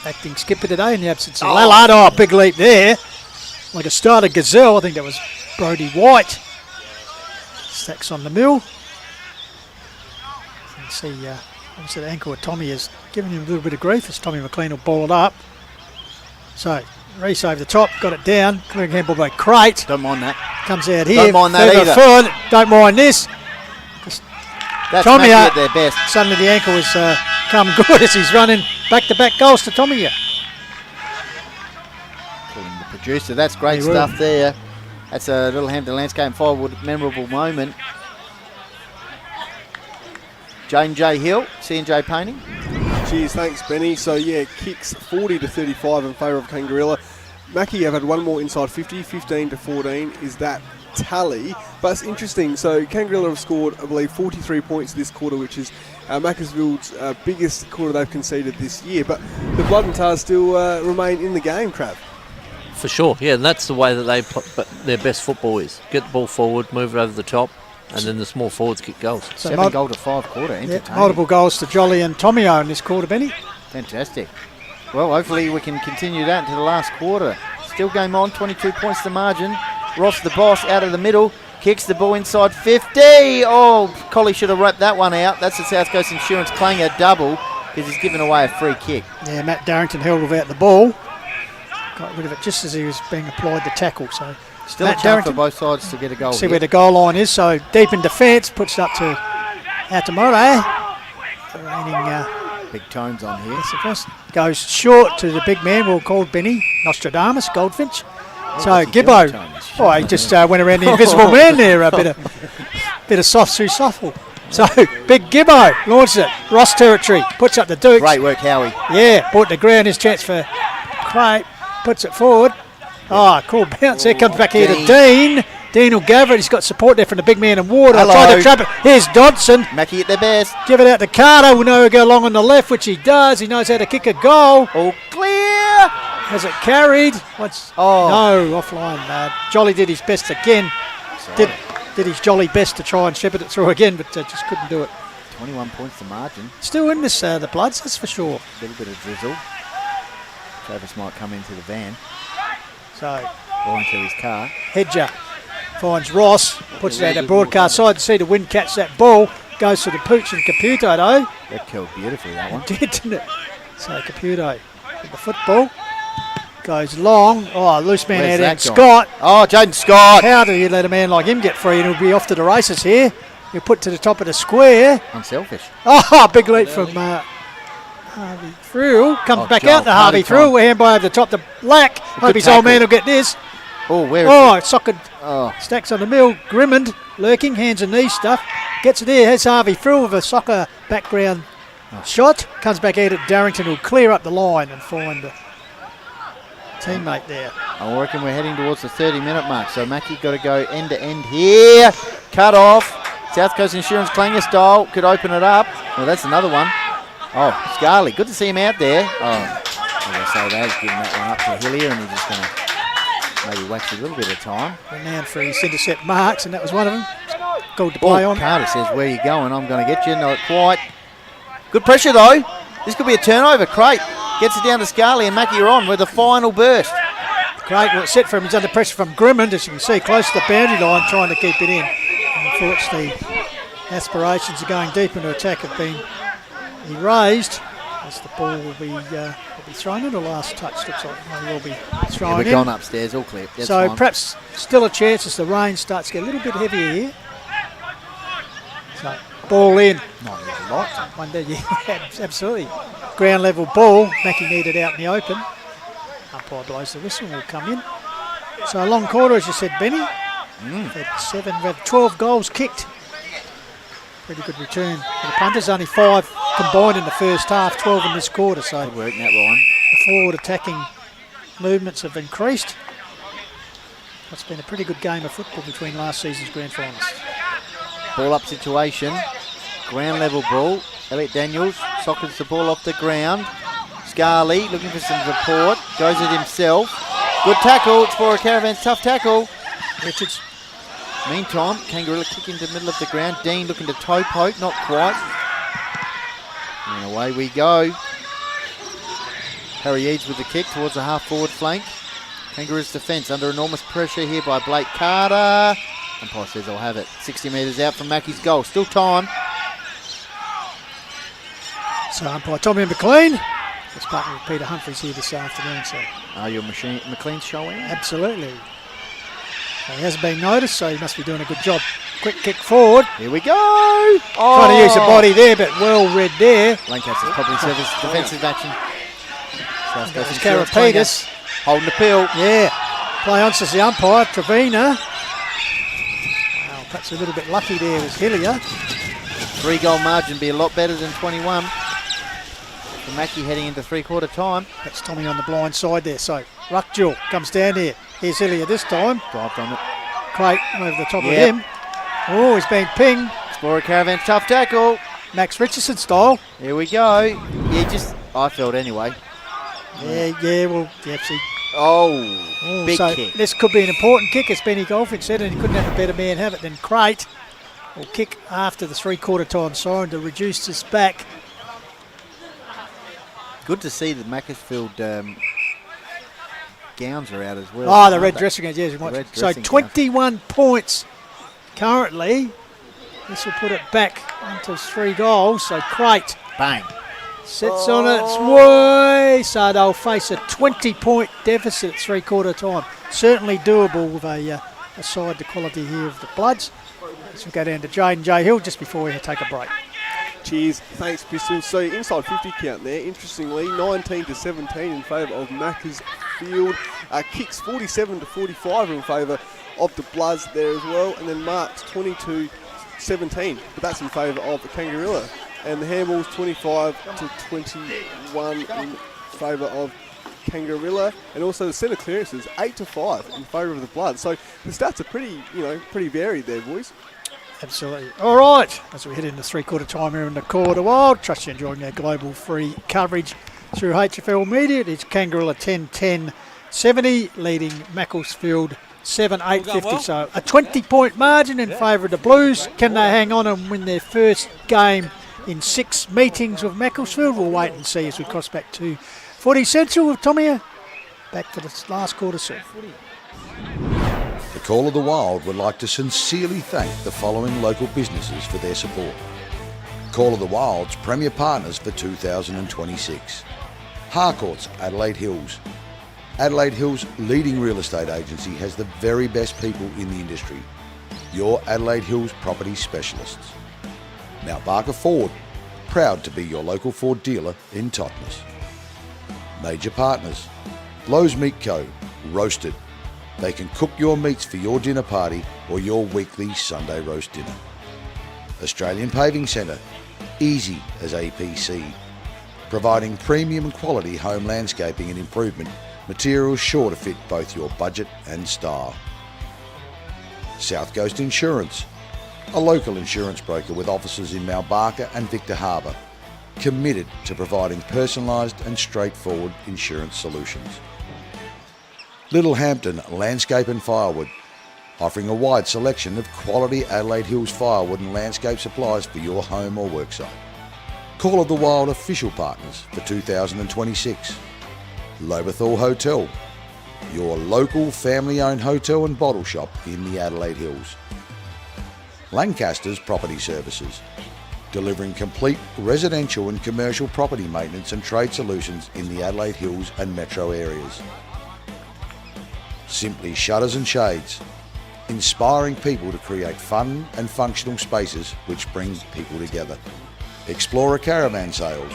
acting skipper today in the absence of Lallard. Oh, big leap there. Like a starter gazelle. I think that was Brodie White. Stacks on the mill. You can see obviously the ankle of Tommy is giving him a little bit of grief as Tommy McLean will ball it up. So Reese over the top, got it down. Clearing handball by Crate. Don't mind that. Comes out here. Don't mind that either. Foot. Don't mind this. That's Tommy at their best. Suddenly the ankle has come good as he's running back-to-back goals to Tommy here. Calling the producer. That's great stuff there. That's a Littlehampton Landscape and Firewood memorable moment. Jane J. Hill, C&J Painting. Cheers, thanks Benny. So yeah, kicks 40-35 in favour of Kangarilla. Mackie have had one more inside 50, 15-14 is that tally. But it's interesting, so Kangarilla have scored, I believe, 43 points this quarter, which is Macclesfield's biggest quarter they've conceded this year. But the Blood and Tars still remain in the game, Trav. For sure, yeah, and that's the way that they play, their best football is. Get the ball forward, move it over the top, and then the small forwards kick goals. So 7 goal to 5 quarter, entertaining. Multiple goals to Jolly and Tomio in this quarter, Benny. Fantastic. Well, hopefully we can continue that into the last quarter. Still game on, 22 points the margin. Ross the boss out of the middle, kicks the ball inside 50. Oh, Collie should have wrapped that one out. That's the South Coast Insurance Clanger double because he's given away a free kick. Yeah, Matt Darrington held without the ball. Got rid of it just as he was being applied the tackle. So still Matt a chance for both sides to get a goal. See where the goal line is. So deep in defence, puts it up to Atamore. Big tones on here. Yes, first goes short to the big man, we'll call Benny Nostradamus, Goldfinch. So Gibbo, he just went around the invisible man there, a bit of soft through softball. So big Gibbo launches it, Ross territory, puts up the Dukes. Great work, Howie. Yeah, brought the ground, his chance for Craig, puts it forward. Cool bounce, there comes back here to Dean. Dean will gather it, he's got support there from the big man in Ward. I'll try to trap it, here's Dodson. Mackie at their best. Give it out to Carter, we know he'll go long on the left, which he does, he knows how to kick a goal. All clear. Has it carried? No, offline. Jolly did his best again. Did his jolly best to try and shepherd it through again, but just couldn't do it. 21 points the margin. Still in this, the Bloods, that's for sure. A little bit of drizzle. Travis might come into the van. Or into his car. Hedger finds Ross, puts it out the broadcast side to see the wind catch that ball. Goes to the Pooch and Caputo though. That killed beautifully, that one. Did, didn't it? So Caputo with the football. Goes long. Loose man out in Scott. Jaden Scott. How do you let a man like him get free and he'll be off to the races here? He'll put to the top of the square. Unselfish. Big leap from Harvey Thrill. Comes back out to Harvey Thrill. Hand by over the top to Black. Hope his old man will get this. Socket stacks on the mill. Grimmond lurking, hands and knees stuff. Gets it there. Has Harvey Thrill with a soccer background shot. Comes back out at Darrington, who'll clear up the line and find a teammate there. I reckon we're heading towards the 30-minute mark. So Mackie got to go end to end here. Cut off. South Coast Insurance Clanger style. Could open it up. Well, that's another one. Scarley. Good to see him out there. As I say that, he's giving that one up to Hillier and he's just going to maybe wax a little bit of time. Renowned for his intercept marks, and that was one of them. Goal to play on. Carter says, where are you going? I'm going to get you. Not quite. Good pressure, though. This could be a turnover. Crate gets it down to Scarley, and Mackie are on with the final burst. Crate, well, set for him. He's under pressure from Grimmond, as you can see, close to the boundary line, trying to keep it in. And unfortunately, aspirations of going deep into attack have been erased as the ball will be thrown in. The last touch looks like it will be thrown in. We've gone upstairs, all clear. That's so fine. perhaps still a chance as the rain starts to get a little bit heavier here. So ball in. Not a lot. One day, yeah, absolutely. Ground level ball. Mackie needed out in the open. Umpire blows the whistle and will come in. So a long quarter, as you said, Benny. We've had 12 goals kicked. Pretty good return for the punters. Only 5 combined in the first half, 12 in this quarter. So good work, Nat Ryan. The forward attacking movements have increased. It's been a pretty good game of football between last season's grand finals. Ball up situation. Ground level ball. Elliot Daniels sockets the ball off the ground. Scarley looking for some support. Goes it himself. Good tackle. It's for a Caravan's tough tackle. Richards. Meantime, Kangarilla kick into the middle of the ground. Dean looking to toe poke, not quite. And away we go. Harry Eads with the kick towards the half-forward flank. Kangaroo's defence under enormous pressure here by Blake Carter. Umpire says I'll have it. 60 metres out from Mackie's goal. Still time. So umpire Tommy McLean. It's partnered with Peter Humphries here this afternoon. So are you McLean showing? Absolutely. He hasn't been noticed, so he must be doing a good job. Quick kick forward. Here we go. Oh. Trying to use the body there, but well read there. Lancaster's probably service defensive action. South Coast Carapetis. Holding the pill. Yeah. Play on says the umpire, Trevina. Well, perhaps a little bit lucky there was Hillier. 3-goal margin be a lot better than 21. For Mackie heading into three-quarter time. That's Tommy on the blind side there. So Ruckjewel comes down here. Here's Hillier this time. Dived on it. Crate over the top of him. Oh, he's been pinged. Explorer Caravan, tough tackle. Max Richardson style. Here we go. Yeah, I felt anyway. Yeah, well, see. Oh, big so kick. This could be an important kick, as Benny Golfin said, and he couldn't have a better man have it than Crate. Will kick after the three-quarter time siren to reduce this back. Good to see the Macclesfield gowns are out as well. Oh, the red dressing gowns, yes. So 21 points currently. This will put it back onto 3 goals. So Crate. Bang. Sits on its way. So they'll face a 20-point deficit at three-quarter time. Certainly doable with a side the quality here of the Bloods. As we go down to Jade and Jay Hill just before we take a break. Cheers. Thanks, Pistol. So inside 50 count there. Interestingly, 19-17 in favour of Macclesfield. Kicks 47-45 in favour of the Bloods there as well. And then marks 22-17, but that's in favour of the Kangarilla. And the handballs 25-21 in favour of Kangarilla. And also the centre clearances 8-5 in favour of the Bloods. So the stats are pretty varied there, boys. Absolutely. All right, as we head into three-quarter time here in the Call to Wild, trust you're enjoying our global free coverage through HFL Media. It's Kangarilla 10-10-70, leading Macclesfield 7-8-50. So a 20-point margin in favour of the Blues. Can they hang on and win their first game in 6 meetings with Macclesfield? We'll wait and see as we cross back to Footy Central with Tommy back for the last quarter soon. The Call of the Wild would like to sincerely thank the following local businesses for their support. Call of the Wild's premier partners for 2026. Harcourt's Adelaide Hills. Adelaide Hills' leading real estate agency has the very best people in the industry. Your Adelaide Hills property specialists. Mount Barker Ford, proud to be your local Ford dealer in Totnes. Major partners. Lowe's Meat Co. Roasted. They can cook your meats for your dinner party or your weekly Sunday roast dinner. Australian Paving Centre, easy as APC. Providing premium quality home landscaping and improvement, materials sure to fit both your budget and style. South Coast Insurance, a local insurance broker with offices in Mount Barker and Victor Harbour, committed to providing personalised and straightforward insurance solutions. Little Hampton Landscape and Firewood, offering a wide selection of quality Adelaide Hills firewood and landscape supplies for your home or worksite. Call of the Wild official partners for 2026. Loberthal Hotel, your local family-owned hotel and bottle shop in the Adelaide Hills. Lancaster's Property Services, delivering complete residential and commercial property maintenance and trade solutions in the Adelaide Hills and metro areas. Simply Shutters and Shades, inspiring people to create fun and functional spaces which bring people together. Explorer Caravan Sales,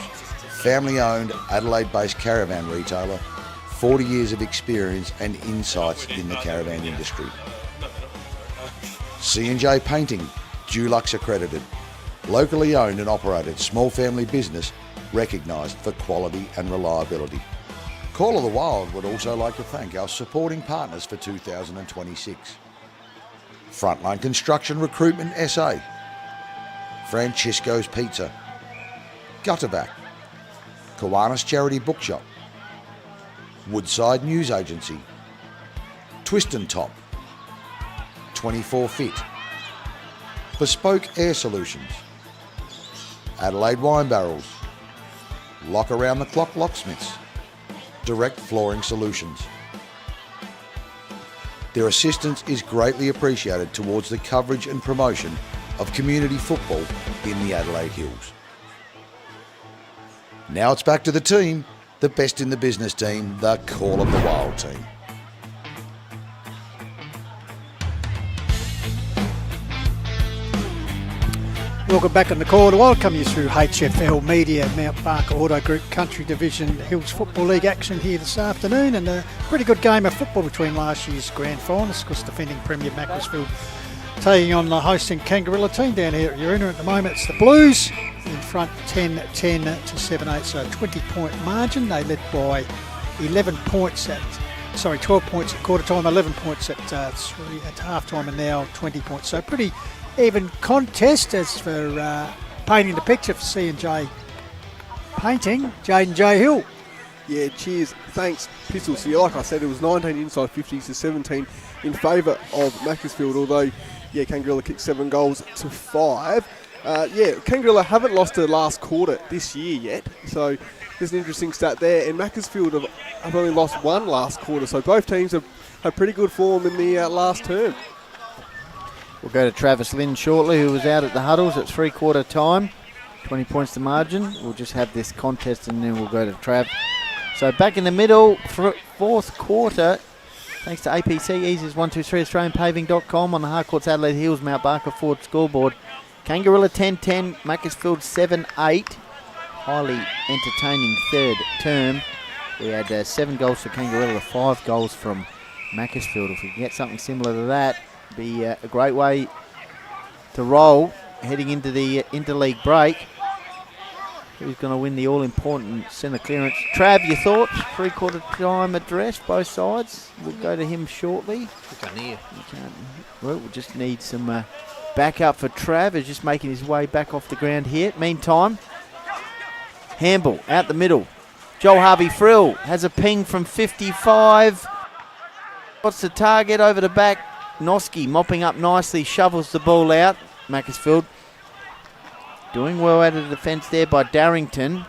family-owned Adelaide-based caravan retailer, 40 years of experience and insights in the caravan industry. C&J Painting, Dulux accredited, locally owned and operated small family business recognised for quality and reliability. Call of the Wild would also like to thank our supporting partners for 2026. Frontline Construction Recruitment SA, Francisco's Pizza, Gutterback, Kiwanis Charity Bookshop, Woodside News Agency, Twist and Top, 24 Fit, Bespoke Air Solutions, Adelaide Wine Barrels, Lock Around the Clock Locksmiths, Direct Flooring Solutions. Their assistance is greatly appreciated towards the coverage and promotion of community football in the Adelaide Hills. Now it's back to the team, the best in the business team, the Call of the Wild team. Welcome back on the Call of the Wild, coming through HFL Media, Mount Barker Auto Group Country Division Hills Football League action here this afternoon, and a pretty good game of football between last year's grand finalists, of course defending Premier Macclesfield taking on the hosting Kangarilla team down here at Urina. At the moment it's the Blues in front 10-10 to 7-8, so a 20-point margin. They led by 12 points at quarter time, 11 points at half time, and now 20 points. So pretty even contest. As for painting the picture for C&J Painting, Jaden J. Hill. Yeah, cheers. Thanks, Pistols. Yeah, like I said, it was 19 inside 50s to 17 in favour of Macclesfield, although, yeah, Kangarilla kicked 7 goals to 5. Kangarilla haven't lost a last quarter this year yet, so there's an interesting stat there. And Macclesfield have only lost 1 last quarter, so both teams have pretty good form in the last term. We'll go to Travis Lynn shortly, who was out at the huddles at 3/4 time. 20 points to margin. We'll just have this contest and then we'll go to Trav. So back in the middle, fourth quarter, thanks to APC, Easy's 123 AustralianPaving.com on the Harcourts Adelaide Hills Mount Barker Ford scoreboard. Kangarilla 10-10, Macclesfield 7-8. Highly entertaining third term. We had 7 goals for Kangarilla, 5 goals from Macclesfield. If we can get something similar to that, it'd be a great way to roll heading into the interleague break. Who's going to win the all-important centre clearance? Trav, your thoughts? 3/4 time address, both sides. We'll go to him shortly. We can't hear. Well, we'll just need some backup for Trav. He's just making his way back off the ground here. Meantime, Hamble out the middle. Joel Harvey-Frill has a ping from 55. What's the target over the back? Noski mopping up nicely, shovels the ball out. Macclesfield doing well out of the defence there by Darrington,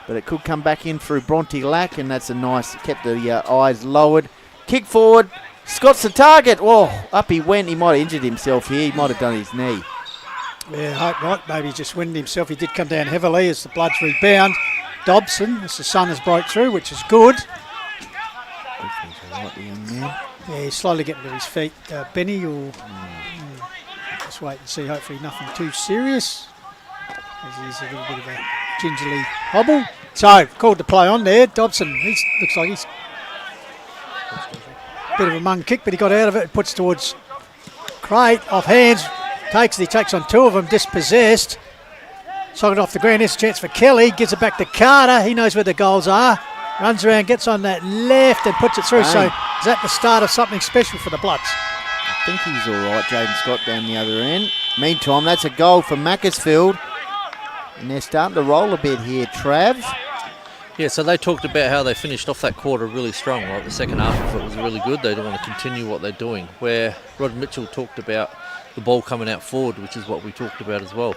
but it could come back in through Bronte Lack, and that's a nice, kept the eyes lowered. Kick forward, Scott's the target. Whoa, up he went. He might have injured himself here. He might have done his knee. Yeah, hope not. Maybe he just winded himself. He did come down heavily as the Bloods rebound. Dobson, as the sun has broke through, which is good. Yeah, he's slowly getting to his feet. Benny will just wait and see. Hopefully nothing too serious. As he's a little bit of a gingerly hobble. So, called to play on there. Dobson, looks like he's a bit of a mung kick, but he got out of it. Puts towards Crate, off hands. He takes on 2 of them, dispossessed. Socked off the ground. Here's a chance for Kelly. Gives it back to Carter. He knows where the goals are. Runs around, gets on that left and puts it through. So, is that the start of something special for the Bloods? I think he's all right, Jaden Scott down the other end. Meantime, that's a goal for Macclesfield. And they're starting to roll a bit here, Trav. Yeah, so they talked about how they finished off that quarter really strong. Right, the second half of it was really good. They don't want to continue what they're doing. Where Rod Mitchell talked about the ball coming out forward, which is what we talked about as well.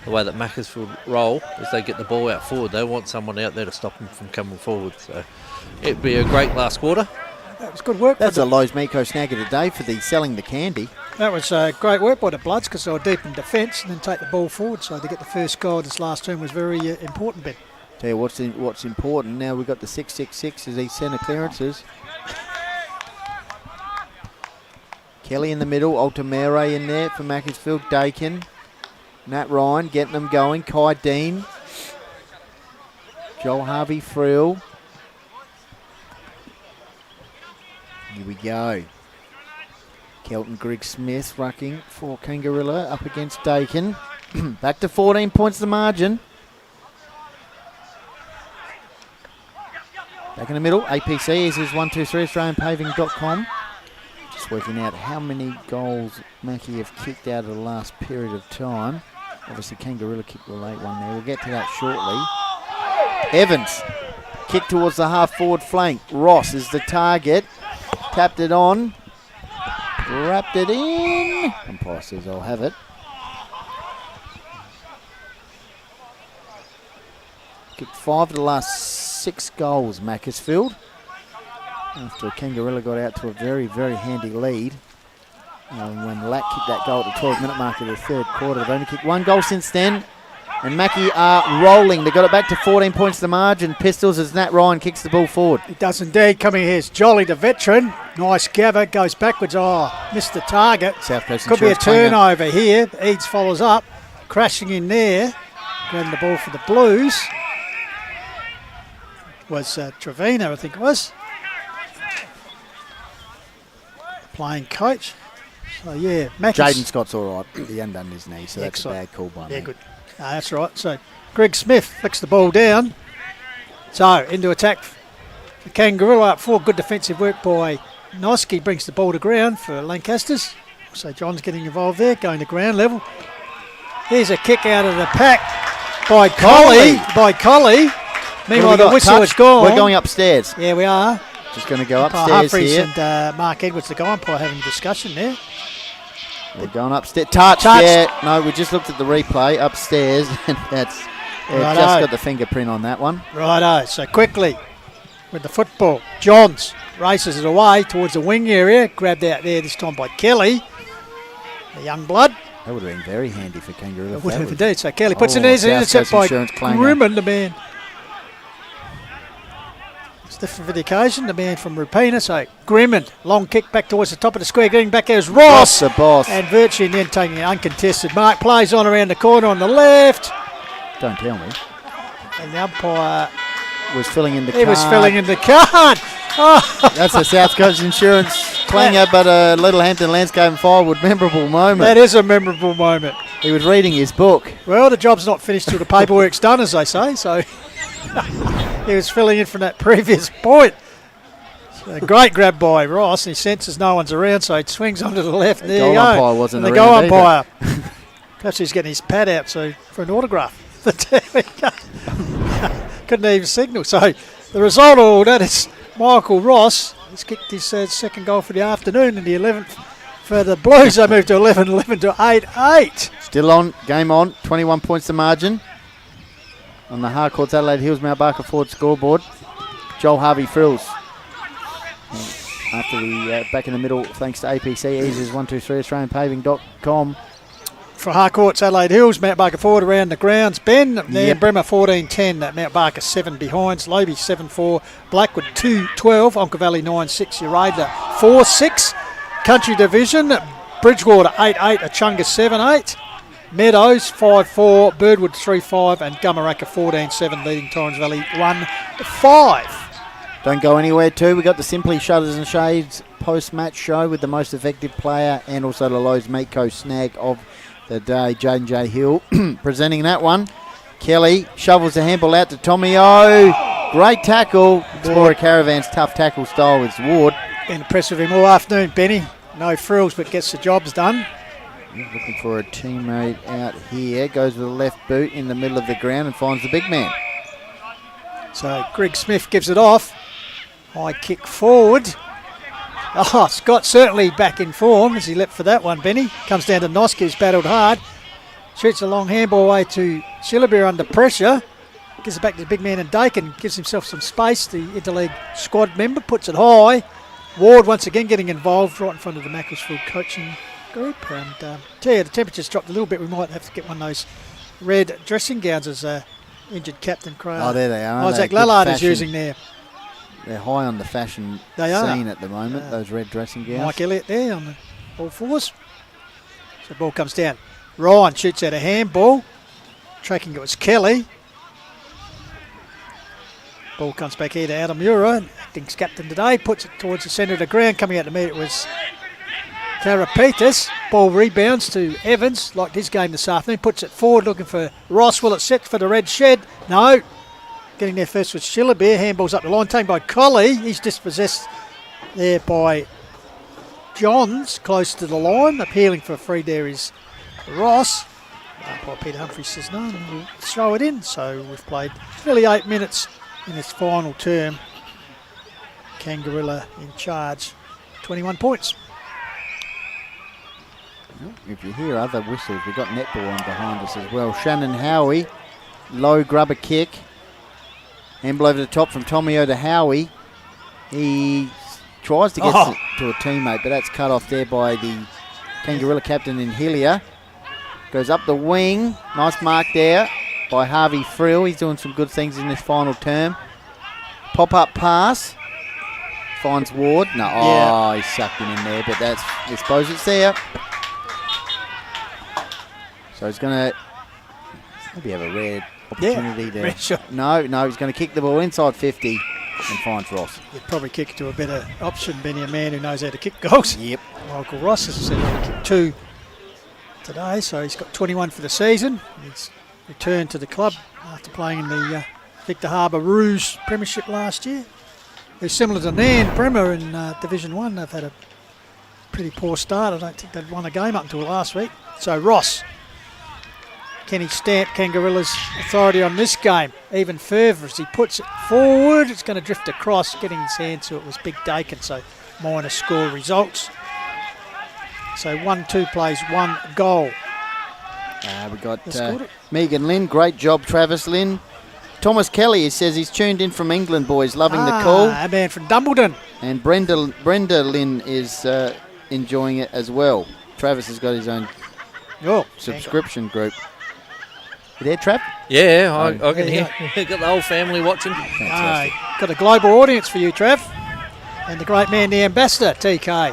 The way that Macclesfield roll is they get the ball out forward. They want someone out there to stop them from coming forward. So it'd be a great last quarter. That was good work. That's a Lowe's Miko snag of the day for the selling the candy. That was great work by the Bloods because they were deep in defence and then take the ball forward. So to get the first goal this last term was very important, Ben. Tell you what's important now. We've got the 666 as these centre clearances. Kelly in the middle, Altamere in there for Macclesfield, Dakin, Nat Ryan getting them going, Kai Dean, Joel Harvey Frill. Here we go. Kelton Greg Smith rucking for Kangarilla up against Dakin. Back to 14 points the margin. Back in the middle, APC is 123 AustralianPaving.com. Just working out how many goals Mackie have kicked out of the last period of time. Obviously Kangarilla kicked the late one there. We'll get to that shortly. Evans, kick towards the half forward flank. Ross is the target. Tapped it on. Wrapped it in. Umpire says I'll have it. Kicked 5 of the last 6 goals, Macclesfield. After Kangarilla got out to a very, very handy lead. When Lack kicked that goal at the 12-minute mark of the third quarter. They've only kicked 1 goal since then. And Mackie are rolling. They got it back to 14 points to the margin. Pistols as Nat Ryan kicks the ball forward. He does indeed. Coming here is Jolly, the veteran. Nice gather. Goes backwards. Oh, missed the target. South Coast Could be a Insurance turnover here. Eads follows up. Crashing in there. Grabbing the ball for the Blues. Was Trevino, I think it was. Playing coach. So, yeah. Jaden Scott's all right. He hadn't done his knee, so that's excellent. a bad call by me. Yeah, good. No, that's right. So, Greg Smith flicks the ball down. So, into attack for Kangarilla up 4. Good defensive work by Noski. Brings the ball to ground for Lancasters. So, John's getting involved there, going to ground level. Here's a kick out of the pack by Collie. Meanwhile, the whistle is gone. We're going upstairs. Yeah, we are. Just going to go Umpire upstairs Humphries here. And Mark Edwards, the guy umpire, having a discussion there. We're going upstairs. Touch. Yeah. No, we just looked at the replay upstairs, and that's just got the fingerprint on that one. Righto. So quickly with the football, Johns races it away towards the wing area. Grabbed out there this time by Kelly, the young blood. That would have been very handy for Kangaroo. It would have indeed. So Kelly puts it in. It's an intercept by Grimman, the man. Different for the occasion, the man from Rupina. So Grimman, long kick back towards the top of the square, getting back there is Ross. The boss. And Virtue then taking an uncontested mark. Plays on around the corner on the left. Don't tell me. And the umpire was filling in the card. He was filling in the card. Oh. That's a South Coast Insurance clanger, but a Littlehampton Landscape and Firewood memorable moment. That is a memorable moment. He was reading his book. Well, the job's not finished till the paperwork's done, as they say, so he was filling in from that previous point. So a great grab by Ross, and he senses no one's around, so he swings onto the left. The there goal you go. umpire wasn't and the around goal umpire. Perhaps he's getting his pad out for an autograph. There we go. Couldn't even signal. So the result of all that is Michael Ross has kicked his second goal for the afternoon in the 11th for the Blues. They moved to 11 to 8-8. Still on, game on, 21 points to margin. On the Harcourts Adelaide Hills Mount Barker Ford scoreboard, Joel Harvey Frills. After the back in the middle, thanks to APC, Eases 123 AustralianPaving.com. For Harcourts Adelaide Hills, Mount Barker forward around the grounds. Ben, Nairne-Bremer 14-10, Mount Barker 7 behind, Lobie 7-4, Blackwood 2-12, Onka Valley 9-6, Urada 4-6, Country Division, Bridgewater 8-8, Achunga 7-8, Meadows 5-4, Birdwood 3-5, and Gumaraka 14-7, leading Torrens Valley 1-5. Don't go anywhere too. We got the Simply Shutters and Shades post-match show with the most effective player and also the Lowe's Meatco snag of the day, Jaden J. Hill, presenting that one. Kelly shovels the handball out to Tommy O. Great tackle. Explorer Caravan's tough tackle style with Ward. Been impressed with him all afternoon, Benny. No frills, but gets the jobs done. Looking for a teammate out here. Goes with the left boot in the middle of the ground and finds the big man. So Greg Smith gives it off. High kick forward. Oh, Scott certainly back in form as he leapt for that one, Benny. Comes down to Noski, who's battled hard. Shoots a long handball away to Shillabeer under pressure. Gives it back to the big man and Dakin. Gives himself some space. The interleague squad member puts it high. Ward once again getting involved right in front of the Macclesfield coaching group. And tell you, the temperature's dropped a little bit. We might have to get one of those red dressing gowns as injured captain Craig. Oh, there they are. Isaac Lallard is using there. They're high on the fashion scene at the moment, those red dressing gowns. Mike Elliott there on the all fours. So the ball comes down. Ryan shoots out a handball. Tracking it was Kelly. Ball comes back here to Adam Mura, acting captain today, puts it towards the centre of the ground. Coming out to meet it was Karapetis. Ball rebounds to Evans, like his game this afternoon, puts it forward looking for Ross. Will it set for the red shed? No. Getting there first was Shillabeer. Handball's up the line, taken by Colley. He's dispossessed there by Johns, close to the line. Appealing for a free there is Ross. Peter Humphries says no, and we'll throw it in. So we've played nearly 8 minutes in its final term. Kangarilla in charge, 21 points. If you hear other whistles, we've got netball on behind us as well. Shannon Howie, low grubber kick. Handball over the top from Tomio to Howie. He tries to get to a teammate, but that's cut off there by the Kangarilla captain in Hillier. Goes up the wing. Nice mark there by Harvey Frill. He's doing some good things in this final term. Pop-up pass. Finds Ward. No, he sucked him in there, but that's, I suppose it's there. So he's going to maybe have a red opportunity there. Red shot. No, he's going to kick the ball inside 50 and finds Ross. You'd probably kick it to a better option, Benny, a man who knows how to kick goals. Yep. Michael Ross, as I said, he kicked 2 today, so he's got 21 for the season. He's returned to the club after playing in the Victor Harbour Rouge Premiership last year. They're similar to Nairne-Bremer in Division 1. They've had a pretty poor start. I don't think they'd won a game up until last week. So Ross, can he stamp Kangarilla's authority on this game even further as he puts it forward? It's going to drift across, getting his hand to it was Big Dakin, so minor score results. So 1-2 plays 1 goal. We got Megan Lynn. Great job, Travis Lynn. Thomas Kelly, he says he's tuned in from England, boys. Loving the call. A man from Dumbledon. And Brenda Lynn is enjoying it as well. Travis has got his own subscription group. You there, Trav? Yeah, I can hear. Got the whole family watching. Fantastic. Got a global audience for you, Trav. And the great man, the ambassador, TK.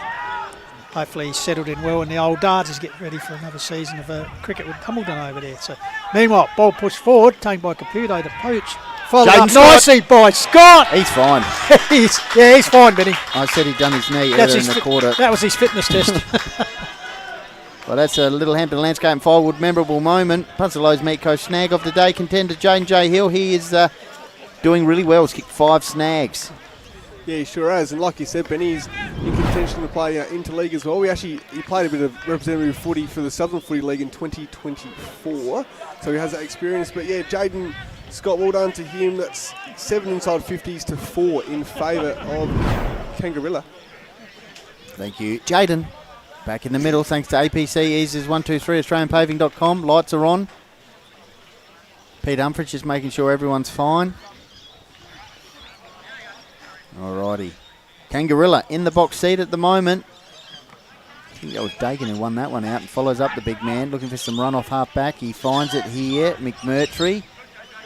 Hopefully he's settled in well in the old darts. He's getting ready for another season of cricket with Dumbledon over there. So, meanwhile, ball pushed forward, taken by Caputo to Pooch. Followed up nicely by Scott. He's fine. He's fine, Benny. I said he'd done his knee earlier in the quarter. That was his fitness test. Well, that's a Littlehampton Landscape and Firewood memorable moment. Punsalow's Meat Co snag of the day contender Jane J. Hill. He is doing really well. He's kicked 5 snags. Yeah, he sure has. And like you said, Benny, he's in contention to play interleague as well. He played a bit of representative footy for the Southern Footy League in 2024. So he has that experience. But yeah, Jaden Scott, well done to him. That's 7 inside 50s to 4 in favour of Kangarilla. Thank you. Jaden, back in the middle, thanks to APC Eases 123 AustralianPaving.com. Lights are on. Pete Humphries just making sure everyone's fine. Alrighty. Kangarilla in the box seat at the moment. I think that was Dagan who won that one out and follows up the big man, looking for some run off half back. He finds it here. McMurtry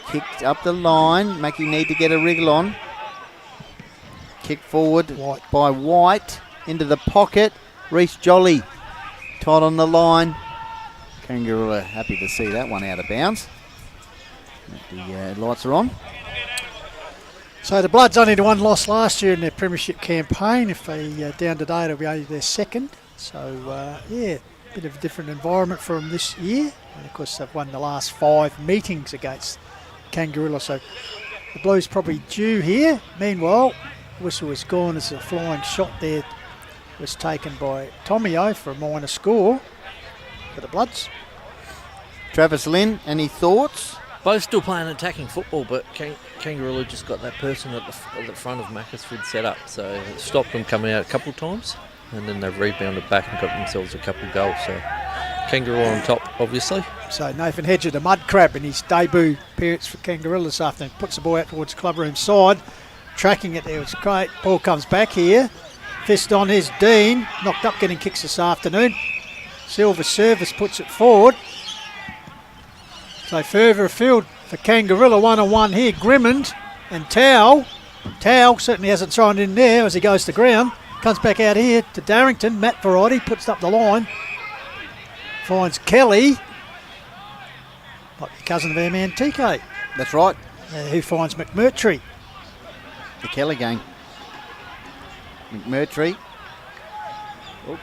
kicked up the line. Mackie need to get a wriggle on. Kick forward by White into the pocket. Reece Jolly tight on the line. Kangarilla happy to see that one out of bounds. The lights are on. So the Bloods only the 1 loss last year in their premiership campaign. If they down today, it'll be only their 2nd. So bit of a different environment for them this year. And of course they've won the last 5 meetings against Kangarilla. So the Blues probably due here. Meanwhile, whistle was gone as a flying shot there was taken by Tomio for a minor score for the Bloods. Travis Lynn, any thoughts? Both still playing attacking football, but Kangarilla just got that person at the front of Macclesfield set up, so it stopped them coming out a couple of times, and then they've rebounded back and got themselves a couple of goals. So Kangarilla on top, obviously. So Nathan Hedger, the mud crab, in his debut appearance for Kangarilla this afternoon, puts the ball out towards clubroom side, tracking it there. It's great. Ball comes back here. Fist on his Dean, knocked up getting kicks this afternoon. Silver service puts it forward. So further afield for Kangarilla, 1-on-1 here. Grimmond and Towell. Towell certainly hasn't thrown in there as he goes to ground. Comes back out here to Darrington. Matt Variety puts up the line. Finds Kelly. Like the cousin of our man TK. That's right. Who finds McMurtry. The Kelly gang. McMurtry. Oh,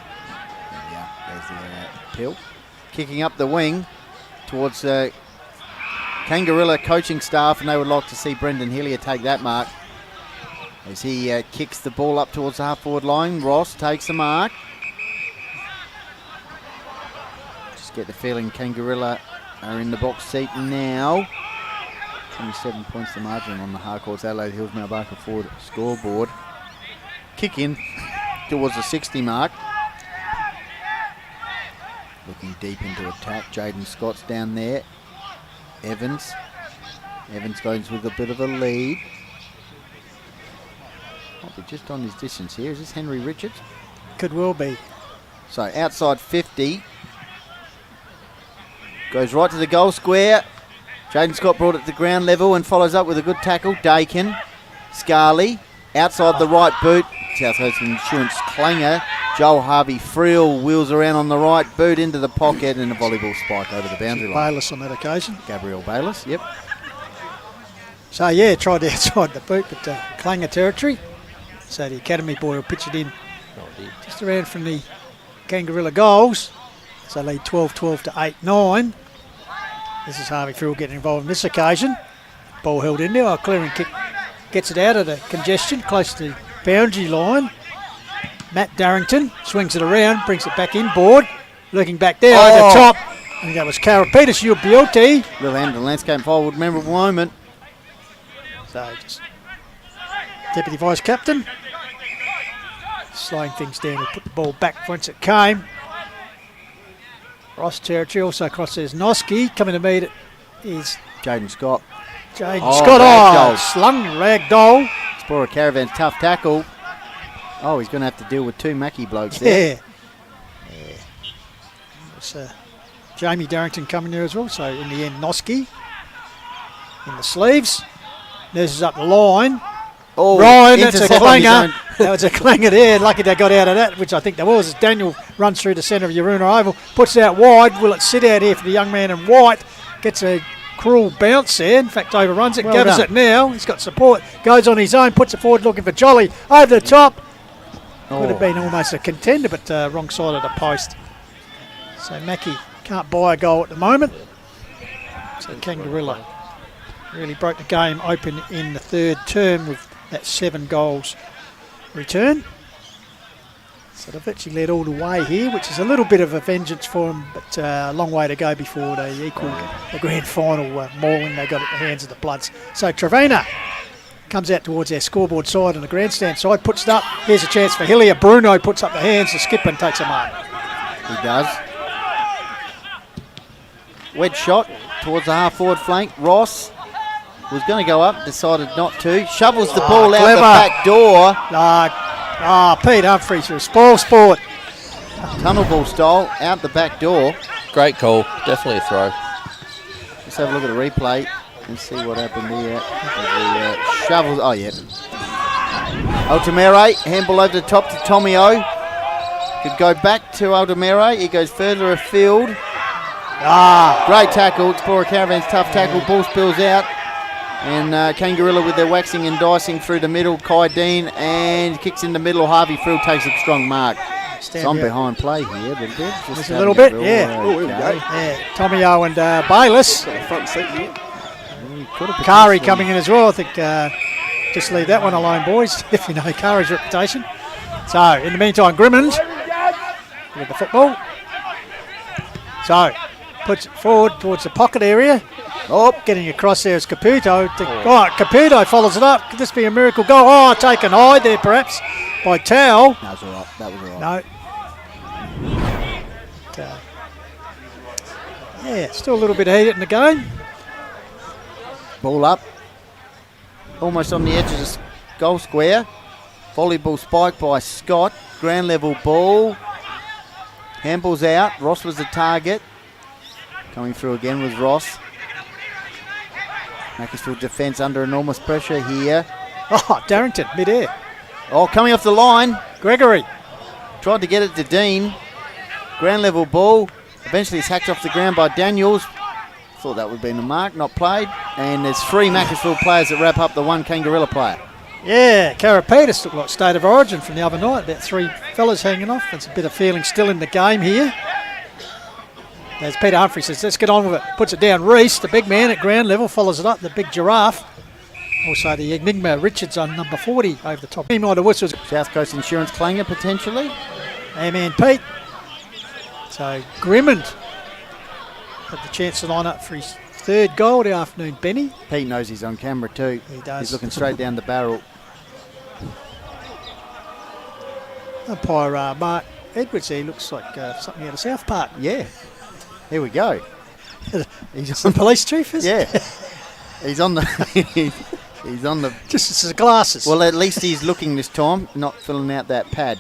there we go. There's the pill. Kicking up the wing towards Kangarilla coaching staff, and they would like to see Brendan Hillier take that mark. As he kicks the ball up towards the half-forward line, Ross takes the mark. Just get the feeling Kangarilla are in the box seat now. 27 points the margin on the Harcourts Adelaide Hills Mount Barker forward scoreboard. Kick in towards the 60 mark. Looking deep into attack. Jaden Scott's down there. Evans goes with a bit of a lead. Might be just on his distance here. Is this Henry Richards? Could well be. So outside 50. Goes right to the goal square. Jaden Scott brought it to ground level and follows up with a good tackle. Dakin. Scarley. Outside the right boot. South Coast Insurance clanger. Joel Harvey-Friel wheels around on the right boot into the pocket and a volleyball spike over the boundary line. Bayliss on that occasion. Gabriel Bayliss, yep. So yeah, tried outside the boot, but clanger territory. So the academy boy will pitch it in just around from the Kangarilla goals. So lead 12-12 to 8-9. This is Harvey-Friel getting involved in this occasion. Ball held in there. Clearing kick gets it out of the congestion, close to the boundary line. Matt Darrington swings it around, brings it back inboard. Looking back there over the top. I think that was Karapetis, Beauty. Little Hampton Landscape Forward memorable moment. So just Deputy Vice Captain slowing things down to put the ball back once it came. Ross territory also across there's Noski. Coming to meet it is Jaden Scott. Scott, slung ragdoll. Explorer Caravan's tough tackle. Oh, he's going to have to deal with two Mackie blokes there. Yeah. It's Jamie Darrington coming there as well. So in the end, Noski in the sleeves. Nurses up the line. Oh, Ryan, that's a clanger. That was a clanger there. Lucky they got out of that, which I think there was. As Daniel runs through the centre of Yaruna Oval, puts it out wide. Will it sit out here for the young man in white? Gets a cruel bounce there. In fact, overruns it. Gathers it now. He's got support. Goes on his own. Puts it forward looking for Jolly. Over the top. Could have been almost a contender, but wrong side of the post. So Mackie can't buy a goal at the moment. So Kangarilla really broke the game open in the third term with that 7 goals return. So they've actually led all the way here, which is a little bit of a vengeance for them, but a long way to go before they equal the grand final mauling they got at the hands of the Bloods. So Trevena comes out towards their scoreboard side on the grandstand side, puts it up. Here's a chance for Hillier. Bruno puts up the hands to skip and takes a mark. He does. Wedge shot towards the half-forward flank. Ross was going to go up, decided not to. Shovels the ball out the back door. Pete Humphries for a spoil sport. Tunnel ball style out the back door. Great call. Definitely a throw. Let's have a look at the replay and see what happened here. Shovels. Oh, yeah. Altamere, handball over the top to Tommy O. Could go back to Altamere. He goes further afield. Great tackle. Explorer Caravan's tough tackle. Ball spills out. And Kangarilla with their waxing and dicing through the middle. Kai Dean and kicks in the middle. Harvey-Friel takes a strong mark. It's on behind play here a little bit. Just a little bit, yeah. Oh, here we go. Yeah. Tommy O and Bayliss. Front seat here. Kari coming in as well. I think just leave that one alone, boys, if you know Kari's reputation. So, in the meantime, Grimmond with the football. So, puts it forward towards the pocket area. Getting across there is Caputo. Caputo follows it up. Could this be a miracle goal? Taken high there perhaps by Towell. That was all right. No. Yeah, still a little bit heated in the game. Ball up. Almost on the edge of the goal square. Volleyball spike by Scott. Ground level ball. Handball's out. Ross was the target. Coming through again was Ross. Macclesfield defence under enormous pressure here. Oh, Darrington, mid-air. Oh, coming off the line. Gregory. Tried to get it to Dean. Ground level ball. Eventually it's hacked off the ground by Daniels. Thought that would have been a mark, not played. And there's 3 Macclesfield players that wrap up the 1 Kangarilla player. Yeah, Karapetis looked like state of origin from the other night. About 3 fellas hanging off. There's a bit of feeling still in the game here. As Peter Humphrey says, let's get on with it. Puts it down. Reese, the big man at ground level, follows it up. The big giraffe. Also the Enigma Richards on number 40 over the top. Team order whistles. South Coast Insurance Clanger potentially. Amen, Pete. So Grimmond had the chance to line up for his 3rd goal of the afternoon, Benny. Pete knows he's on camera too. He does. He's looking straight down the barrel. Umpire Mark Edwards there looks like something out of South Park. Yeah. Here we go. He's the police chief, is Yeah. He's on the... he's on the... Just his glasses. Well, at least he's looking this time, not filling out that pad.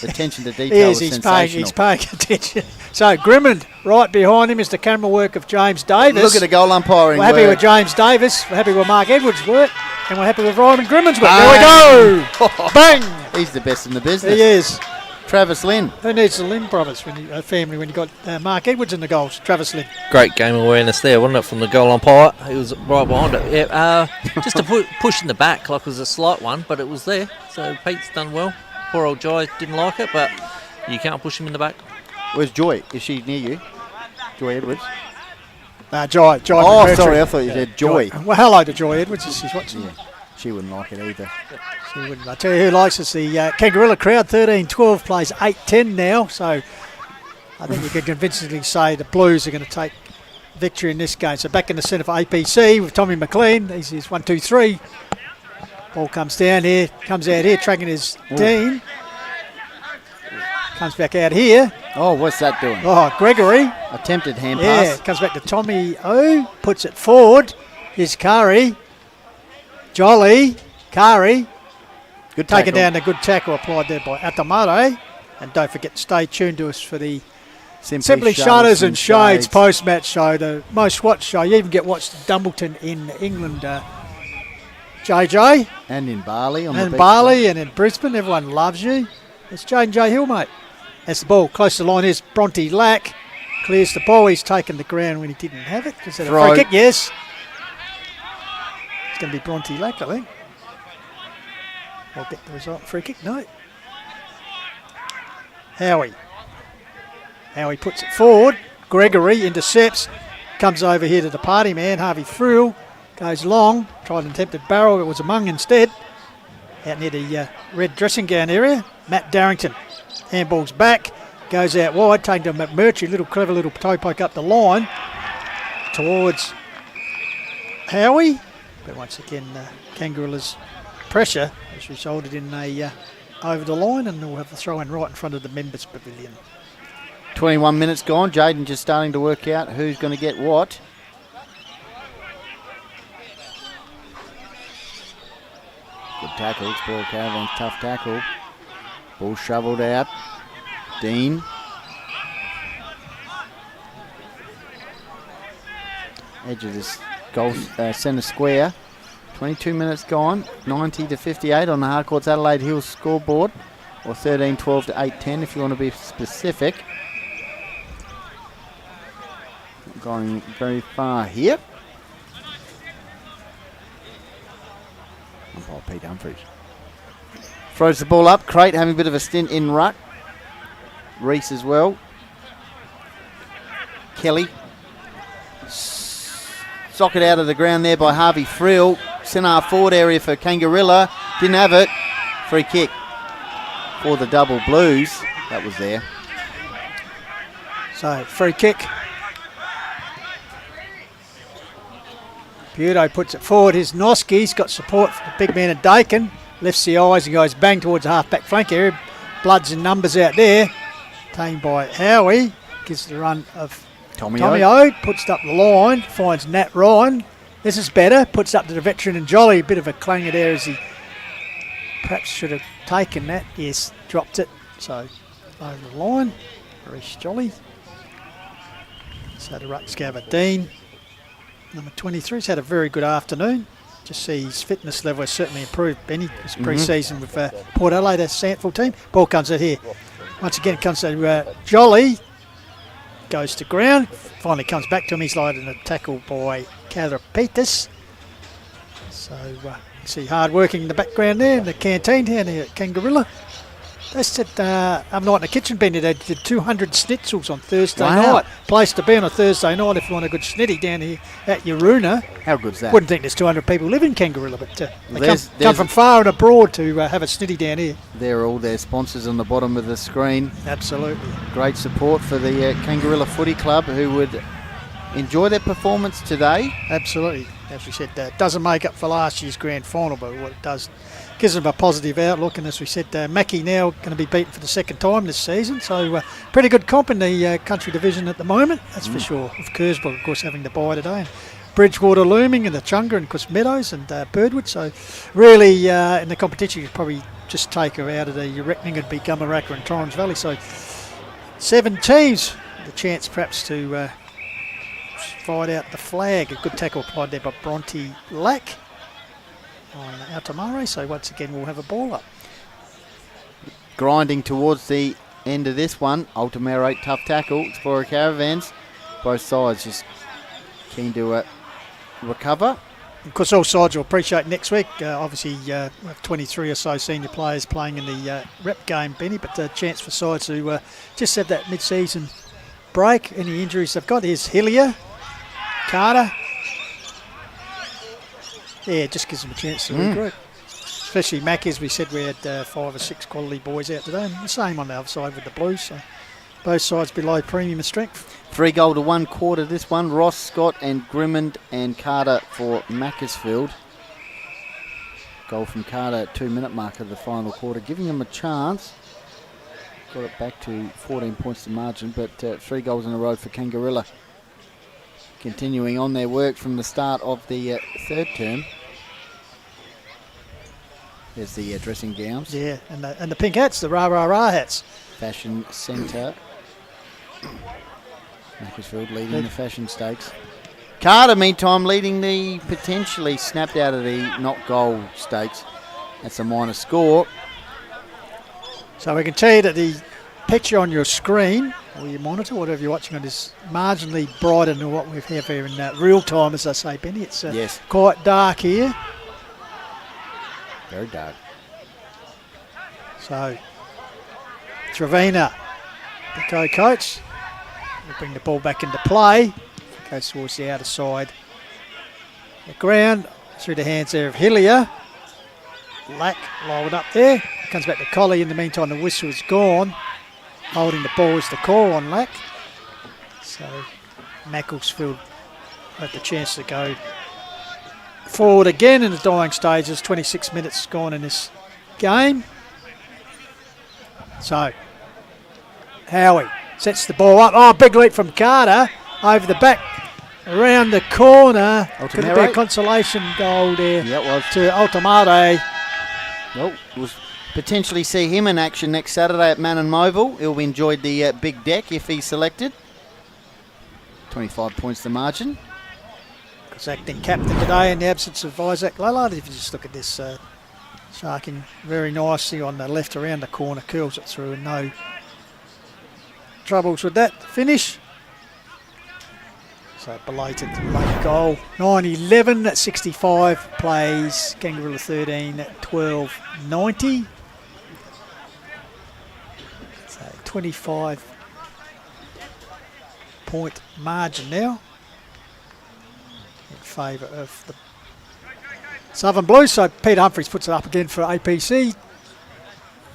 Attention to detail is sensational. He's paying attention. So Grimmond right behind him is the camera work of James Davis. Look at the goal umpiring. We're happy with James Davis. We're happy with Mark Edwards' work. And we're happy with Ryan Grimmond's work. There we go. Bang. He's the best in the business. He is. Travis Lynn. Who needs the Lynn brothers family when you got Mark Edwards in the goals? Travis Lynn. Great game awareness there, wasn't it, from the goal umpire? He was right behind it. Yeah, just a push in the back, like it was a slight one, but it was there. So Pete's done well. Poor old Jai didn't like it, but you can't push him in the back. Where's Joy? Is she near you? Joy Edwards? Joy. Oh, sorry, I thought you said Joy. Well, hello to Joy Edwards. She's watching. Yeah, she wouldn't like it either. She wouldn't. I tell you who likes us. The Kangarilla crowd, 13-12, plays 8-10 now. So I think we can convincingly say the Blues are going to take victory in this game. So back in the centre for APC with Tommy McLean. He's 1-2-3. Ball comes down here, comes out here, tracking his Dean. Comes back out here. Oh, what's that doing? Oh, Gregory. Attempted hand pass. Yeah, comes back to Tommy O. Puts it forward. Here's Kari. Jolly. Kari. Good taken tackle. down, a good tackle applied there by Atamare. And don't forget to stay tuned to us for the Simply Shutters and Shades post-match show, the most watched show. You even get watched at Dumbleton in England, JJ. And in Bali. And Bali and in Brisbane. Everyone loves you. It's J&J Hill, mate. That's the ball. Close to the line is Bronte Lack. Clears the ball. He's taken the ground when he didn't have it. Is that a free kick? Yes. It's going to be Bronte Lack, I think. I'll get the result. Free kick? No. Howie puts it forward. Gregory intercepts. Comes over here to the party man. Harvey Frill goes long. Tried an attempted barrel. It was a mung instead. Out near the red dressing gown area. Matt Darrington. Handball's back. Goes out wide. Taken to McMurtry. Clever little toe poke up the line. Towards Howie. But once again, Kangarilla's pressure has resulted in a over the line, and we'll have the throw in right in front of the members' pavilion. 21 minutes gone. Jaden just starting to work out who's going to get what. Good tackle. Explorer Caravan's tough tackle. Ball shovelled out. Dean. Edge of this goal centre square. 22 minutes gone. 90-58 on the Hardcourts Adelaide Hills scoreboard. Or 13-12 to 8-10 if you want to be specific. Not going very far here. Umpire Pete Humphries. Throws the ball up. Crate having a bit of a stint in ruck. Reese as well. Kelly. Socket out of the ground there by Harvey Frill. Centre forward area for Kangarilla. Didn't have it. Free kick for the double Blues. That was there. So, free kick. Budo puts it forward. Here's Noski. He's got support from the big man of Dakin. Lifts the eyes and goes bang towards the half-back flank area. Bloods and numbers out there. Tamed by Howie. Gives the run of Tommy Ode. Puts it up the line. Finds Nat Ryan. This is better. Puts up to the veteran and Jolly. A bit of a clanger there as he perhaps should have taken that. Yes, dropped it. So, over the line. Reece Jolly. So to Ruxgava Dean, number 23, has had a very good afternoon. Just see his fitness level has certainly improved, Benny, this pre-season with Port Adelaide, their Sandford team. Ball comes out here. Once again, comes to Jolly. Goes to ground. Finally comes back to him. He's lighted in a tackle by Karapetis. So you see hard working in the background there in the canteen here at Kangarilla. They said I'm not in the kitchen, Benny. They did 200 schnitzels on Thursday night. Place to be on a Thursday night if you want a good schnitty down here at Yaruna. How good's that? Wouldn't think there's 200 people live in Kangarilla, but they come from far and abroad to have a snitty down here. There are all their sponsors on the bottom of the screen. Absolutely. Great support for the Kangarilla Footy Club, who would enjoy their performance today. Absolutely. As we said, doesn't make up for last year's grand final, but what it does gives them a positive outlook. And as we said, Mackie now going to be beaten for the second time this season. So pretty good comp in the country division at the moment, that's for sure. With Kersburg, of course, having the bye today. And Bridgewater looming, and the Chunga, and of course Meadows and Birdwood. So really in the competition, you could probably just take her out of the reckoning and be Gumaraka and Torrens Valley. So 7 teams, the chance perhaps to fight out the flag. A good tackle applied there by Bronte Lack on Altamare. So once again, we'll have a ball up. Grinding towards the end of this one. Altamare, tough tackle. Explorer Caravans. Both sides just keen to recover. Of course, all sides will appreciate next week. Obviously, we have 23 or so senior players playing in the rep game, Benny, but a chance for sides to just have that mid-season break. Any injuries they've got? Here's Hillier, Carter. Yeah, it just gives them a chance to regroup. Especially Mac, as we said, we had 5 or 6 quality boys out today. And the same on the other side with the Blues. So both sides below premium in strength. 3 goal to 1 quarter this one. Ross, Scott and Grimmond and Carter for Macclesfield. Goal from Carter at 2-minute mark of the final quarter, giving them a chance. Got it back to 14 points to margin, but 3 goals in a row for Kangarilla. Continuing on their work from the start of the third term. There's the dressing gowns. Yeah, and the pink hats, the rah-rah-rah hats. Fashion Centre. Macclesfield leading the fashion stakes. Carter, meantime, leading the potentially snapped out of the not goal stakes. That's a minor score. So we can tell you that the picture on your screen, or your monitor, whatever you're watching on, is marginally brighter than what we have here in real time, as I say, Benny. It's yes, quite dark here. Very dark. So, Trevina, the co-coach, will bring the ball back into play. Goes towards the outer side. The ground, through the hands there of Hillier. Lack lowered up there. Comes back to Collie. In the meantime, the whistle is gone. Holding the ball is the call on Lack. So, Macclesfield had the chance to go forward again in the dying stages. 26 minutes gone in this game. So, Howie sets the ball up. Oh, big leap from Carter over the back, around the corner. Could it be a consolation goal there? Yeah, it was. To Altamare. Well, we'll potentially see him in action next Saturday at Mannon Mobile. He'll be enjoyed the big deck if he's selected. 25 points the margin. Because acting captain today in the absence of Isaac Lallard. If you just look at this, sharking very nicely on the left around the corner, curls it through, and no troubles with that finish. So belated late goal. 9-11 at 65 plays. Kangarilla 13 at 12-90. So 25 point margin now in favour of the Southern Blues. So Peter Humphries puts it up again for APC.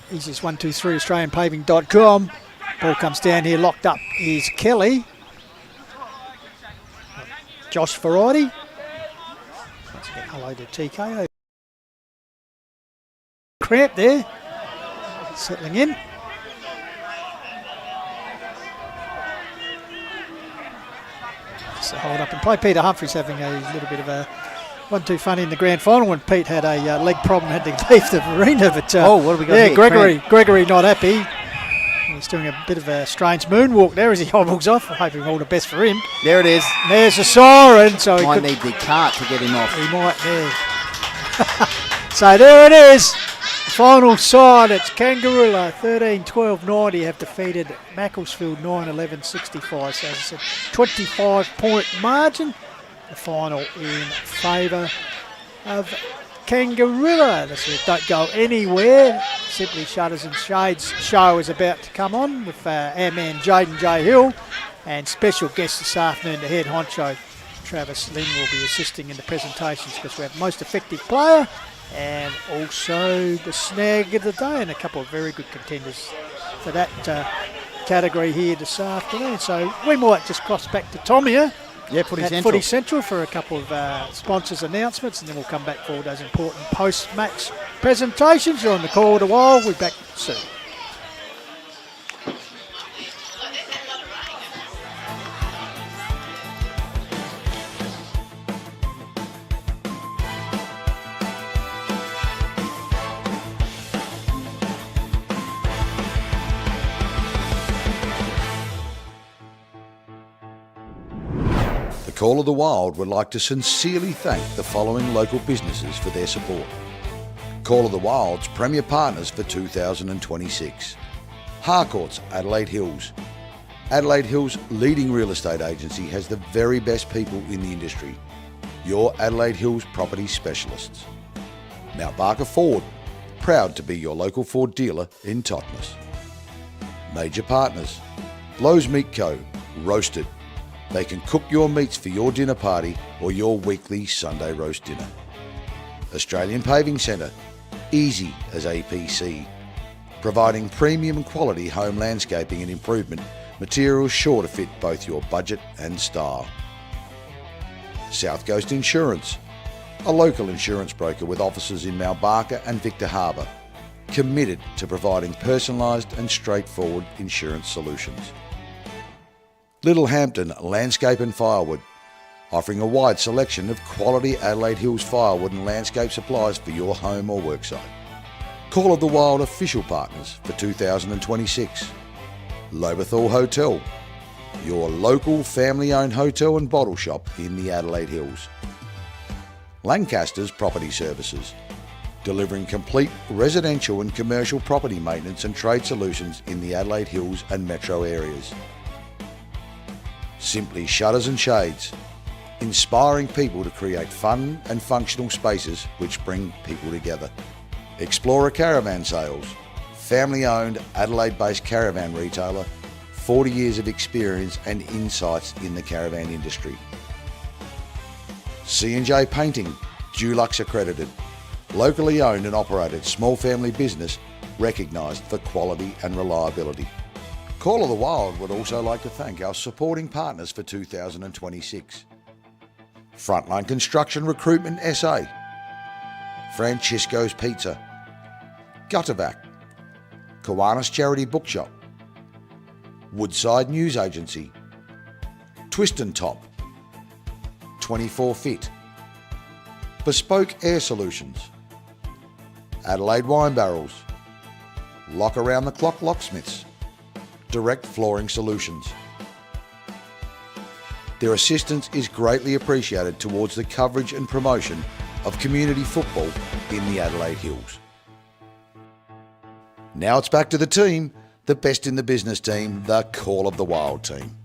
Easiest 123 AustralianPaving.com. Ball comes down here, locked up is Kelly. Josh Variety. Once again, hello to TKO. Cramp there. Settling in. Just a hold up and play. Peter Humphries having a little bit of a 1-2 funny in the grand final when Pete had a leg problem, had to leave the arena. But what have we got here? Gregory not happy. He's doing a bit of a strange moonwalk there as he hobbles off. I'm hoping all the best for him. There it is. There's a siren. So Might need the cart to get him off. He might there. So there it is. The final side, it's Kangarilla 13-12-90 have defeated Macclesfield 9-11-65. So it's a 25-point margin. The final in favour of Kangarilla. This is Don't Go Anywhere. Simply Shutters and Shades show is about to come on with our man Jaden J. Hill, and special guest this afternoon, the head honcho Travis Lynn will be assisting in the presentations because we have most effective player and also the snag of the day, and a couple of very good contenders for that category here this afternoon. So we might just cross back to Tom here. Yeah, Footy at Central. Footy Central for a couple of sponsors announcements, and then we'll come back for all those important post-match presentations. You're on the Call of the Wild. We'll be back soon. Call of the Wild would like to sincerely thank the following local businesses for their support. Call of the Wild's premier partners for 2026. Harcourt's Adelaide Hills. Adelaide Hills' leading real estate agency has the very best people in the industry. Your Adelaide Hills property specialists. Mount Barker Ford, proud to be your local Ford dealer in Totnes. Major partners. Lowe's Meat Co. Roasted. They can cook your meats for your dinner party or your weekly Sunday roast dinner. Australian Paving Centre, easy as APC, providing premium quality home landscaping and improvement, materials sure to fit both your budget and style. South Coast Insurance, a local insurance broker with offices in Mount Barker and Victor Harbour, committed to providing personalised and straightforward insurance solutions. Littlehampton Landscape and Firewood, offering a wide selection of quality Adelaide Hills firewood and landscape supplies for your home or worksite. Call of the Wild official partners for 2026. Lobethal Hotel, your local family-owned hotel and bottle shop in the Adelaide Hills. Lancaster's Property Services, delivering complete residential and commercial property maintenance and trade solutions in the Adelaide Hills and metro areas. Simply Shutters and Shades, inspiring people to create fun and functional spaces which bring people together. Explorer Caravan Sales, family-owned Adelaide-based caravan retailer, 40 years of experience and insights in the caravan industry. C&J Painting, Dulux accredited, locally owned and operated small family business recognised for quality and reliability. Call of the Wild would also like to thank our supporting partners for 2026. Frontline Construction Recruitment SA, Francisco's Pizza, Gutterback, Kiwanis Charity Bookshop, Woodside News Agency, Twist and Top, 24 Fit, Bespoke Air Solutions, Adelaide Wine Barrels, Lock Around the Clock Locksmiths, Direct Flooring Solutions. Their assistance is greatly appreciated towards the coverage and promotion of community football in the Adelaide Hills. Now it's back to the team, the best in the business team, the Call of the Wild team.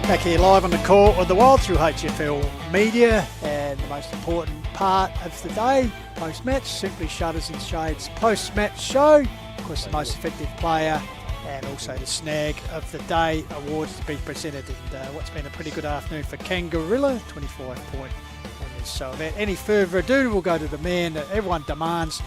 Back here live on the Call of the Wild through HFL Media, and the most important part of the day, post-match, Simply Shutters and Shades post-match show. Of course, the most effective player and also the Snag of the Day awards to be presented in what's been a pretty good afternoon for Kangarilla, 25 point winners. So without any further ado, we'll go to the man that everyone demands,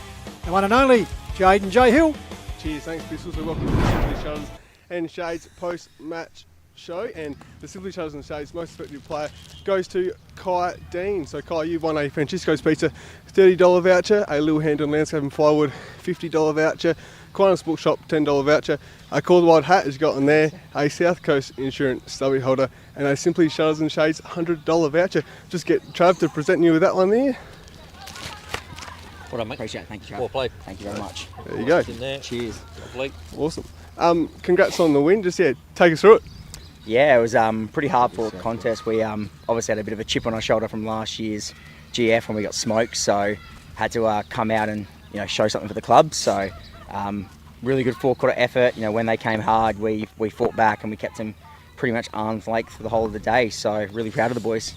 the one and only Jaden J. Hill. Cheers, thanks Bristol. So welcome to the Simply Shutters and Shades post-match show, and the Simply Shutters and Shades most effective player goes to Kai Dean. So Kai, you've won a Francisco's Pizza $30 voucher, a Little Hampton Landscape and Firewood $50 voucher, Aquinas Bookshop $10 voucher, a Call the Wild hat has got in there, a South Coast Insurance stubby holder, and a Simply Shutters and Shades $100 voucher. Just get Trav to present you with that one there. Well done, mate. Appreciate it. Thank you, Trav. Well played. Thank you very much. There you go. In there. Cheers. Lovely. Awesome. Congrats on the win. Just take us through it. Yeah, it was pretty hard for a contest. We obviously had a bit of a chip on our shoulder from last year's GF when we got smoked, so had to come out and show something for the club. So really good four-quarter effort. When they came hard, we fought back and we kept them pretty much arm's length for the whole of the day. So really proud of the boys.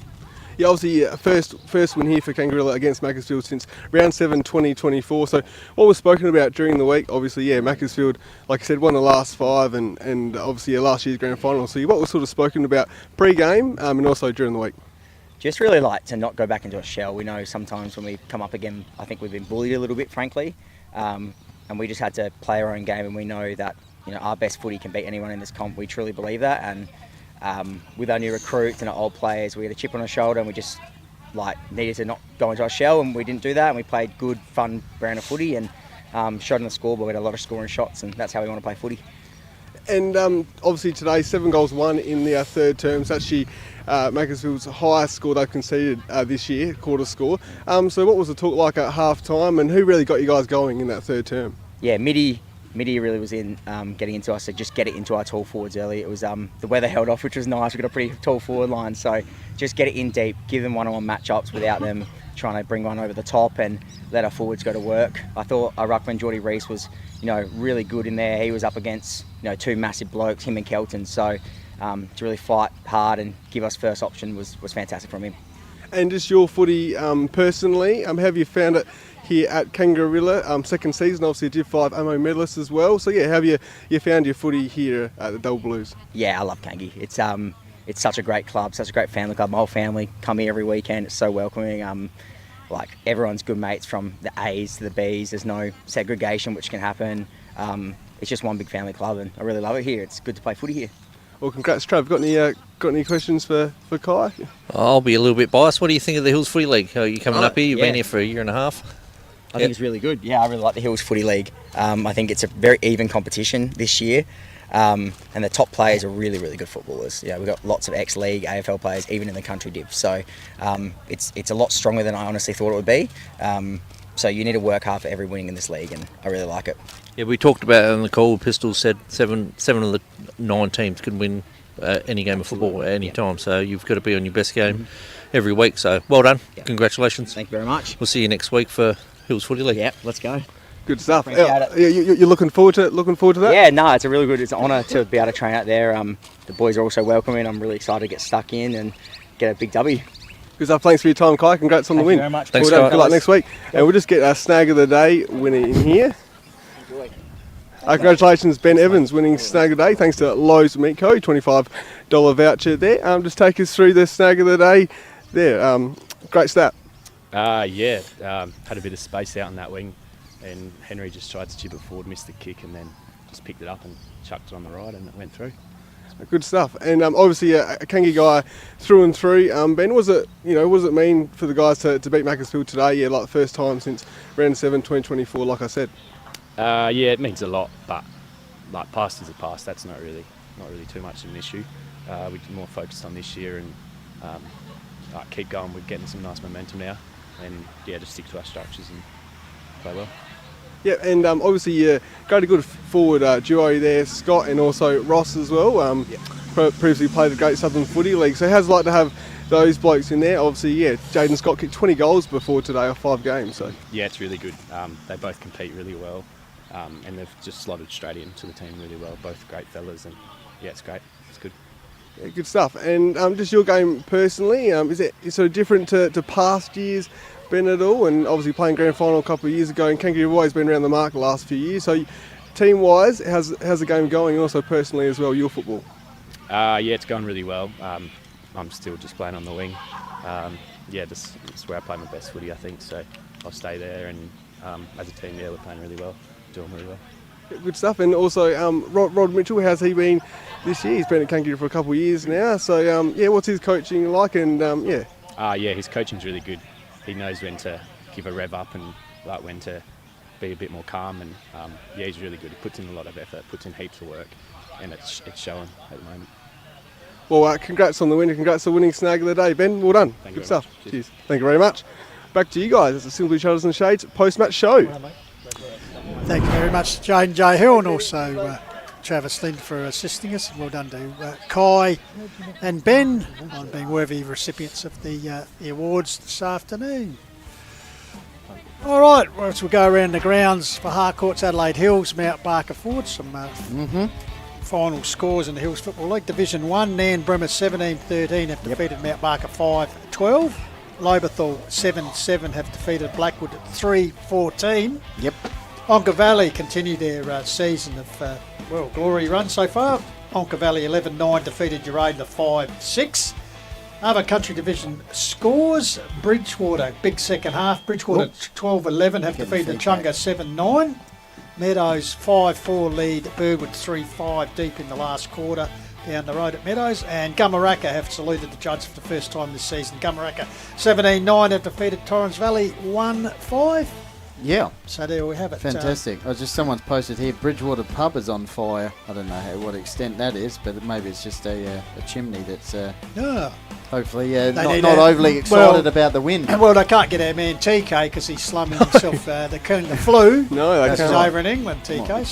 Yeah, obviously first win here for Kangarilla against Macclesfield since round 7 2024. So what was spoken about during the week, obviously, Macclesfield, like I said, won the last 5 and obviously last year's grand final. So what was sort of spoken about pre-game and also during the week? Just really like to not go back into a shell. We know sometimes when we come up again, I think we've been bullied a little bit, frankly, and we just had to play our own game, and we know that our best footy can beat anyone in this comp. We truly believe that, and with our new recruits and our old players, we had a chip on our shoulder and we just needed to not go into our shell, and we didn't do that, and we played good, fun brand of footy and shot on the scoreboard. We had a lot of scoring shots, and that's how we want to play footy. And obviously today, 7 goals won in their third term. It's actually Macclesfield's highest score they've conceded this year, quarter score. So what was the talk like at half time, and who really got you guys going in that third term? Yeah, Midi really was in getting into us, so just get it into our tall forwards early. It was the weather held off, which was nice. We've got a pretty tall forward line, so just get it in deep, give them one-on-one matchups without them trying to bring one over the top, and let our forwards go to work. I thought our ruckman Geordie Reese was really good in there. He was up against 2 massive blokes, him and Kelton, so to really fight hard and give us first option was fantastic from him. And just your footy personally, how have you found it here at Kangarilla? Second season, obviously a Div 5 AMO medalist as well. So how have you found your footy here at the Double Blues? Yeah, I love Kangi. It's such a great club, such a great family club. My whole family come here every weekend. It's so welcoming. Everyone's good mates from the A's to the B's. There's no segregation which can happen. It's just one big family club, and I really love it here. It's good to play footy here. Well, congrats, Trav. Got any questions for Kai? I'll be a little bit biased. What do you think of the Hills Footy League? Are you coming up here? You've been here for a year and a half. I think it's really good. Yeah, I really like the Hills Footy League. I think it's a very even competition this year. And the top players are really, really good footballers. We've got lots of ex-league AFL players, even in the country div. So it's a lot stronger than I honestly thought it would be. So you need to work hard for every winning in this league, and I really like it. Yeah, we talked about it on the call. Pistols said seven of the 9 teams can win any game of football at any time. So you've got to be on your best game every week. So well done. Yeah. Congratulations. Thank you very much. We'll see you next week for Hills Footy League. Yeah, let's go. Good stuff. You're looking forward to that? Yeah, no, it's an honour to be able to train out there. The boys are also welcoming. I'm really excited to get stuck in and get a big W. Good stuff. Thanks for your time, Kai. Congrats on the win. Thank you very much. Thanks, Kai. Good luck next week. And we'll just get our Snag of the Day winner in here. Congratulations, Ben Evans, winning Snag of the Day. Thanks to Lowe's Meat Co. $25 voucher there. Just take us through the Snag of the Day there. Great stat. Had a bit of space out in that wing, and Henry just tried to chip it forward, missed the kick, and then just picked it up and chucked it on the right, and it went through. Good stuff. And obviously a Kangi guy through and through. Ben, what does it mean for the guys to beat Macclesfield today? Yeah, like the first time since round 7 2024, like I said. It means a lot, but past is the past. That's not really too much of an issue. We're more focused on this year and keep going. We're getting some nice momentum now, and just stick to our structures and play well. Yeah, and obviously you got a good forward duo there, Scott and also Ross as well. Previously played a great Southern Footy League, so how's it like to have those blokes in there? Obviously, Jaden Scott kicked 20 goals before today off 5 games. So yeah, it's really good. They both compete really well, and they've just slotted straight into the team really well. Both great fellas, and it's great. It's good. Yeah, good stuff. And just your game personally, is it sort of different to past years, Ben, at all? And obviously playing grand final a couple of years ago, and Kangaroo have always been around the mark the last few years. So team-wise, how's the game going? And also personally as well, your football? Yeah, it's going really well. I'm still just playing on the wing. This is where I play my best footy, I think. So I'll stay there. And as a team, we're playing really well, doing really well. Yeah, good stuff. And also, Rod Mitchell, how's he been this year? He's been at Kangaroo for a couple of years now. So what's his coaching like? And his coaching's really good. He knows when to give a rev up and like when to be a bit more calm. And he's really good. He puts in a lot of effort, puts in heaps of work, and it's showing at the moment. Well, congrats on the win and congrats on winning snag of the day, Ben. Well done. Good stuff. Cheers. Thank you very much. Back to you guys. It's the Simply Shutters and Shades post-match show. Thank you very much, Jane J. Hill, and also Travis Lind for assisting us. Well done to Kai and Ben on being worthy recipients of the awards this afternoon. All right, well, as we go around the grounds for Harcourt's Adelaide Hills, Mount Barker Ford, some final scores in the Hills Football League. Division 1, Nairne-Bremer 17-13 have defeated Mount Barker 5-12. Loberthal 7-7 have defeated Blackwood 3-14. Yep. Onka Valley continue their season of glory run so far. Onka Valley 11-9 defeated Uradla 5-6. Other country division scores: Bridgewater, big second half. Bridgewater 12-11 have defeated Chunga 7-9. Meadows 5-4 lead Burwood 3-5 deep in the last quarter down the road at Meadows. And Gumaraka have saluted the judge for the first time this season. Gumaraka 17-9 have defeated Torrens Valley 1-5. Yeah. So there we have it. Fantastic. Someone's posted here, Bridgewater pub is on fire. I don't know what extent that is, but maybe it's just a chimney that's hopefully not overly excited about the win. Well, they can't get our man TK because he's slumming himself the flu. No, they can't. Over in England, TK.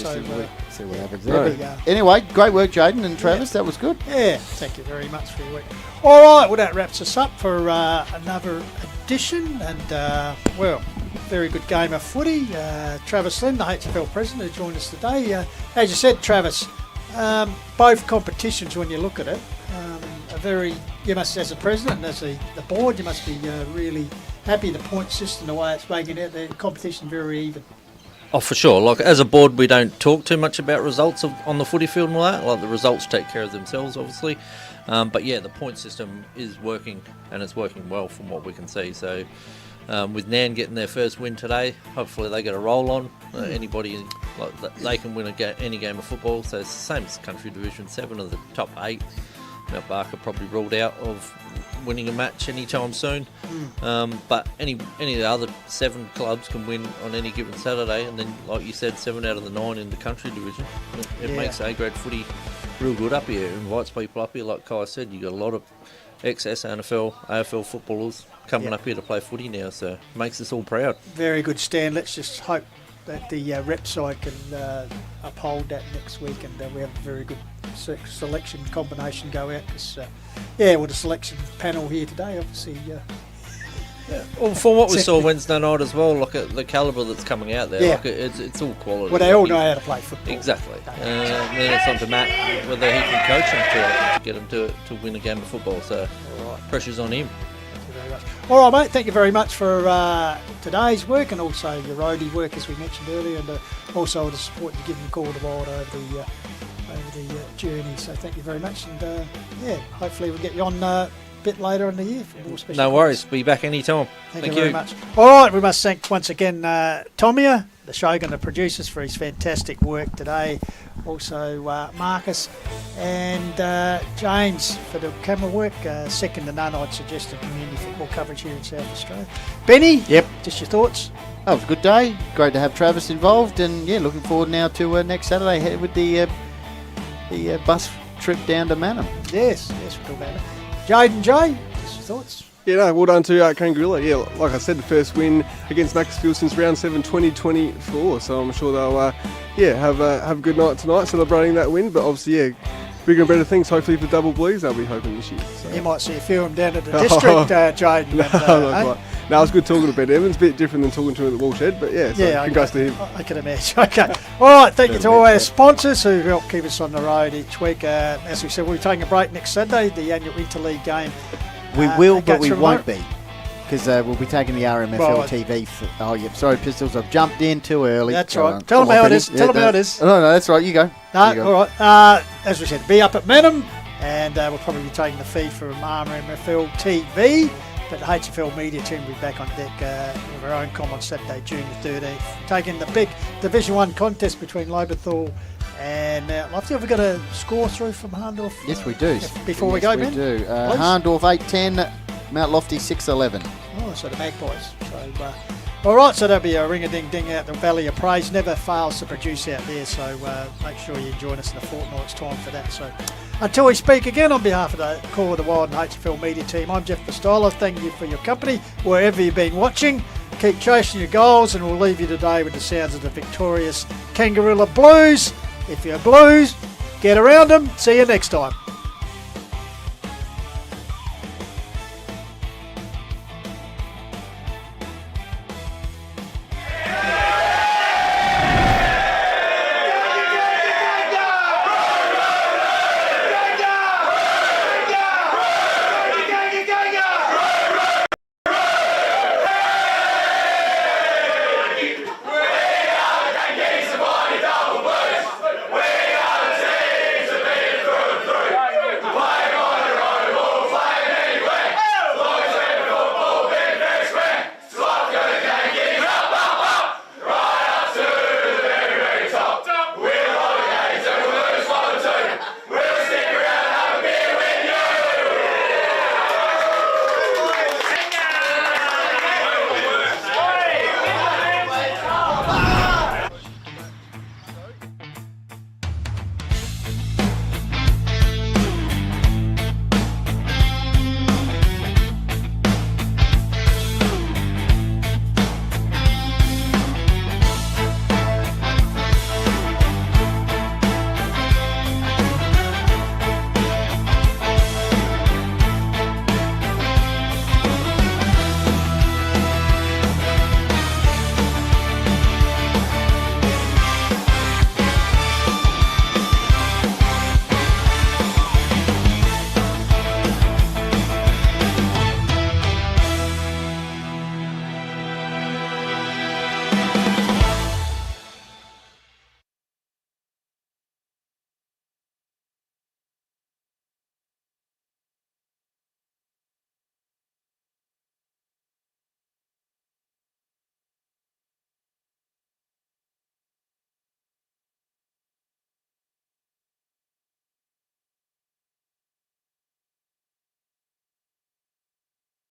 See what happens there. Anyway, great work, Jaden and Travis. That was good. Yeah, thank you very much for your work. All right, well, that wraps us up for another edition. And, very good game of footy. Travis Lynn, the HFL president, who joined us today. As you said, Travis, both competitions, when you look at it, you must, as a president and as the board, you must be really happy the point system, the way it's making it, the competition very even. Oh, for sure. Like, as a board, we don't talk too much about results on the footy field and all that. Like, the results take care of themselves, obviously. But yeah, the point system is working, and it's working well from what we can see. So, with Nairne getting their first win today, hopefully they get a roll on. Anybody, they can win any game of football. So it's the same as Country Division 7 of the top 8. Mount Barker probably ruled out of winning a match anytime soon. But any of the other 7 clubs can win on any given Saturday, and then, like you said, 7 out of the 9 in the Country Division. It makes A-grade footy real good up here. It invites people up here. Like Kai said, you got a lot of ex-SNFL, AFL footballers coming up here to play footy now, so it makes us all proud. Very good stand. Let's just hope that the rep side can uphold that next week, and we have a very good selection combination go out. Because with the selection panel here today, obviously. Well, from what we saw Wednesday night as well, look at the calibre that's coming out there. Yeah. Like it's all quality. Well, they all know how to play football. Exactly. Then it's on to Matt whether he can coach them to get them to win a game of football. So pressure's on him. Thank you very much. All right, mate. Thank you very much for today's work, and also your roadie work, as we mentioned earlier, and also the support you give them Call the Wild over the journey. So thank you very much, and hopefully we'll get you on a bit later in the year for more special. No worries. Be back anytime. Thank you very much. All right, we must thank once again Tomia, the Shogun, the producers, for his fantastic work today. Also Marcus and James for the camera work. Second to none, I'd suggest, in community football coverage here in South Australia. Benny, just your thoughts? That was a good day. Great to have Travis involved, and looking forward now to next Saturday with the bus trip down to Manham. Yes, we'll talk about it. Jaden J, just your thoughts? Yeah, well done to Kangarilla. Yeah, like I said, the first win against Macclesfield since round 7 2024. So I'm sure they'll have a good night tonight celebrating that win. But obviously, bigger and better things hopefully for Double Blues they'll be hoping this year. So. You might see a few of them down at the district, Jaden. No, not quite. No, it's good talking to Ben Evans. A bit different than talking to him at the Woolshed, but yeah, so congrats to him. I can imagine. Okay. All right, thank you to all our sponsors who help keep us on the road each week. As we said, we'll be taking a break next Saturday, the annual Interleague game. We will, but we remote. won't be. Because we'll be taking the RMFL TV. Oh, yep. Sorry, Pistols. I've jumped in too early. That's right. Tell them how it is. Tell them how it is. No, that's right. You go. No, all right. As we said, be up at Menham, and we'll probably be taking the feed from RMFL TV. But the HFL media team will be back on deck with our own com on Saturday, June the 13th. Taking the big Division 1 contest between Loberthal and Mount Lofty. Have we got a score through from Harndorf? Yes, we do. Before we go, Ben? we do. Harndorf 8-10, Mount Lofty 6-11. Oh, so the Magpies. So, all right, so there'll be a ring-a-ding-ding out the Valley of Praise. Never fails to produce out there, so make sure you join us in a fortnight's time for that. So until we speak again, on behalf of the Call of the Wild and HFL media team, I'm Jeff Pistola. Thank you for your company wherever you've been watching. Keep chasing your goals, and we'll leave you today with the sounds of the victorious Kangarilla Blues. If you're Blues, get around them. See you next time.